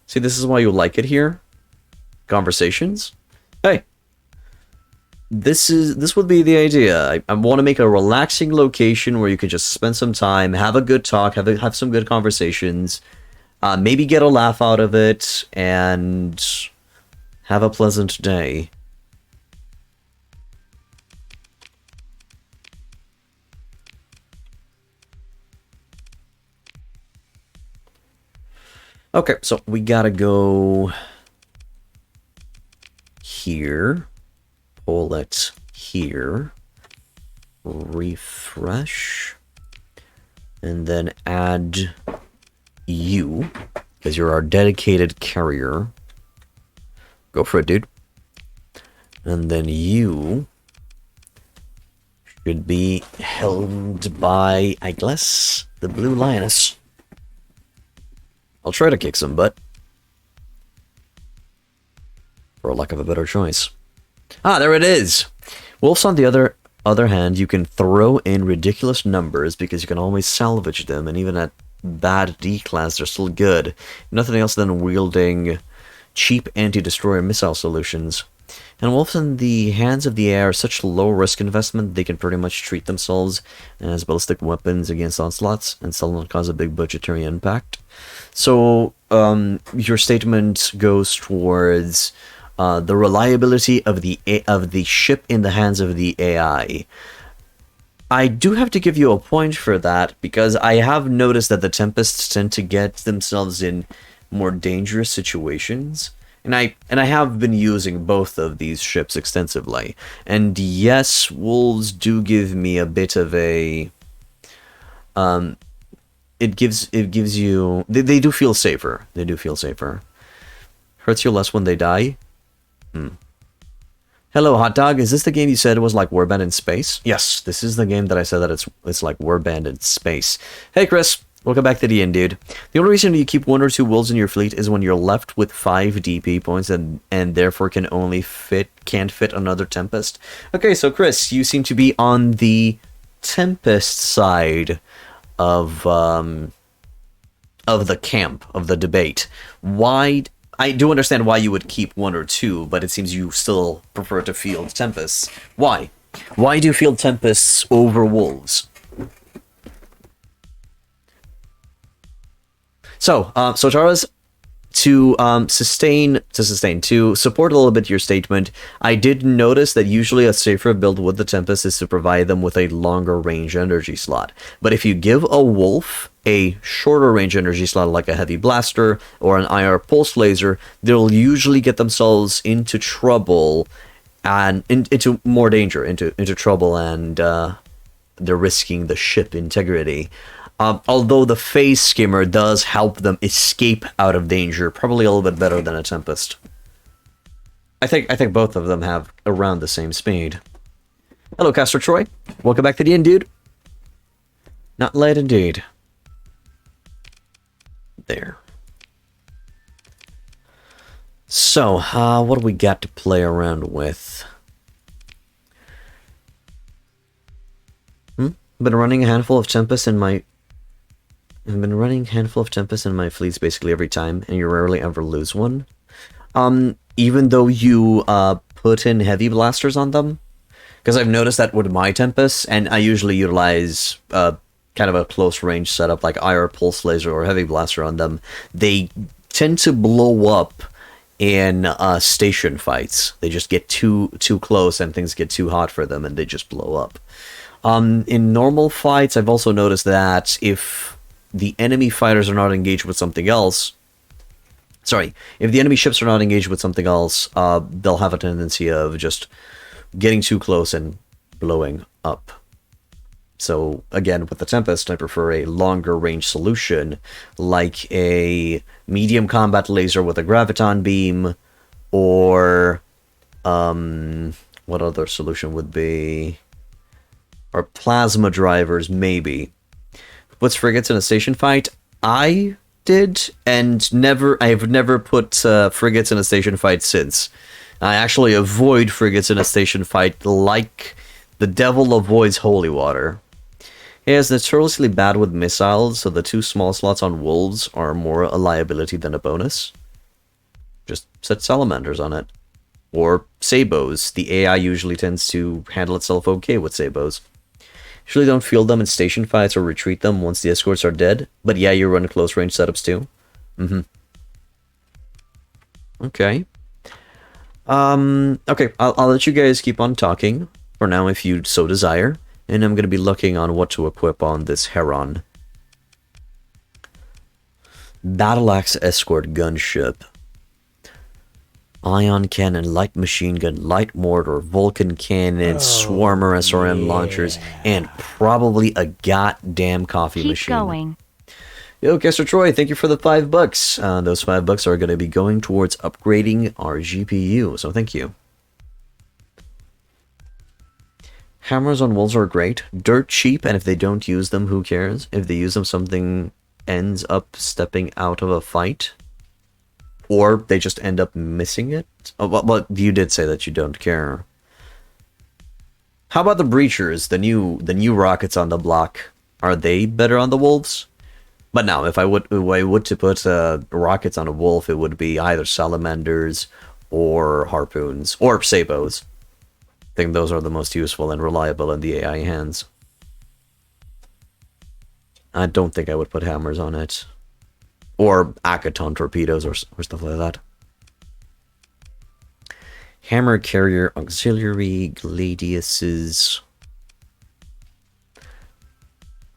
See, this is why you like it here. Conversations. Hey, this would be the idea. I want to make a relaxing location where you can just spend some time, have a good talk, have some good conversations, maybe get a laugh out of it, and have a pleasant day. Okay, so we gotta go here, pull it here, refresh, and then add you, because you're our dedicated carrier. Go for it, dude. And then you should be held by, I guess, the Blue Lioness. I'll try to kick some butt. For lack of a better choice. Ah, there it is! Wolves, on the other hand, you can throw in ridiculous numbers because you can always salvage them, and even at bad D-class, they're still good. Nothing else than wielding cheap anti-destroyer missile solutions. And wolves in the hands of the air are such low-risk investment, they can pretty much treat themselves as ballistic weapons against onslaughts and still not cause a big budgetary impact. So, your statement goes towards the reliability of the ship in the hands of the AI. I do have to give you a point for that, because I have noticed that the Tempests tend to get themselves in more dangerous situations. And I have been using both of these ships extensively. And yes, wolves do give me a bit of a it gives you they do feel safer. They do feel safer. Hurts you less when they die. Hello, hot dog. Is this the game you said was like Warband in space? Yes, this is the game that I said that it's like Warband in space. Hey, Chris. Welcome back to the end, dude. The only reason you keep 1 or 2 wolves in your fleet is when you're left with 5 DP points and therefore can't fit another Tempest. Okay, so Chris, you seem to be on the Tempest side of the camp, of the debate. Why? I do understand why you would keep 1 or 2, but it seems you still prefer to field Tempests. Why? Why do you field Tempests over wolves? So Taras, to support a little bit your statement, I did notice that usually a safer build with the Tempest is to provide them with a longer range energy slot. But if you give a wolf a shorter range energy slot like a heavy blaster or an IR pulse laser, they'll usually get themselves into trouble and into more danger, into trouble, and they're risking the ship integrity. Although the phase skimmer does help them escape out of danger, probably a little bit better than a Tempest. I think both of them have around the same speed. Hello, Caster Troy. Welcome back to the end, dude. Not late indeed. There. So, what do we got to play around with? I've been running a handful of Tempests in my... I've been running a handful of Tempests in my fleets basically every time, and you rarely ever lose one. Even though you, put in heavy blasters on them. Because I've noticed that with my Tempests, and I usually utilize, kind of a close-range setup like IR Pulse Laser or Heavy Blaster on them, they tend to blow up in station fights. They just get too close and things get too hot for them and they just blow up. In normal fights, I've also noticed that if the enemy fighters are not engaged with something else... Sorry, if the enemy ships are not engaged with something else, they'll have a tendency of just getting too close and blowing up. So, again, with the Tempest, I prefer a longer range solution, like a medium combat laser with a graviton beam, or, what other solution would be? Or plasma drivers, maybe. Puts frigates in a station fight? I did, and I've never put frigates in a station fight since. I actually avoid frigates in a station fight like the devil avoids holy water. It is notoriously bad with missiles, so the 2 small slots on wolves are more a liability than a bonus. Just set salamanders on it. Or sabos. The AI usually tends to handle itself okay with sabos. Usually don't field them in station fights or retreat them once the escorts are dead, but yeah, you run close range setups too. Okay. Okay, I'll let you guys keep on talking for now if you so desire. And I'm going to be looking on what to equip on this Heron. Battle Axe Escort Gunship. Ion Cannon, Light Machine Gun, Light Mortar, Vulcan Cannon, Swarmer SRM launchers, and probably a goddamn coffee machine. Keep going. Yo, Kester Troy, thank you for the $5. Those $5 are going to be going towards upgrading our GPU, so thank you. Hammers on wolves are great. Dirt cheap, and if they don't use them, who cares? If they use them, something ends up stepping out of a fight. Or they just end up missing it. Oh, well, you did say that you don't care. How about the Breachers, the new rockets on the block? Are they better on the wolves? But now, if I would to put rockets on a wolf, it would be either salamanders or harpoons or sabos. I think those are the most useful and reliable in the AI hands. I don't think I would put hammers on it. Or Akaton torpedoes or stuff like that. Hammer Carrier Auxiliary Gladiuses.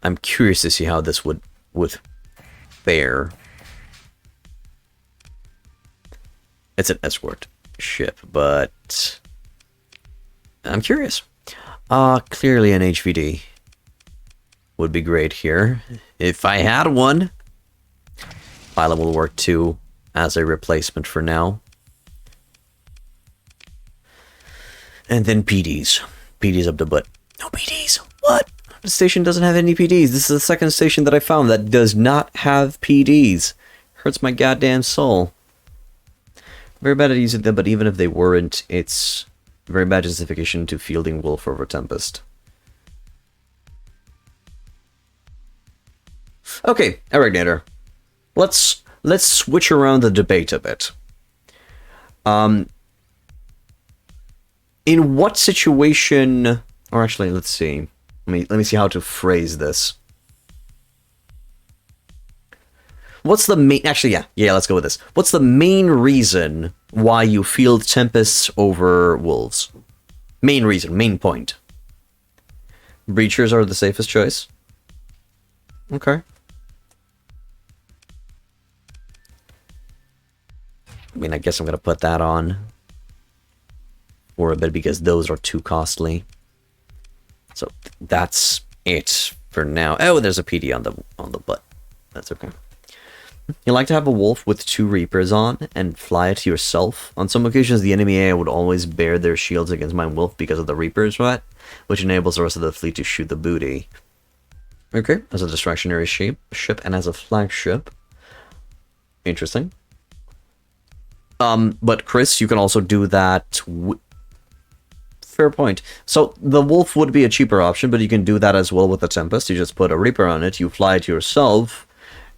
I'm curious to see how this would fare. It's an escort ship, but I'm curious. Clearly an HVD would be great here. If I had one. Pilot will work too, as a replacement for now. And then PDs. PDs up the butt. No PDs! What? The station doesn't have any PDs. This is the second station that I found that does not have PDs. Hurts my goddamn soul. Very bad at using them, but even if they weren't, it's very bad justification to fielding Wolf over Tempest. Okay, Aragnator. Let's switch around the debate a bit. In what situation, or actually, let's see. Let me see how to phrase this. What's the main? Actually, yeah. Let's go with this. What's the main reason why you field Tempests over Wolves? Main reason, main point. Breachers are the safest choice. Okay. I mean, I guess I'm going to put that on for a bit because those are too costly. So that's it for now. Oh, there's a PD on the butt. That's okay. You like to have a wolf with 2 Reapers on and fly it yourself. On some occasions, the enemy AI would always bear their shields against my wolf because of the Reapers, right? Which enables the rest of the fleet to shoot the booty. Okay, as a distractionary ship and as a flagship. Interesting. But Chris, you can also do that. Fair point. So the wolf would be a cheaper option, but you can do that as well with the Tempest. You just put a Reaper on it, you fly it yourself,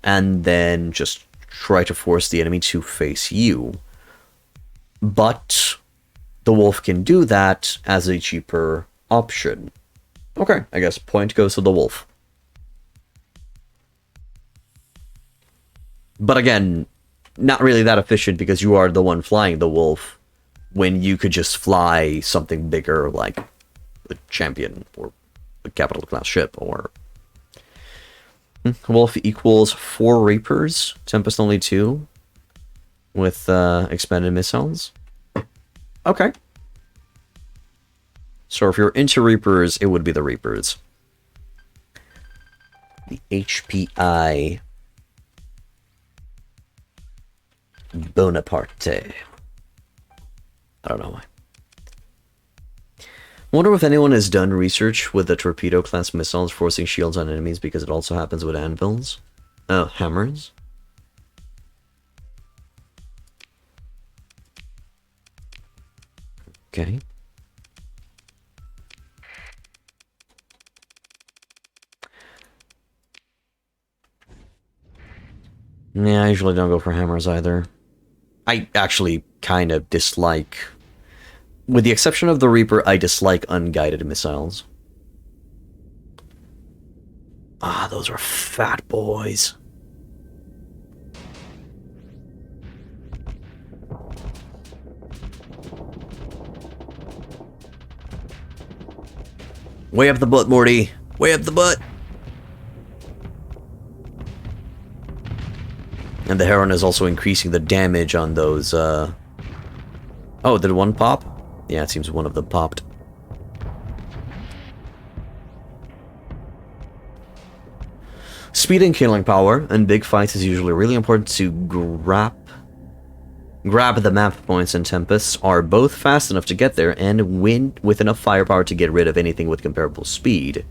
and then just try to force the enemy to face you. But the wolf can do that as a cheaper option. Okay, I guess point goes to the wolf. But again, not really that efficient because you are the one flying the wolf when you could just fly something bigger like a Champion or a capital class ship or... Wolf equals 4 Reapers, Tempest only 2 with expanded missiles. Okay. So if you're into Reapers, it would be the Reapers. The HPI Bonaparte. I don't know why. Wonder if anyone has done research with the torpedo class missiles forcing shields on enemies because it also happens with anvils. Oh, hammers. Okay. Yeah, I usually don't go for hammers either. I actually kind of dislike... With the exception of the Reaper, I dislike unguided missiles. Ah, those are fat boys. Way up the butt, Morty. Way up the butt. And the Heron is also increasing the damage on those, Oh, did one pop? Yeah, it seems one of them popped. Speed and killing power in big fights is usually really important to grab the map points, and Tempests are both fast enough to get there and win with enough firepower to get rid of anything with comparable speed.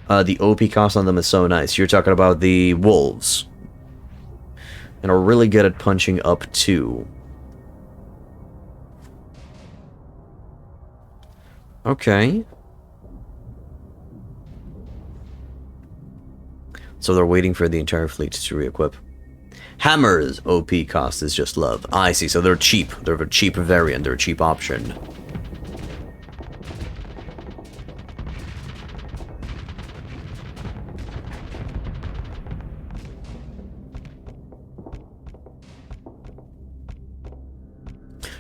The OP cost on them is so nice. You're talking about the wolves. And are really good at punching up too. Okay. So they're waiting for the entire fleet to re-equip. Hammers OP cost is just love. I see, so they're cheap. They're a cheap variant. They're a cheap option.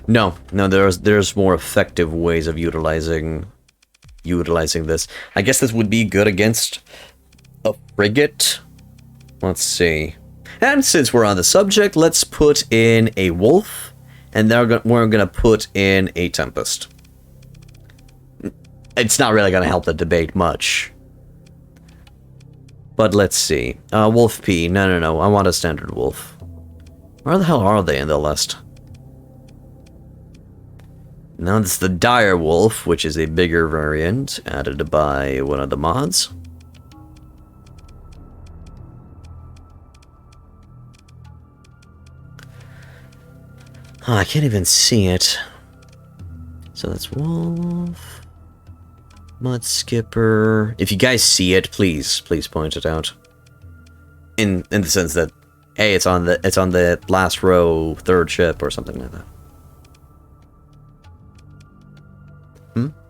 No, there's more effective ways of utilizing this. I guess this would be good against a frigate. Let's see. And since we're on the subject, let's put in a wolf, and then we're gonna put in a tempest. It's not really gonna help the debate much. But let's see. Wolf P. No. I want a standard wolf. Where the hell are they in the list? Now it's the Dire Wolf, which is a bigger variant, added by one of the mods. Oh, I can't even see it. So that's Wolf, Mud Skipper. If you guys see it, please point it out. In the sense that, hey, it's on the last row, third ship or something like that.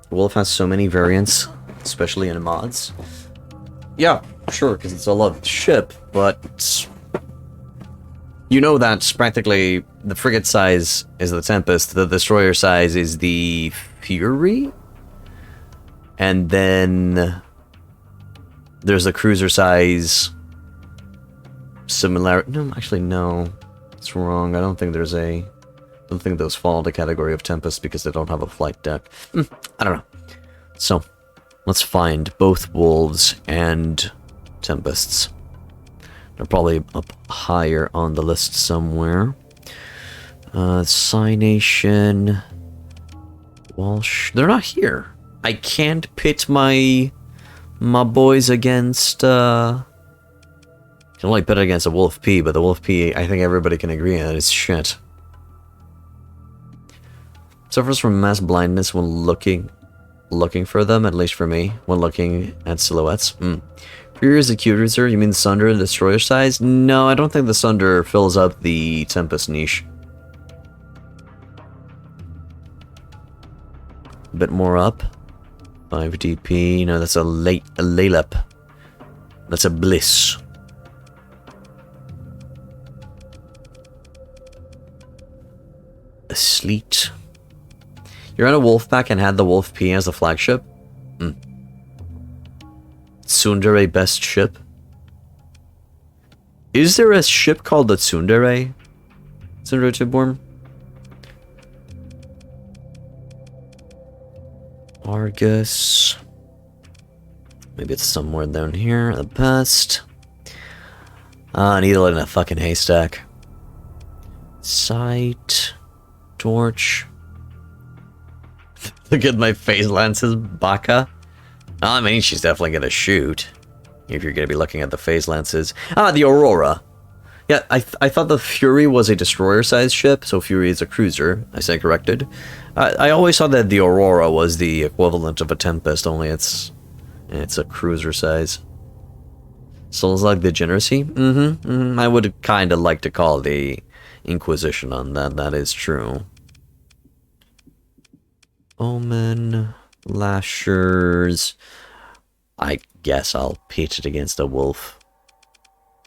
Wolf has so many variants, especially in mods. Yeah, sure, because it's a loved ship, but you know that's practically the frigate size is the Tempest, the destroyer size is the Fury, and then there's a cruiser size similar. No, actually, no, it's wrong. I don't think those fall into the category of Tempest because they don't have a flight deck. I don't know. So, Let's find both wolves and tempests. They're probably up higher on the list somewhere. Cynation... Walsh... They're not here. I can't pit my boys against... Can only pit against a Wolf P, but the Wolf P, I think everybody can agree on, it's shit. Suffers from mass blindness when looking for them, at least for me, when looking at silhouettes. Fury is Accuser, you mean Sunder and Destroyer size? No, I don't think the Sunder fills up the Tempest niche. A bit more up. 5 DP, no, that's a Lalep. That's a Bliss. A Sleet. You're on a wolf pack and had the Wolf P as a flagship? Tsundere best ship? Is there a ship called the Tsundere? Tsundere Tiborn? Argus. Maybe it's somewhere down here. The best. Needle in a fucking haystack. Sight. Torch. Look at my phase lances, Baka. I mean, she's definitely gonna shoot. If you're gonna be looking at the phase lances. The Aurora. Yeah, I thought the Fury was a destroyer-sized ship, so Fury is a cruiser. I stand corrected. I always thought that the Aurora was the equivalent of a Tempest, only it's a cruiser size. Souls like Degeneracy? I would kind of like to call the Inquisition on that. That is true. Omen, Lashers. I guess I'll pitch it against a wolf.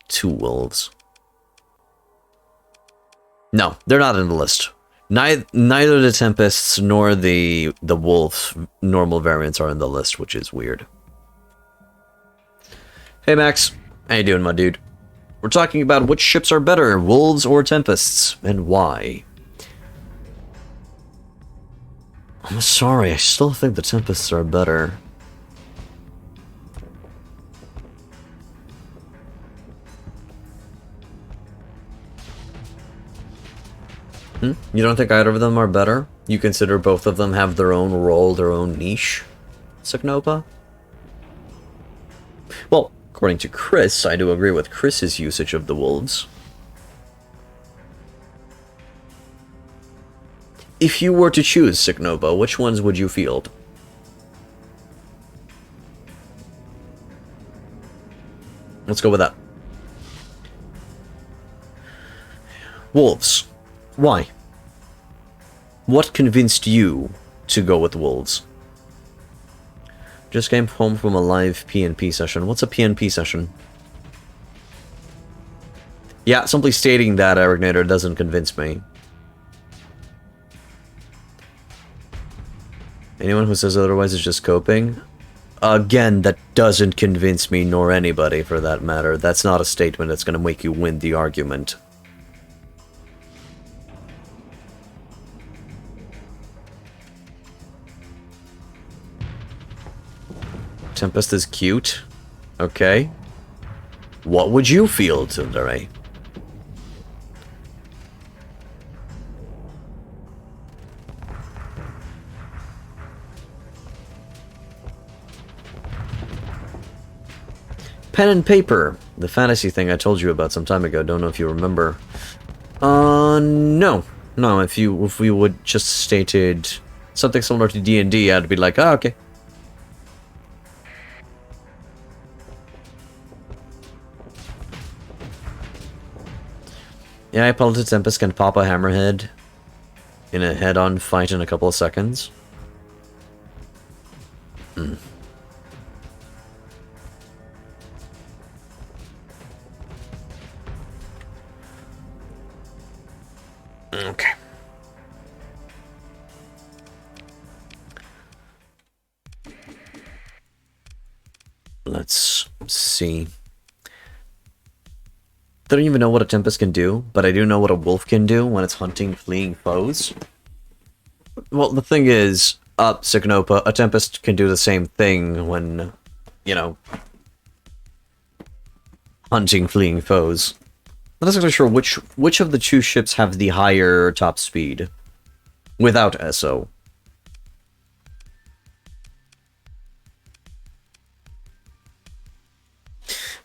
2 wolves. No, they're not in the list. Neither the Tempests nor the wolves normal variants are in the list, which is weird. Hey Max, how you doing, my dude? We're talking about which ships are better, wolves or Tempests, and why. I'm sorry, I still think the Tempests are better. You don't think either of them are better? You consider both of them have their own role, their own niche? Signopa? Well, according to Chris, I do agree with Chris's usage of the wolves. If you were to choose Signopa, which ones would you field? Let's go with that. Wolves. Why? What convinced you to go with wolves? Just came home from a live PNP session. What's a PNP session? Yeah, simply stating that, Arignator, doesn't convince me. Anyone who says otherwise is just coping? Again, that doesn't convince me, nor anybody for that matter. That's not a statement that's going to make you win the argument. Tempest is cute. Okay. What would you feel, Tsundere? Pen and paper. The fantasy thing I told you about some time ago. Don't know if you remember. No. No, if we would just stated something similar to D&D, I'd be like, oh, okay. Yeah, I Pellet Tempest can pop a Hammerhead in a head-on fight in a couple of seconds. Okay. Let's see. I don't even know what a Tempest can do, but I do know what a Wolf can do when it's hunting fleeing foes. Well, the thing is, Signopa, a Tempest can do the same thing when, you know, hunting fleeing foes. I'm not exactly sure which of the two ships have the higher top speed without SO.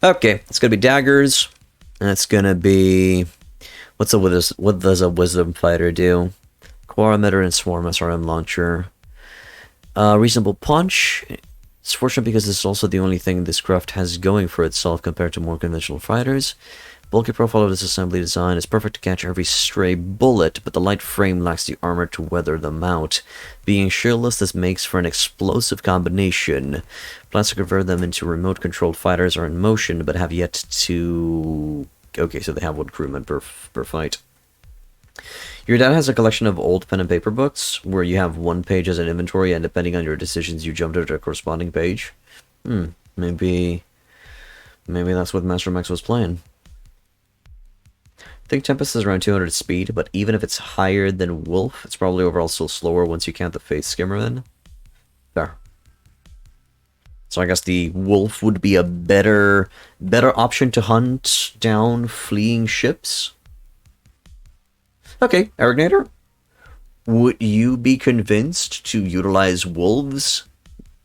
Okay, it's gonna be daggers, and it's gonna be what does a wisdom fighter do? Core emitter and swarm SRM launcher. Reasonable punch. It's fortunate because this is also the only thing this craft has going for itself compared to more conventional fighters. Bulky profile of this assembly design is perfect to catch every stray bullet, but the light frame lacks the armor to weather them out. Being shieldless, this makes for an explosive combination. Plans to convert them into remote-controlled fighters are in motion, but have yet to... Okay, so they have one crewman per fight. Your dad has a collection of old pen and paper books, where you have one page as an inventory, and depending on your decisions, you jump to a corresponding page. Maybe that's what Master Max was playing. I think Tempest is around 200 speed, but even if it's higher than Wolf, it's probably overall still slower once you count the Face Skimmer then. There. So I guess the Wolf would be a better option to hunt down fleeing ships. Okay, Aragnator. Would you be convinced to utilize wolves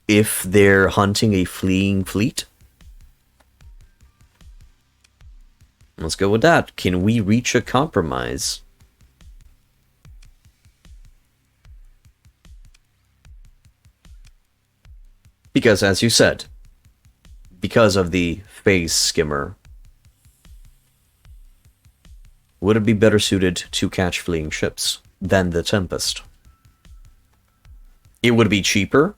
if they're hunting a fleeing fleet? Let's go with that. Can we reach a compromise? Because, as you said, because of the phase skimmer, would it be better suited to catch fleeing ships than the Tempest? It would be cheaper,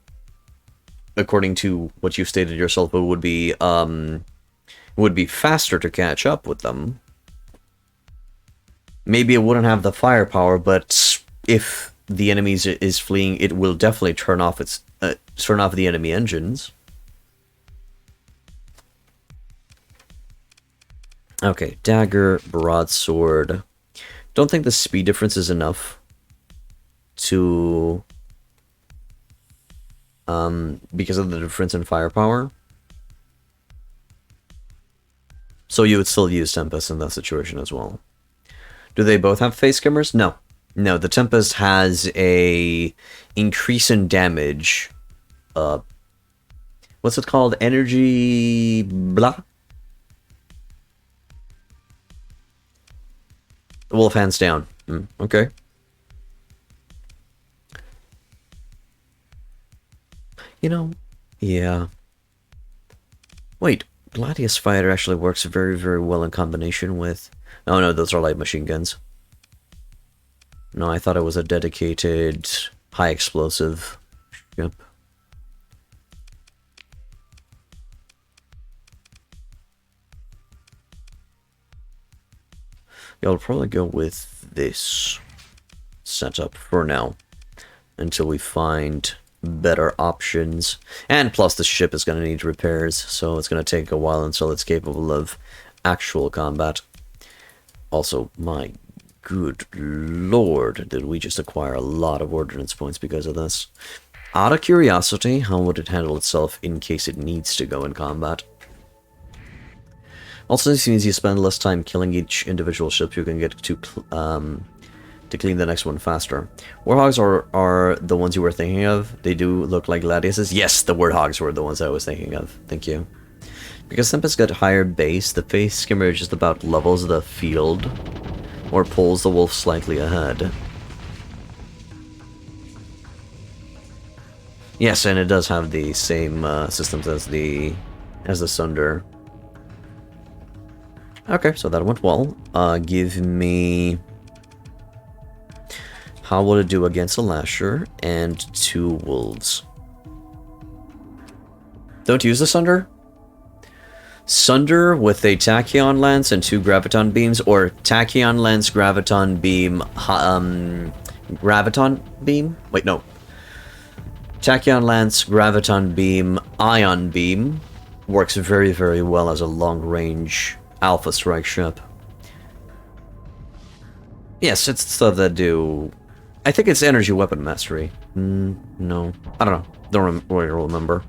according to what you stated yourself. It would be faster to catch up with them. Maybe it wouldn't have the firepower, but if the enemy is fleeing, it will definitely turn off the enemy engines. Okay, dagger, broadsword. Don't think the speed difference is enough to because of the difference in firepower. So you would still use Tempest in that situation as well. Do they both have face skimmers? No. No, the Tempest has a increase in damage. What's it called? Energy... blah? Wolf hands down. Okay. You know, yeah. Wait, Gladius Fighter actually works very, very well in combination with... Oh no, those are light machine guns. No, I thought it was a dedicated, high explosive ship. Yeah, I'll probably go with this setup for now, until we find better options. And plus the ship is going to need repairs, so it's going to take a while until it's capable of actual combat. Also, my good lord, did we just acquire a lot of ordnance points because of this. Out of curiosity, how would it handle itself in case it needs to go in combat? Also, this means you spend less time killing each individual ship, you can get to clean the next one faster. Warhawks are the ones you were thinking of. They do look like Gladiuses. Yes, the Warhawks were the ones I was thinking of. Thank you. Because Tempest got higher base, the Face Skimmer just about levels the field, or pulls the Wolf slightly ahead. Yes, and it does have the same systems as the Sunder. Okay, so that went well. Give me... How will it do against a Lasher and 2 Wolves? Don't use the Sunder? Sunder with a Tachyon Lance and 2 Graviton Beams, or Tachyon Lance, Graviton Beam, Graviton Beam? Wait, no. Tachyon Lance, Graviton Beam, Ion Beam works very, very well as a long-range Alpha Strike ship. Yes, it's stuff that do I think it's energy weapon mastery. No. I don't know. Don't remember.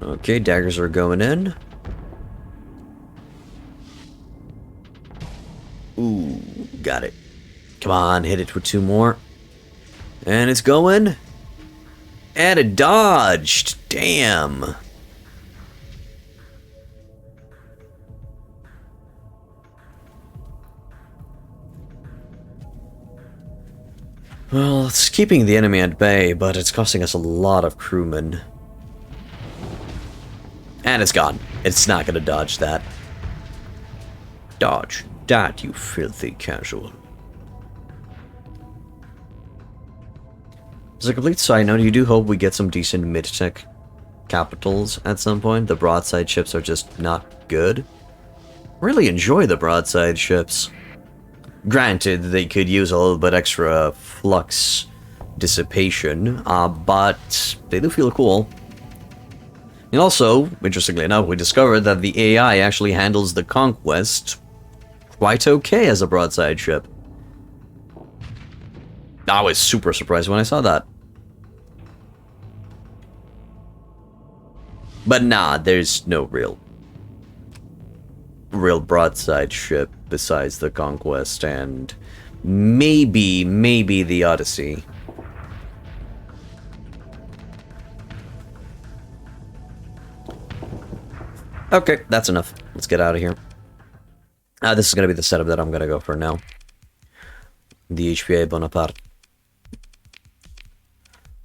Okay, daggers are going in. Ooh, got it. Come on, hit it with 2 more. And it's going. And it dodged. Damn. Well, it's keeping the enemy at bay, but it's costing us a lot of crewmen. And it's gone. It's not gonna dodge that. Dodge that, you filthy casual. As a complete side note, you do hope we get some decent mid-tech capitals at some point. The broadside ships are just not good. Really enjoy the broadside ships. Granted, they could use a little bit extra flux dissipation, but they do feel cool. And also, interestingly enough, we discovered that the AI actually handles the Conquest quite okay as a broadside ship. I was super surprised when I saw that. But nah, there's no real broadside ship besides the Conquest and maybe the Odyssey. Okay, that's enough. Let's get out of here. This is going to be the setup that I'm going to go for now. The HPA Bonaparte.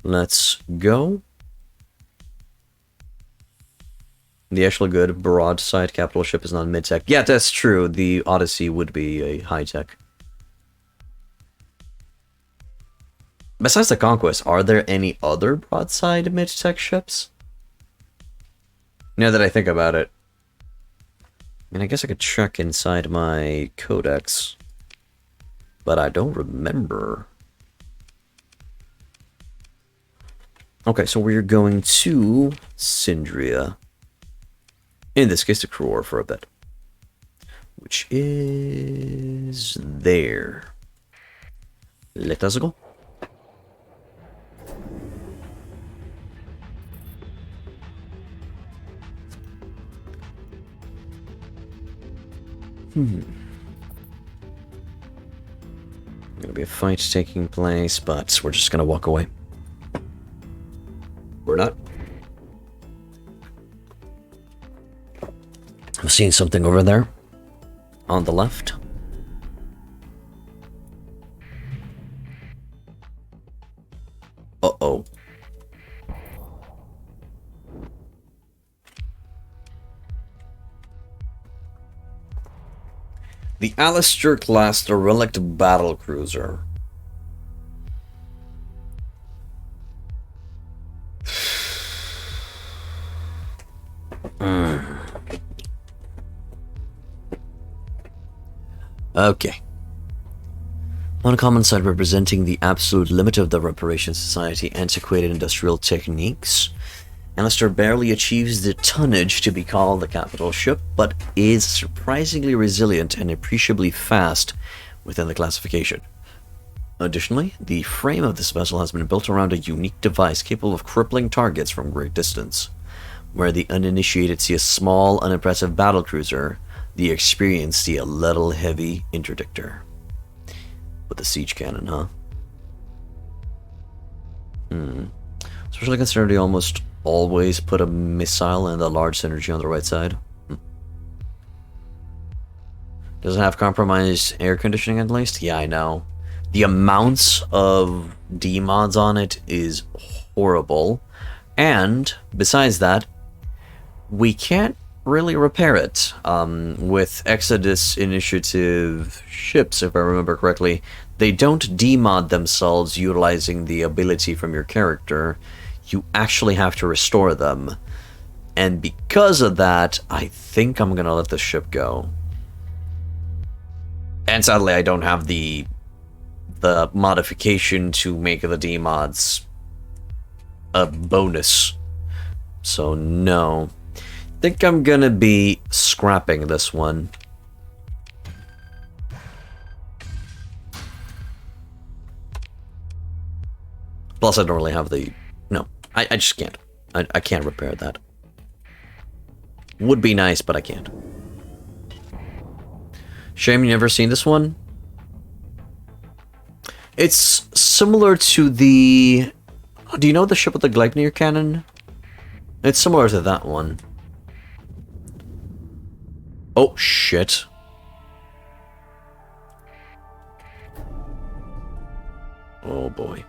Let's go. The actual good broadside capital ship is not mid-tech. Yeah, that's true. The Odyssey would be a high-tech. Besides the Conquest, are there any other broadside mid-tech ships? Now that I think about it. I mean, I guess I could check inside my codex. But I don't remember. Okay, so we're going to Syndria. In this case, the Crore for a bit. Which is there. Let us go. Gonna be a fight taking place, but we're just gonna walk away. We're not. I'm seeing something over there. On the left. Uh-oh. The Alistair-class derelict battlecruiser. Okay. One common side representing the absolute limit of the Reparation Society antiquated industrial techniques. Alistair barely achieves the tonnage to be called the capital ship, but is surprisingly resilient and appreciably fast within the classification. Additionally, the frame of this vessel has been built around a unique device capable of crippling targets from great distance. Where the uninitiated see a small, unimpressive battlecruiser, the experienced see a little heavy interdictor. With a siege cannon, huh? Especially considering they almost always put a missile and a large synergy on the right side. Doesn't have compromised air conditioning at least? Yeah, I know. The amounts of demods on it is horrible. And, besides that, we can't really repair it. With Exodus Initiative ships, if I remember correctly, they don't demod themselves utilizing the ability from your character. You actually have to restore them. And because of that, I think I'm gonna let the ship go. And sadly, I don't have the modification to make the demods a bonus. So no. I think I'm gonna be scrapping this one. Plus, I don't really have the... No, I just can't. I can't repair that. Would be nice, but I can't. Shame you never seen this one. It's similar to the... Do you know the ship with the Gleipnir cannon? It's similar to that one. Oh, shit. Oh, boy.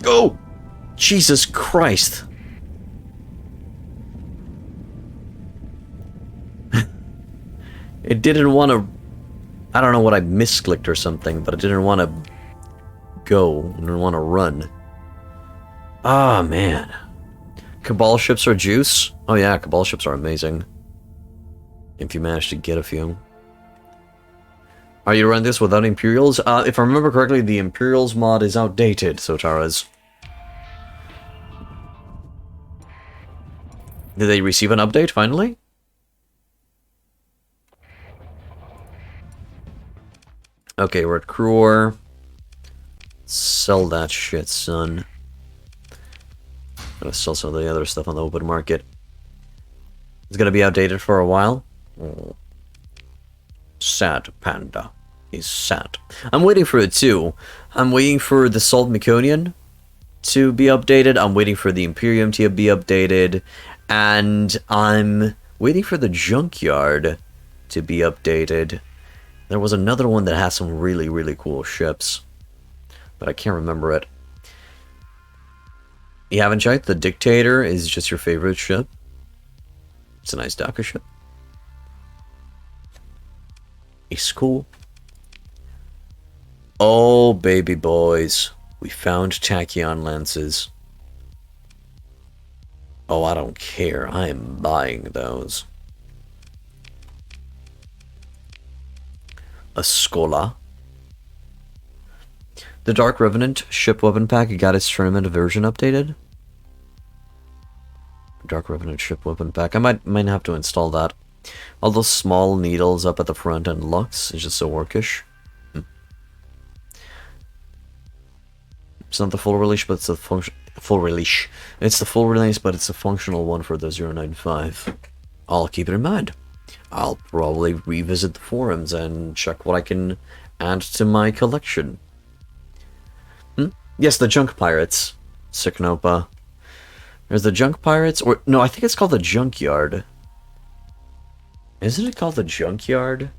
Oh! Jesus Christ! It didn't want to... I don't know what I misclicked or something, but it didn't want to go. It didn't want to run. Ah, man. Cabal ships are juice? Oh yeah, Cabal ships are amazing. If you manage to get a few. Are you running this without Imperials? If I remember correctly, the Imperials mod is outdated, Sotaras. Did they receive an update, finally? Okay, we're at Cruor. Sell that shit, son. Gotta sell some of the other stuff on the open market. It's gonna be outdated for a while. Oh. Sad panda. He's sad. I'm waiting for it too. I'm waiting for the Salt Meconian to be updated. I'm waiting for the Imperium to be updated. And I'm waiting for the Junkyard to be updated. There was another one that has some really, really cool ships. But I can't remember it. You haven't checked? The Dictator is just your favorite ship. It's a nice Daka ship. It's cool. Oh, baby boys. We found Tachyon lenses. Oh, I don't care. I am buying those. A Skola. The Dark Revenant ship weapon pack got its tournament version updated. Dark Revenant ship weapon pack. I might have to install that. All those small needles up at the front and Lux is just so orcish. It's not the full release, but it's the full release. It's the full release, but it's a functional one for the 0.95. I'll keep it in mind. I'll probably revisit the forums and check what I can add to my collection. Yes, the Junk Pirates. Sicknopa. There's the Junk Pirates, or no, I think it's called the Junkyard. Isn't it called the Junkyard?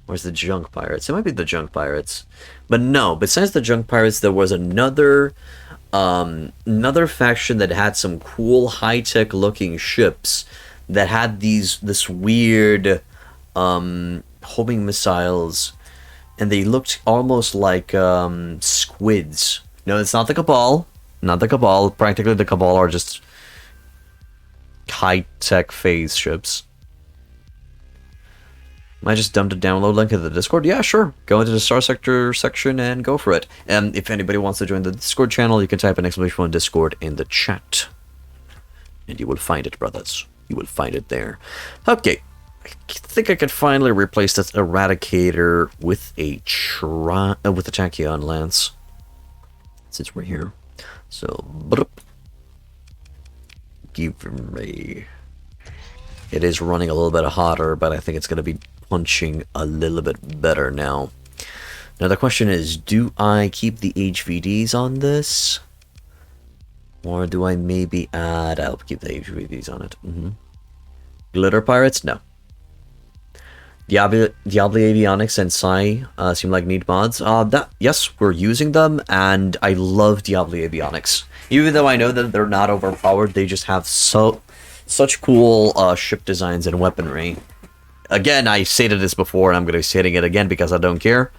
Or is the Junk Pirates? It might be the Junk Pirates. But no, besides the Junk Pirates, there was another faction that had some cool high-tech looking ships that had this weird homing missiles, and they looked almost like squids. No, it's not the Cabal. Not the Cabal. Practically the Cabal are just high-tech phase ships. I just dumped a download link in the Discord. Yeah, sure. Go into the Starsector section and go for it. And if anybody wants to join the Discord channel, you can type an exclamation Discord in the chat. And you will find it, brothers. You will find it there. Okay. I think I can finally replace this Eradicator with a Tachyon Lance. Since we're here. So, give me... It is running a little bit hotter, but I think it's going to be punching a little bit better now. Now the question is, do I keep the HVDs on this? Or do I maybe add... I'll keep the HVDs on it. Glitter Pirates? No. Diablo Avionics and Psy seem like neat mods. Yes, we're using them, and I love Diablo Avionics. Even though I know that they're not overpowered, they just have such cool ship designs and weaponry. Again, I stated this before, and I'm going to be stating it again because I don't care.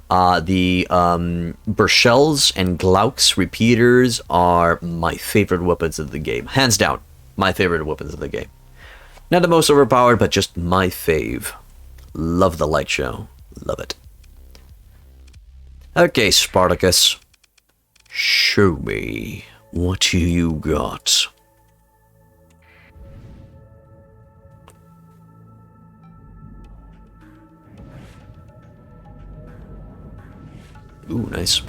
The Burchels and Glauks repeaters are my favorite weapons of the game. Hands down, my favorite weapons of the game. Not the most overpowered, but just my fave. Love the light show. Love it. Okay, Spartacus. Show me what you got. Ooh, nice.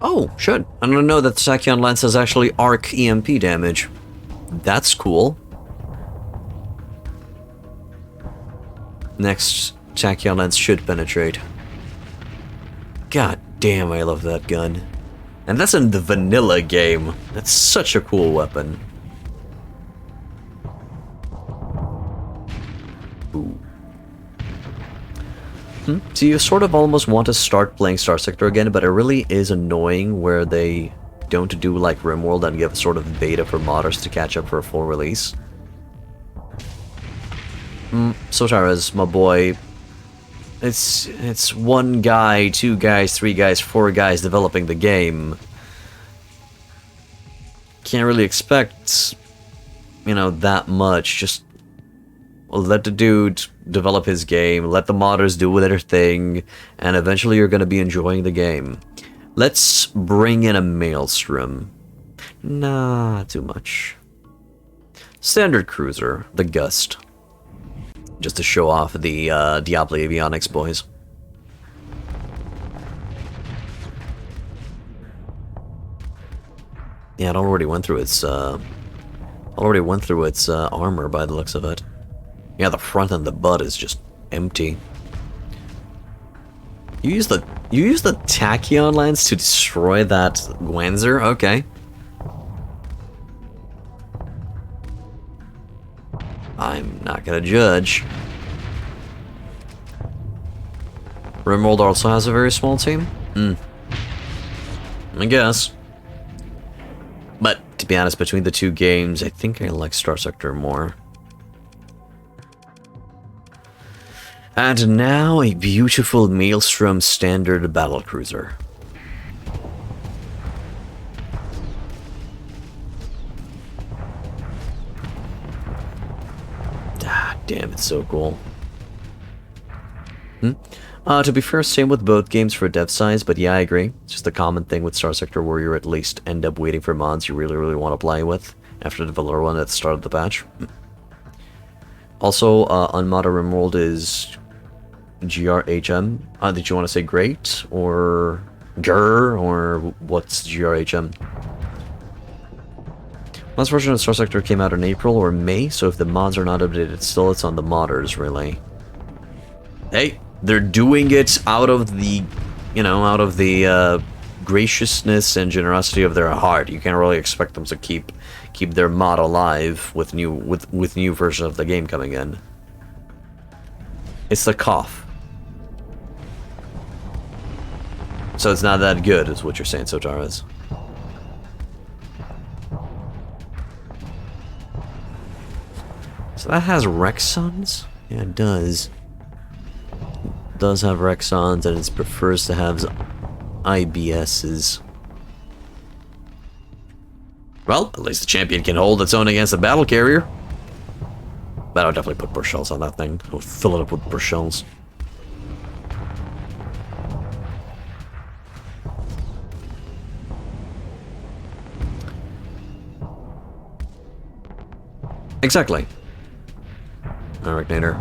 Oh, shit. I don't know that the Tachyon Lance has actually arc EMP damage. That's cool. Next, Tachyon Lance should penetrate. God damn, I love that gun. And that's in the vanilla game. That's such a cool weapon. Ooh. So you sort of almost want to start playing Starsector again, but it really is annoying where they don't do like RimWorld and give a sort of beta for modders to catch up for a full release. Sotaras, my boy, it's one guy, two guys, three guys, four guys developing the game. Can't really expect, you know, that much. Just let the dude develop his game, let the modders do their thing, and eventually you're going to be enjoying the game. Let's bring in a Maelstrom. Nah, too much. Standard Cruiser, the Gust. Just to show off the Diablo Avionics boys. Yeah, it already went through its armor by the looks of it. Yeah, the front and the butt is just empty. You use the Tachyon Lance to destroy that Gwanzer? Okay. I'm not gonna judge. RimWorld also has a very small team? I guess. But, to be honest, between the two games, I think I like Starsector more. And now, a beautiful Maelstrom standard battlecruiser. Ah, damn, it's so cool. To be fair, same with both games for dev size, but yeah, I agree. It's just a common thing with Starsector where you at least end up waiting for mods you really want to play with after the vanilla one at the start of the patch. Also, unmodded RimWorld is GRHM. Did you want to say great, or GR, or what's GRHM? Last version of Starsector came out in April or May, so if the mods are not updated still, it's on the modders, really. Hey, they're doing it out of the, you know, out of the graciousness and generosity of their heart. You can't really expect them to keep their mod alive with new version of the game coming in. It's the cough. So it's not that good, is what you're saying, Sotaras. So that has Rexons? Yeah, it does. It does have Rexons, and it prefers to have IBSs. Well, at least the champion can hold its own against a battle carrier. But I'll definitely put burst shells on that thing. I'll fill it up with burst shells. Exactly. Arachnator.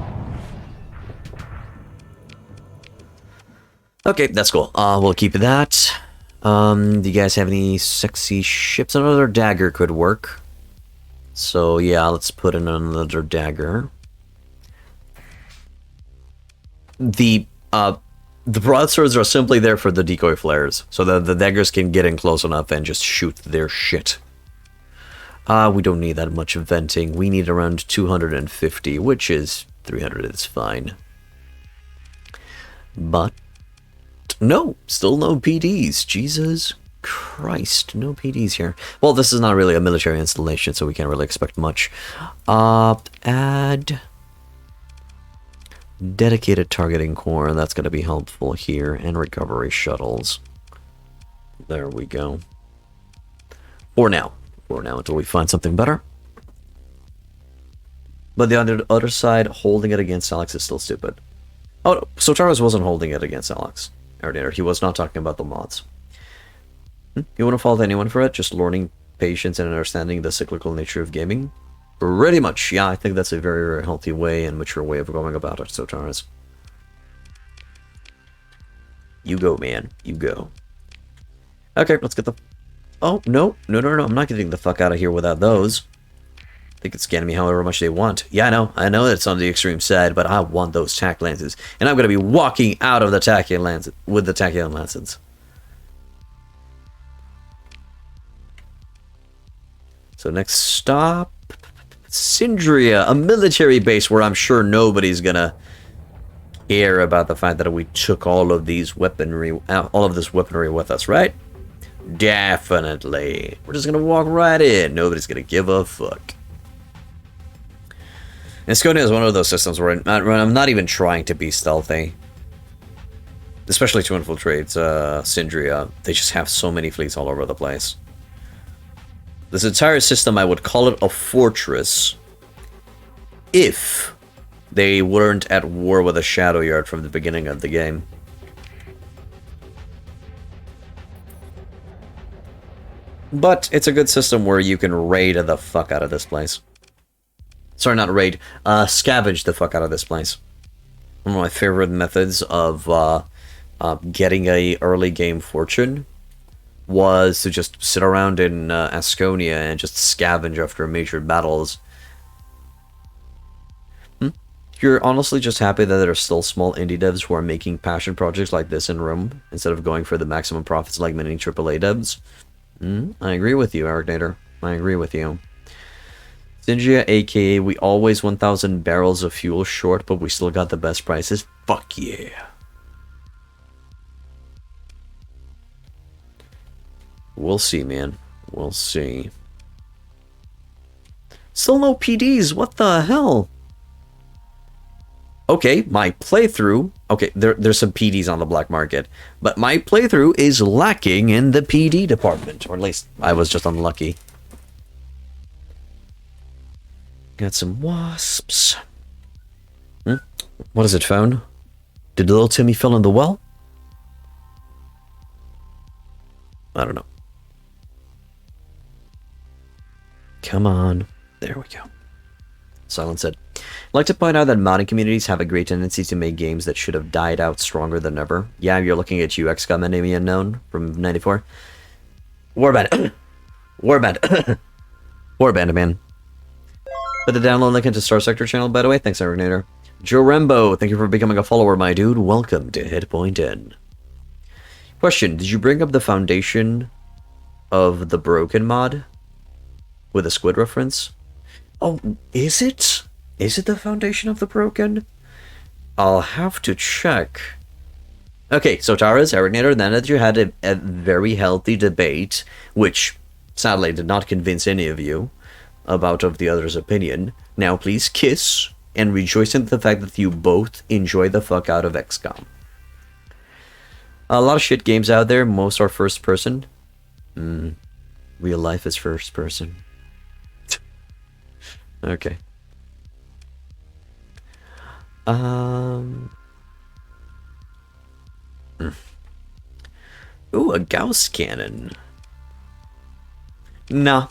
Okay, that's cool. We'll keep that. Do you guys have any sexy ships? Another dagger could work. So yeah, let's put in another dagger. The broadswords are simply there for the decoy flares, so that the daggers can get in close enough and just shoot their shit. We don't need that much venting. We need around 250, which is 300 is fine. But no, still no PDs. Jesus Christ, no PDs here. Well, this is not really a military installation, so we can't really expect much. Add dedicated targeting core, that's going to be helpful here, and recovery shuttles. There we go. For now, until we find something better. But the other side, holding it against Alex is still stupid. Oh, no, Sotaras wasn't holding it against Alex. He was not talking about the mods. You wouldn't fault anyone for it, just learning patience and understanding the cyclical nature of gaming. Pretty much, yeah, I think that's a very, very healthy way and mature way of going about it, so Taurus. You go, man. You go. Okay, let's get the... Oh, no. No, I'm not getting the fuck out of here without those. They can scan me however much they want. Yeah, I know it's on the extreme side, but I want those tack lances. And I'm going to be walking out of the tachyon lances with the tachyon lances. So next stop... Syndria, a military base where I'm sure nobody's gonna care about the fact that we took all of this weaponry with us, right? Definitely. We're just gonna walk right in. Nobody's gonna give a fuck. And Skonia is one of those systems where I'm not even trying to be stealthy. Especially to infiltrate Syndria. They just have so many fleets all over the place. This entire system, I would call it a fortress if they weren't at war with a Shadow Yard from the beginning of the game. But it's a good system where you can raid the fuck out of this place. Sorry, not raid. Scavenge the fuck out of this place. One of my favorite methods of getting a early game fortune was to just sit around in Asconia and just scavenge after major battles. You're honestly just happy that there are still small indie devs who are making passion projects like this in Rome, instead of going for the maximum profits like many AAA devs? I agree with you, Arignator. I agree with you. Syndria, aka, we always 1,000 barrels of fuel short, but we still got the best prices? Fuck yeah. We'll see, man. We'll see. Still no PDs, what the hell? Okay, my playthrough... Okay, there's some PDs on the black market. But my playthrough is lacking in the PD department. Or at least, I was just unlucky. Got some wasps. What is it, phone? Did little Timmy fill in the well? I don't know. Come on. There we go. Silent said, I'd like to point out that modding communities have a great tendency to make games that should have died out stronger than ever. Yeah, you're looking at you, XCOM Enemy Unknown from 94. Warband. Warband. Warband, man. Put the download link into Starsector channel, by the way. Thanks, Originator. Joe Rembo, thank you for becoming a follower, my dude. Welcome to Hitpoint Inn. Question, did you bring up the foundation of the Broken mod? With a squid reference? Oh, is it? Is it the foundation of the Broken? I'll have to check. Okay, so Tara's Arignator, then that you had a very healthy debate, which sadly did not convince any of you about of the other's opinion. Now please kiss and rejoice in the fact that you both enjoy the fuck out of XCOM. A lot of shit games out there, most are first person. Real life is first person. Okay. Ooh, a Gauss cannon. No,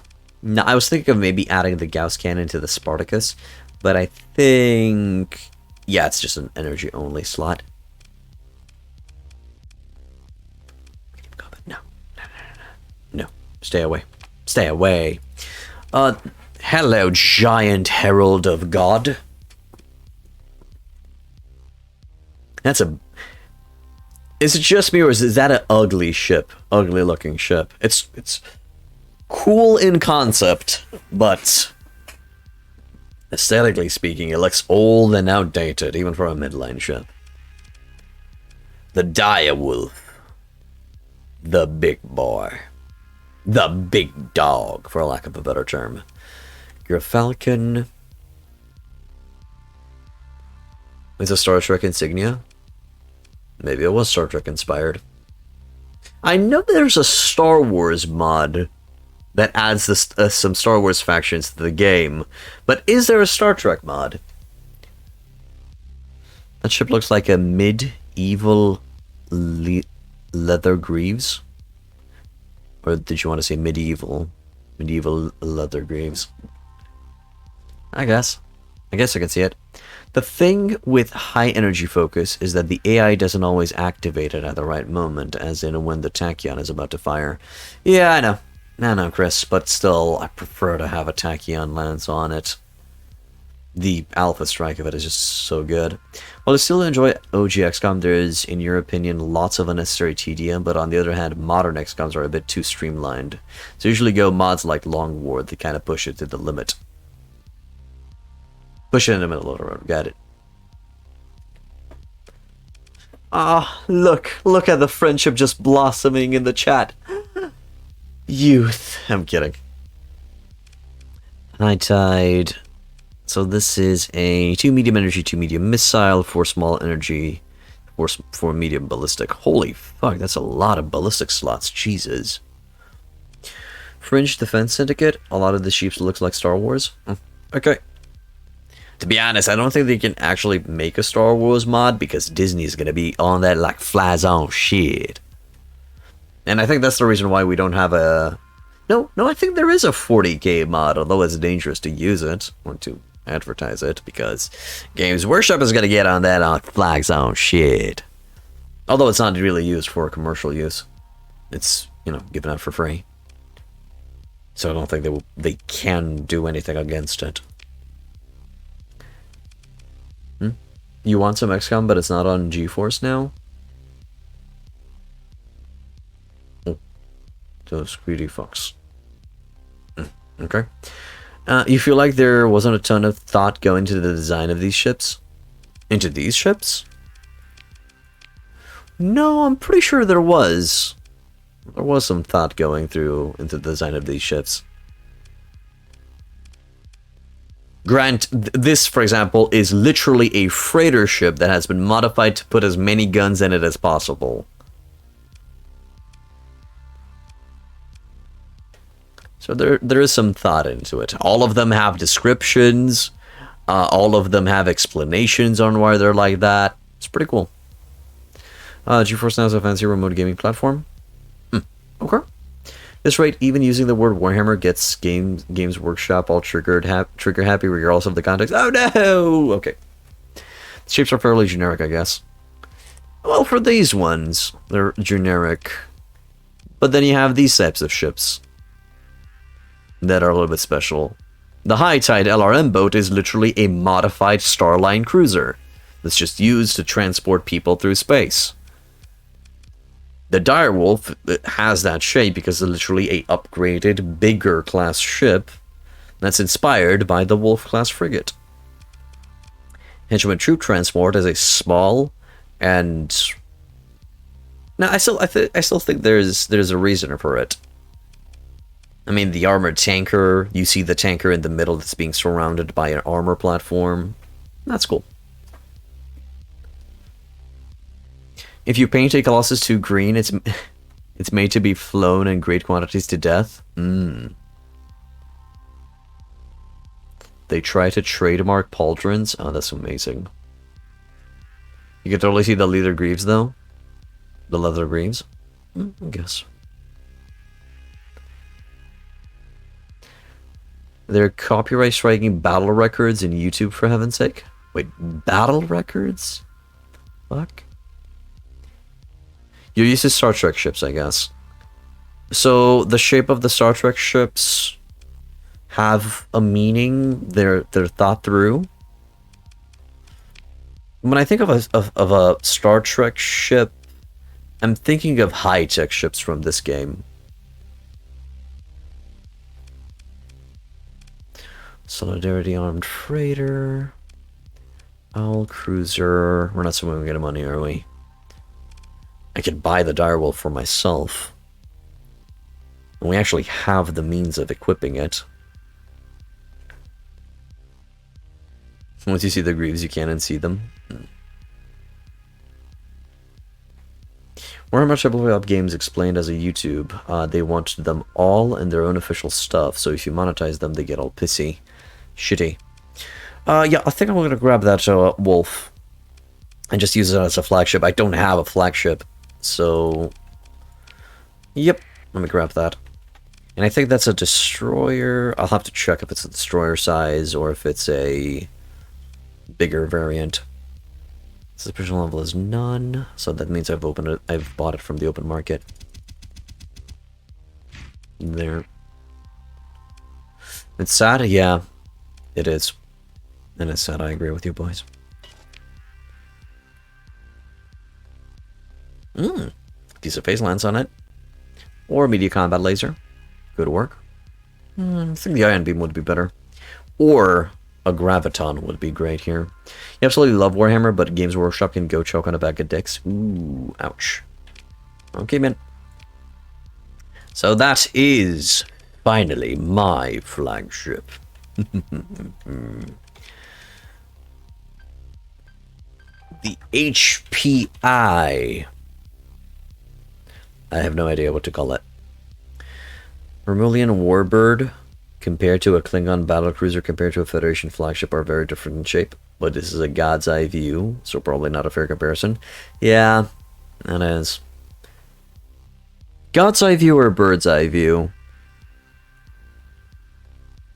I was thinking of maybe adding the Gauss cannon to the Spartacus, but I think... Yeah, it's just an energy-only slot. No. Stay away. Stay away. Hello, giant herald of God. That's a... Is it just me, or is that an ugly ship? Ugly looking ship. It's cool in concept, but aesthetically speaking, it looks old and outdated, even for a midline ship. The Direwolf. The big boy. The big dog, for lack of a better term. You're a Falcon. Is a Star Trek insignia? Maybe it was Star Trek inspired. I know there's a Star Wars mod that adds this, some Star Wars factions to the game, but is there a Star Trek mod? That ship looks like a medieval leather greaves. Or did you want to say medieval? Medieval leather greaves. I guess. I guess I can see it. The thing with high energy focus is that the AI doesn't always activate it at the right moment, as in when the tachyon is about to fire. Yeah, I know. I know, Chris, but still, I prefer to have a tachyon lance on it. The alpha strike of it is just so good. While I still enjoy OG XCOM, there is, in your opinion, lots of unnecessary tedium, but on the other hand, modern XCOMs are a bit too streamlined. So usually go mods like Long War that kind of push it to the limit. Push it in the middle of the road, got it. Ah, look at the friendship just blossoming in the chat. Youth. I'm kidding. Untitled. So this is a 2 medium energy, 2 medium missile, 4 small energy, 4 medium ballistic. Holy fuck, that's a lot of ballistic slots. Jesus. Fringe Defense Syndicate. A lot of the sheeps looks like Star Wars. Okay. To be honest, I don't think they can actually make a Star Wars mod because Disney's gonna be on that like flies on shit. And I think that's the reason why we don't have a... No, I think there is a 40k mod, although it's dangerous to use it or to advertise it because Games Workshop is gonna get on that on flags on shit. Although it's not really used for commercial use. It's, you know, given out for free. So I don't think they can do anything against it. You want some XCOM, but it's not on GeForce now? Oh. Those greedy fucks. Okay. You feel like there wasn't a ton of thought going into the design of these ships? Into these ships? No, I'm pretty sure there was. There was some thought going through into the design of these ships. Grant, this, for example, is literally a freighter ship that has been modified to put as many guns in it as possible. So there is some thought into it. All of them have descriptions. All of them have explanations on why they're like that. It's pretty cool. GeForce Now is a fancy remote gaming platform. Okay. This rate, even using the word Warhammer gets Games Workshop all trigger happy regardless of the context. Oh no! Okay. The shapes are fairly generic, I guess. Well, for these ones, they're generic. But then you have these types of ships that are a little bit special. The High Tide LRM boat is literally a modified Starline cruiser that's just used to transport people through space. The Direwolf has that shape because it's literally a upgraded, bigger class ship that's inspired by the Wolf class frigate. Henchman Troop Transport is a small and... Now, I still think there's a reason for it. I mean, the armored tanker, you see the tanker in the middle that's being surrounded by an armor platform. That's cool. If you paint a Colossus 2 green, it's made to be flown in great quantities to death. They try to trademark pauldrons. Oh, that's amazing. You can totally see the leather greaves, though. The leather greaves. I guess. They're copyright striking battle records in YouTube, for heaven's sake. Wait, battle records? Fuck. You're used to Star Trek ships, I guess. So the shape of the Star Trek ships have a meaning. They're thought through. When I think of a Star Trek ship, I'm thinking of high-tech ships from this game. Solidarity Armed Freighter. Owl Cruiser. We're not swimming in money, are we? I could buy the Direwolf for myself. And we actually have the means of equipping it. Once you see the greaves, you can't unsee them. Warhammer Tabletop Games explained as a YouTube, they want them all in their own official stuff, so if you monetize them, they get all pissy. Shitty. Yeah, I think I'm gonna grab that Wolf and just use it as a flagship. I don't have a flagship, so... Yep, let me grab that. And I think that's a destroyer. I'll have to check if it's a destroyer size or if it's a bigger variant. Suspicion level is none, so that means I've opened it. I've bought it from the open market. There. It's sad, yeah, it is. And it's sad, I agree with you, boys. Piece of phase lance on it. Or media combat laser. Good work. I think the ion beam would be better. Or a graviton would be great here. You absolutely love Warhammer, but Games Workshop can go choke on a bag of dicks. Ooh, ouch. Okay, man. So that is finally my flagship. The HPI. I have no idea what to call it. Vermilion Warbird compared to a Klingon battlecruiser compared to a Federation flagship are very different in shape, but this is a God's eye view, so probably not a fair comparison. Yeah, that is. God's eye view or bird's eye view?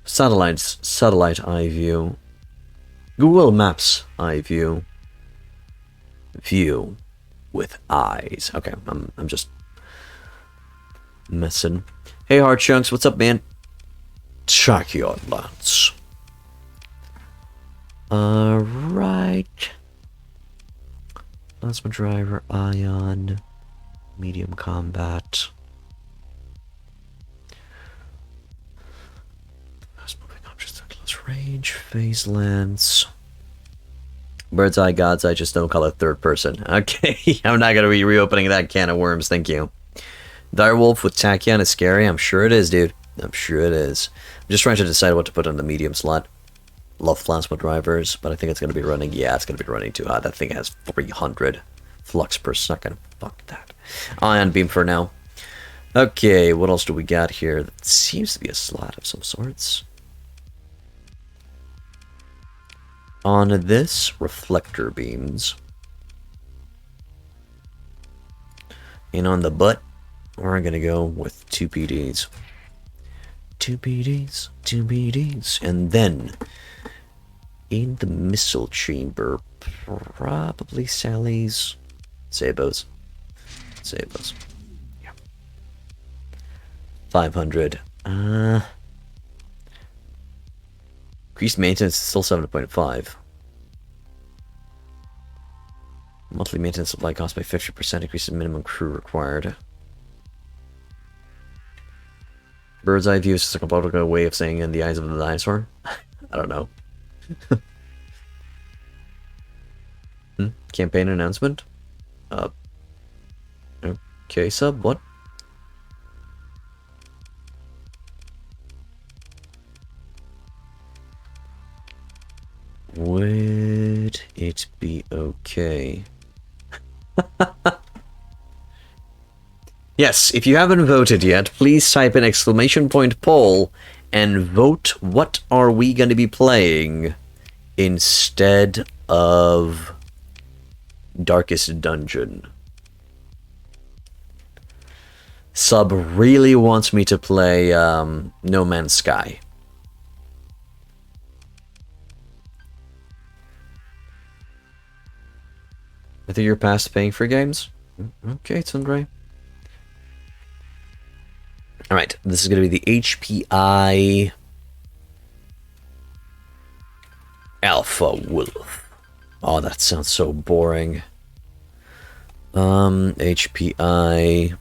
Satellite eye view. Google Maps eye view. View with eyes. Okay, I'm just messing. Hey, Hard Chunks, what's up, man? Check your lance. Alright. Plasma driver, ion, medium combat. Fast moving objects at close range, phase lance. Bird's eye, God's eye, just don't call it third person. Okay, I'm not gonna be reopening that can of worms, thank you. Direwolf with Tachyon is scary. I'm sure it is, dude. I'm sure it is. I'm just trying to decide what to put on the medium slot. Love plasma drivers, but I think it's going to be running... Yeah, it's going to be running too hot. That thing has 300 flux per second. Fuck that. Ion beam for now. Okay, what else do we got here? That seems to be a slot of some sorts. On this, reflector beams. And on the butt, we're going to go with 2 PDs. 2 PDs, 2 PDs. And then, in the missile chamber, probably Sally's Sabos. Sabos. Yeah. 500. Increased maintenance is still 7.5. Monthly maintenance supply cost by 50%, increase in minimum crew required. Bird's eye view is just a compatible way of saying in the eyes of the dinosaur. I don't know. Campaign announcement? Okay, sub, what? Would it be okay? Yes, if you haven't voted yet, please type in !poll and vote what are we going to be playing instead of Darkest Dungeon. Sub really wants me to play No Man's Sky. I think you're past paying for games? Okay, Tsundere. Alright, this is going to be the HPI Alpha Wolf. Oh, that sounds so boring. HPI...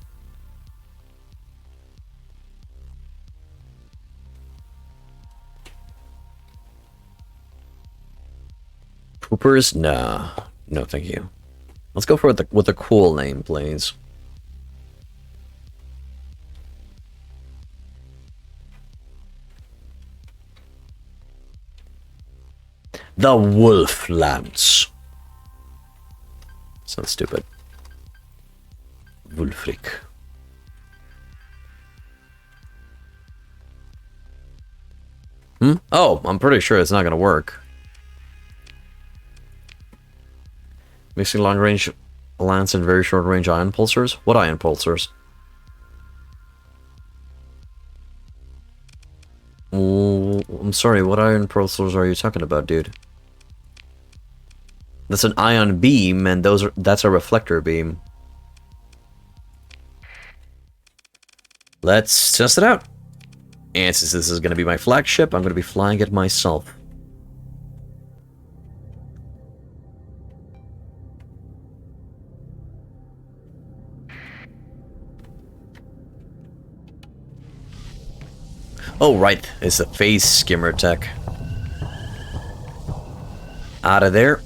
Poopers? Nah. No, thank you. Let's go for with a cool name, please. The Wolf Lance. Sounds stupid. Wolfric. Oh, I'm pretty sure it's not gonna work. Mixing long range lance and very short range ion pulsers? What ion pulsers? Oh, I'm sorry, what iron pulsars are you talking about, dude? That's an ion beam, and that's a reflector beam. Let's test it out. And since this is going to be my flagship, I'm going to be flying it myself. Oh, right. It's a phase skimmer tech. Out of there.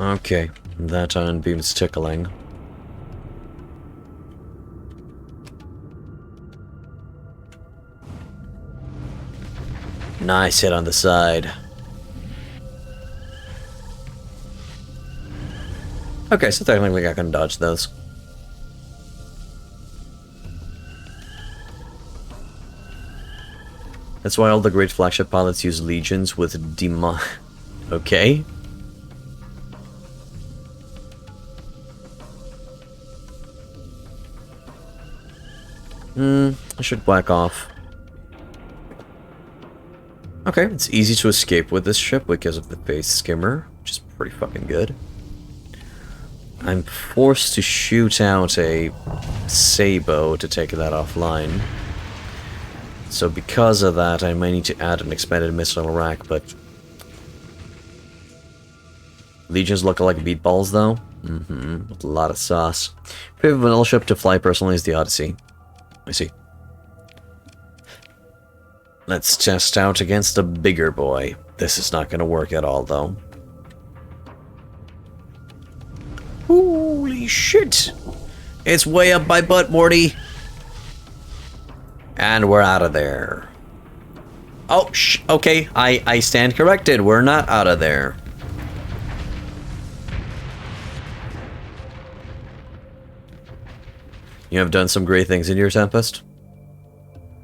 Okay, that ion beam's tickling. Nice hit on the side. Okay, so technically I can dodge those. That's why all the great flagship pilots use legions with demon. Okay. I should whack off. Okay, it's easy to escape with this ship because of the phase skimmer, which is pretty fucking good. I'm forced to shoot out a Sabo to take that offline. So because of that, I might need to add an expanded missile rack, but... Legions look like meatballs, though. With a lot of sauce. Favorite vanilla ship to fly personally is the Odyssey. I see. Let's test out against a bigger boy. This is not going to work at all, though. Holy shit! It's way up my butt, Morty! And we're out of there. Oh, okay, I stand corrected. We're not out of there. You have done some great things in your Tempest.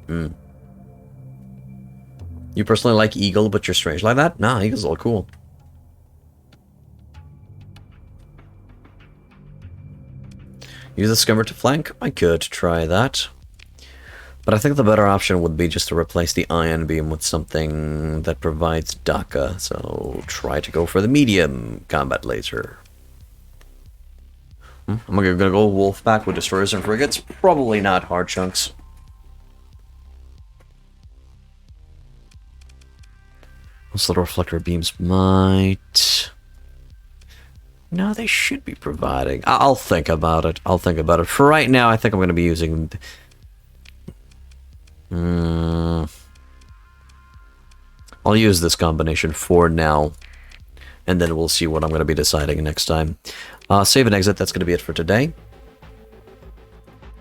You personally like Eagle, but you're strange like that? Nah, Eagle's all cool. Use the skimmer to flank? I could try that. But I think the better option would be just to replace the ion beam with something that provides DACA, so try to go for the medium combat laser. I'm gonna go Wolfpack with destroyers and frigates. Probably not hard chunks. Those little reflector beams might... No, they should be providing. I'll think about it. I'll think about it. For right now, I think I'm going to be using... I'll use this combination for now. And then we'll see what I'm going to be deciding next time. Save and exit. That's going to be it for today.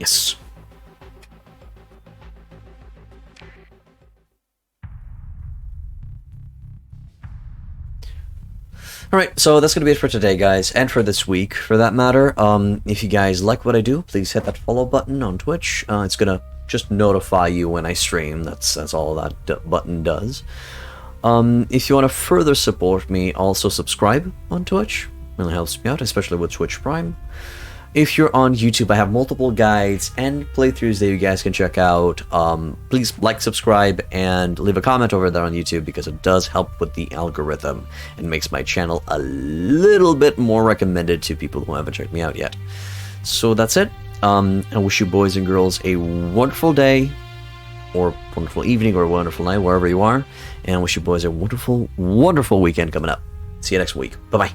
Yes. Alright, so that's going to be it for today, guys, and for this week, for that matter. If you guys like what I do, please hit that follow button on Twitch. It's going to just notify you when I stream. That's all that button does. If you want to further support me, also subscribe on Twitch. Really helps me out, especially with Twitch Prime. If you're on YouTube, I have multiple guides and playthroughs that you guys can check out. Please like, subscribe, and leave a comment over there on YouTube because it does help with the algorithm and makes my channel a little bit more recommended to people who haven't checked me out yet. So that's it. I wish you boys and girls a wonderful day, or wonderful evening, or wonderful night, wherever you are. And I wish you boys a wonderful, wonderful weekend coming up. See you next week. Bye-bye.